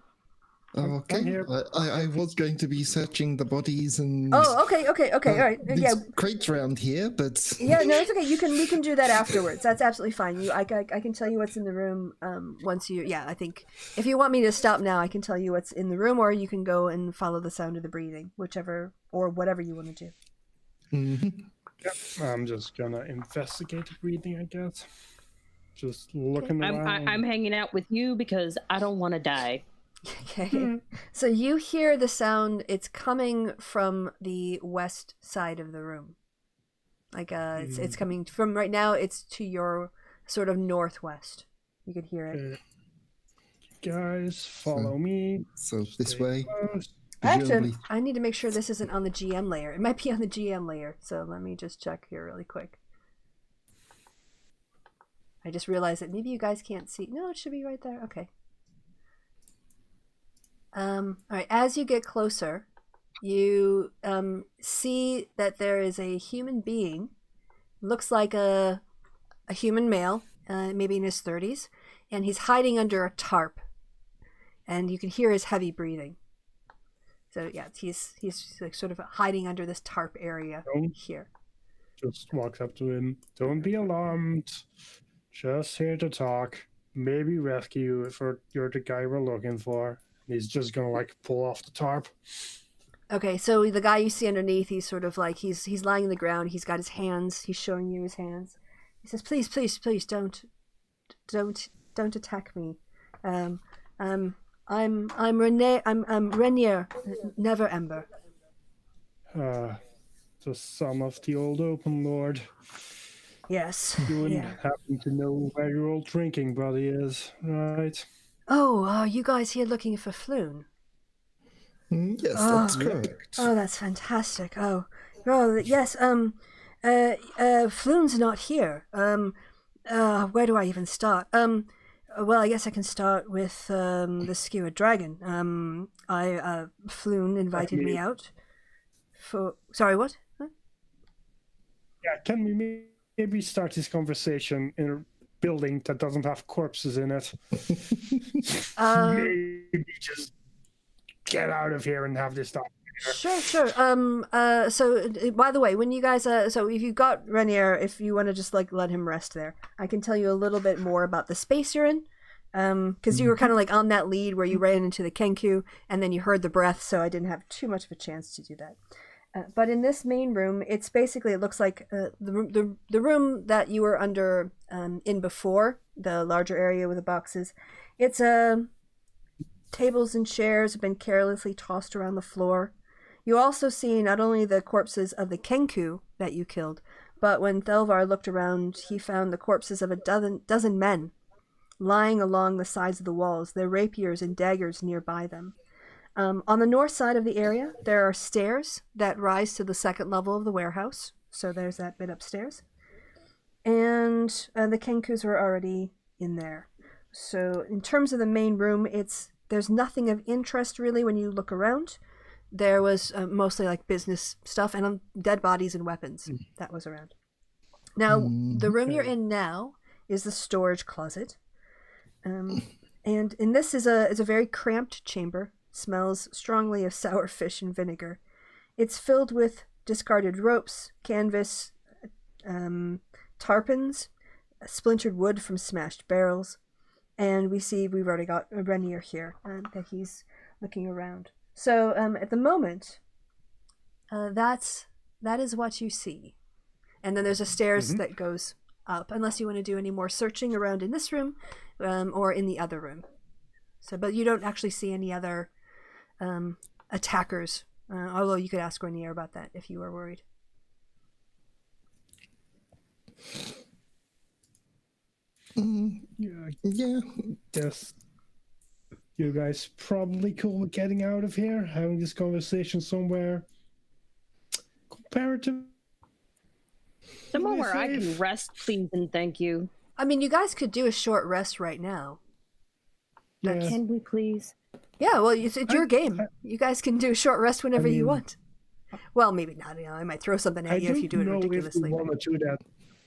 Oh, okay. I was going to be searching the bodies and okay. All right. these crates around here, but Yeah, no, it's okay. We can do that afterwards. That's absolutely fine. I can tell you what's in the room once you. Yeah, I think if you want me to stop now, I can tell you what's in the room, or you can go and follow the sound of the breathing, whichever or whatever you want to do. Mhm. Yep. I'm just gonna investigate the breathing, I guess. Just looking around. I'm hanging out with you because I don't want to die. Okay. So you hear the sound. It's coming from the west side of the room. Like it's coming from right now. It's to your sort of northwest. You could hear it. Guys, follow me. So this way. Close. Actually, I need to make sure this isn't on the GM layer. It might be on the GM layer. So let me just check here really quick. I just realized that maybe you guys can't see. No, it should be right there. Okay. All right. As you get closer, you see that there is a human being. Looks like a human male, maybe in his 30s, and he's hiding under a tarp. And you can hear his heavy breathing. So yeah, he's like sort of hiding under this tarp area here. Just walks up to him. Don't be alarmed. Just here to talk. Maybe rescue you if you're the guy we're looking for. He's just gonna like pull off the tarp. Okay, so the guy you see underneath, he's sort of like he's lying on the ground. He's got his hands. He's showing you his hands. He says, "Please, don't attack me. I'm Renee. I'm Renier, never Ember. The son of the old Open Lord. Yes. You wouldn't Yeah. happen to know where your old drinking buddy is, right? Oh, are you guys here looking for Floon? Yes, that's Oh. correct. Oh, that's fantastic. Oh, yes. Floon's not here. Where do I even start? Well, I guess I can start with the skewered dragon. Floon invited me out. Sorry, what? Huh? Yeah, can we maybe start this conversation in a building that doesn't have corpses in it? Maybe just get out of here and have this done. Sure. So, by the way, when you guys, so if you got Renier, if you want to just like let him rest there, I can tell you a little bit more about the space you're in. Because you were kind of like on that lead where you ran into the Kenku and then you heard the breath, so I didn't have too much of a chance to do that. But in this main room, it's basically, it looks like the room that you were under in before, the larger area with the boxes. It's tables and chairs have been carelessly tossed around the floor. You also see not only the corpses of the Kenku that you killed, but when Thelvar looked around, he found the corpses of a dozen men lying along the sides of the walls, their rapiers and daggers nearby them. On the north side of the area, there are stairs that rise to the second level of the warehouse. So there's that bit upstairs. And the Kenkus are already in there. So in terms of the main room, there's nothing of interest really when you look around. There was mostly like business stuff and dead bodies and weapons that was around. Now, the room you're in now is the storage closet. And this is a very cramped chamber. Smells strongly of sour fish and vinegar. It's filled with discarded ropes, canvas, tarpons, splintered wood from smashed barrels, and we've already got Renier here that he's looking around. So at the moment, that is what you see, and then there's a stairs that goes up. Unless you want to do any more searching around in this room or in the other room. So, but you don't actually see any other attackers, although you could ask Renier about that if you were worried. Yeah. Yes. You guys probably cool with getting out of here, having this conversation somewhere comparative. Somewhere where I can rest, please and thank you. I mean, you guys could do a short rest right now. Yeah. Can we please? Yeah, well, it's your game. You guys can do a short rest whenever you want. Well, maybe not. I might throw something at you if you do it ridiculously. I don't know if we want to do that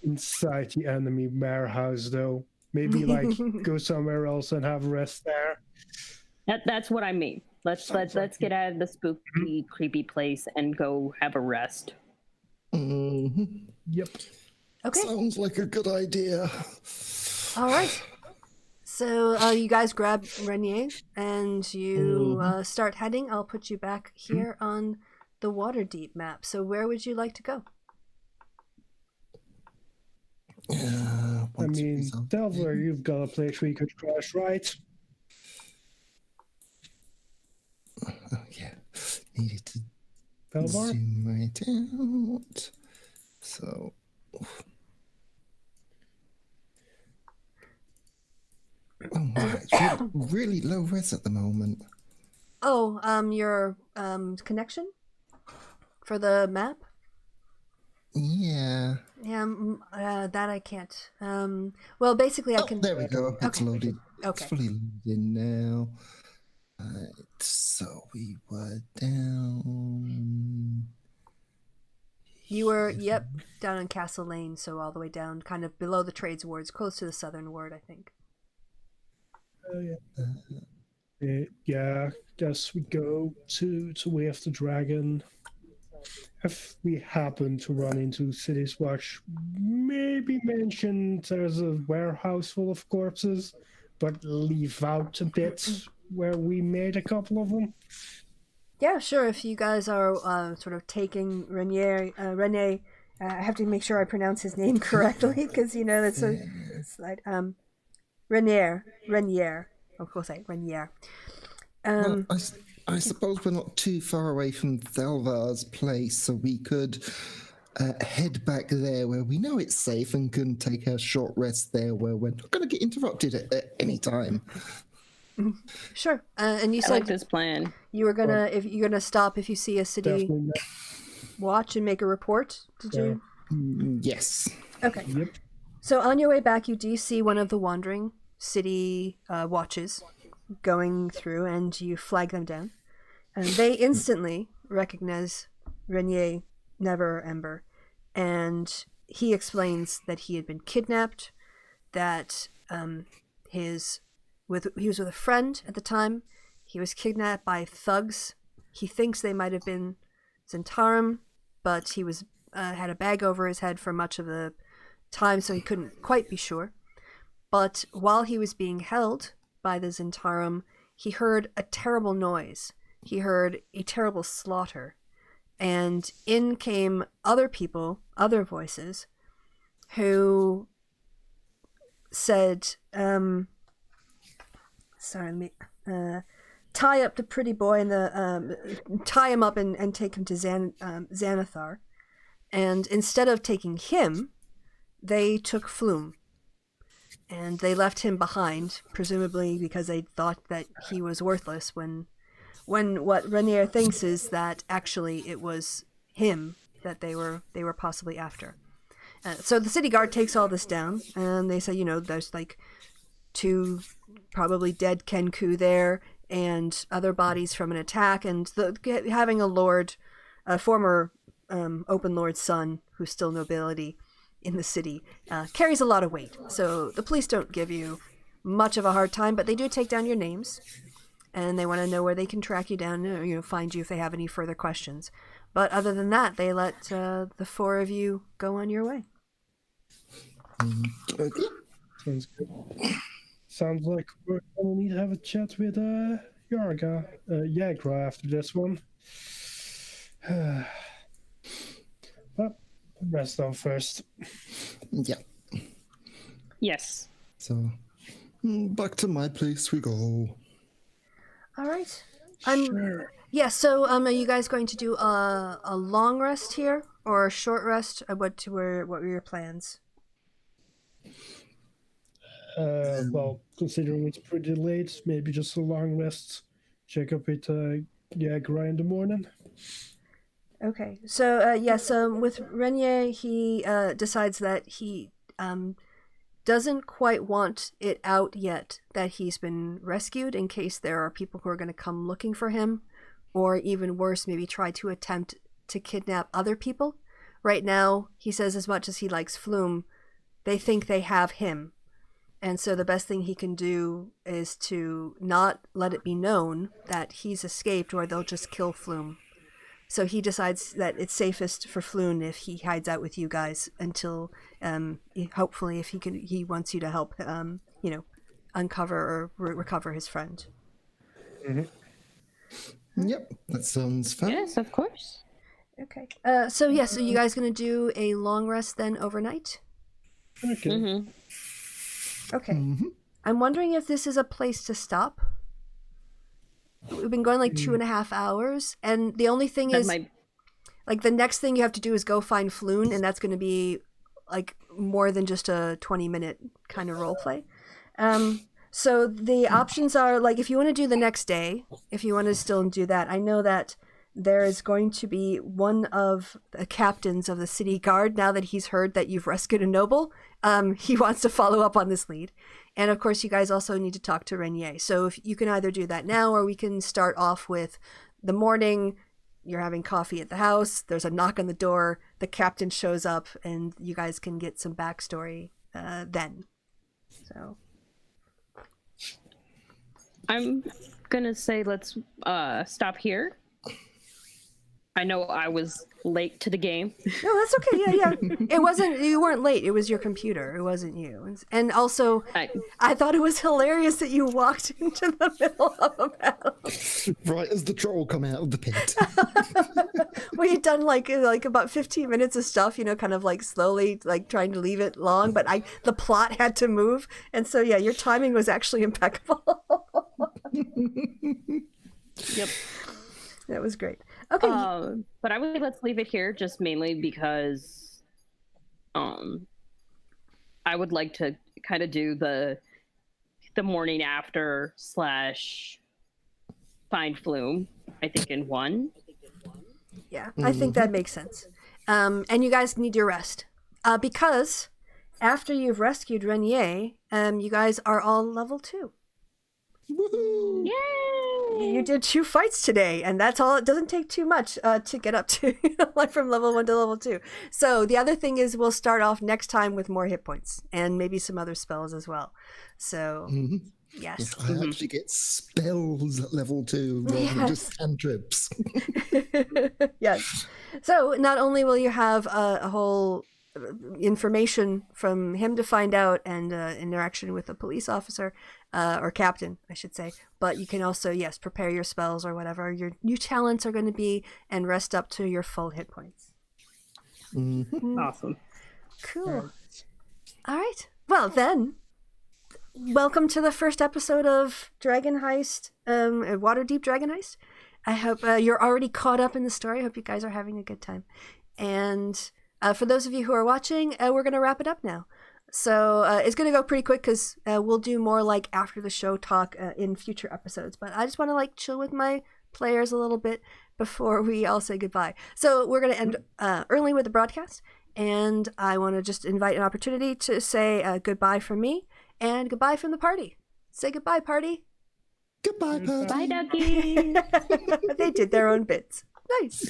inside the enemy warehouse, though. Maybe like go somewhere else and have rest there. That's what I mean. Let's get out of the spooky, creepy place and go have a rest. Yep. Okay. Sounds like a good idea. All right. So you guys grab Renier and you start heading. I'll put you back here on the Waterdeep map. So where would you like to go? I mean, Delver, you've got a place where you could crash, right? Yeah. Needed to Delvar? zoom right out. So... Oh, it's really low res at the moment. Oh, your connection for the map? Yeah. Yeah, that I can't. Well, basically I can... There we go. It's loaded. Okay. It's fully loaded now. Right, so we were down... You were, down in Castle Lane, so all the way down, kind of below the Trades Wards, close to the Southern Ward, I think. Oh, yeah. Yeah, guess we go to Way of the Dragon. If we happen to run into City's Watch, maybe mention there's a warehouse full of corpses, but leave out a bit where we made a couple of them. Yeah, sure. If you guys are sort of taking Renier, I have to make sure I pronounce his name correctly because that's it's like Renier. Of course, Renier. Well, I suppose we're not too far away from Thelvar's place, so we could head back there where we know it's safe and can take a short rest there where we're not going to get interrupted at any time. Sure. And you I like said this plan. you were gonna if you're gonna stop if you see a city Definitely not. watch and make a report. Did you? Yes. Okay. Yep. So on your way back, you do see one of the wandering city watches going through, and you flag them down. And they instantly recognize Renier Never Ember, and he explains that he had been kidnapped, that he was with a friend at the time. He was kidnapped by thugs. He thinks they might have been Zentarum, but he was had a bag over his head for much of the time, so he couldn't quite be sure. But while he was being held by the Zentarum, he heard a terrible noise. He heard a terrible slaughter. And in came other people, other voices, who said, tie up the pretty boy and tie him up and take him to Xanathar. And instead of taking him, they took Flume. And they left him behind, presumably because they thought that he was worthless, when what Renier thinks is that actually it was him that they were possibly after. So the city guard takes all this down, and they say, there's like 2 probably dead Kenku there, and other bodies from an attack, and having a former open lord's son who's still nobility in the city carries a lot of weight. So the police don't give you much of a hard time, but they do take down your names, and they want to know where they can track you down, find you if they have any further questions. But other than that, they let the 4 of you go on your way. Okay. Sounds good. Sounds like we're gonna need to have a chat with Yagra after this one. But rest on first. Yeah. Yes. So, back to my place we go. All right. Sure. Yeah, so are you guys going to do a long rest here or a short rest? What were your plans? Well, considering it's pretty late, maybe just a long rest. Check up with Yagra in the morning. Okay, so with Renier, he decides that he doesn't quite want it out yet that he's been rescued, in case there are people who are going to come looking for him, or even worse, maybe try to attempt to kidnap other people. Right now, he says, as much as he likes Flume, they think they have him. And so the best thing he can do is to not let it be known that he's escaped, or they'll just kill Flume. So he decides that it's safest for Flume if he hides out with you guys until, hopefully, if he wants you to help, uncover or recover his friend. Mm-hmm. Yep, that sounds fun. Yes, of course. Okay. So you guys gonna do a long rest then overnight? Okay. Mm-hmm. Okay. Mm-hmm. I'm wondering if this is a place to stop. We've been going like 2.5 hours, and the only thing is, like, the next thing you have to do is go find Floon, and that's going to be like more than just a 20-minute kind of role play. So the options are, like, if you want to do the next day, if you want to still do that, I know that there is going to be one of the captains of the city guard, now that he's heard that you've rescued a noble, he wants to follow up on this lead. And of course, you guys also need to talk to Renier. So if you can either do that now, or we can start off with the morning. You're having coffee at the house. There's a knock on the door. The captain shows up, and you guys can get some backstory then. So I'm gonna say let's stop here. I know I was late to the game. no, that's okay. Yeah. It wasn't. You weren't late. It was your computer. It wasn't you. And also, I thought it was hilarious that you walked into the middle of a battle. Right as the troll come out of the pit. We had done like about 15 minutes of stuff, kind of like slowly, like trying to leave it long, but the plot had to move, and so yeah, your timing was actually impeccable. Yep. That was great. Okay. But I would say let's leave it here, just mainly because I would like to kind of do the morning after / find Flume, I think, in one. Yeah, I think that makes sense. And you guys need your rest. Because after you've rescued Renier, you guys are all level 2. Woohoo! Yay! You did 2 fights today, and that's all. It doesn't take too much to get up to like from level 1 to level 2. So the other thing is we'll start off next time with more hit points and maybe some other spells as well. So yes. I actually get spells at level 2 rather than just cantrips. Yes. So not only will you have a whole information from him to find out and interaction with a police officer or captain, I should say, but you can also, yes, prepare your spells or whatever your new talents are going to be and rest up to your full hit points. Awesome. Cool. All right. Well, then, welcome to the first episode of Dragon Heist, Waterdeep Dragon Heist. I hope you're already caught up in the story. I hope you guys are having a good time. And for those of you who are watching, we're going to wrap it up now. So it's going to go pretty quick because we'll do more like after the show talk in future episodes. But I just want to like chill with my players a little bit before we all say goodbye. So we're going to end early with the broadcast. And I want to just invite an opportunity to say goodbye from me and goodbye from the party. Say goodbye, party. Goodbye, party. Bye, Ducky. They did their own bits. Nice.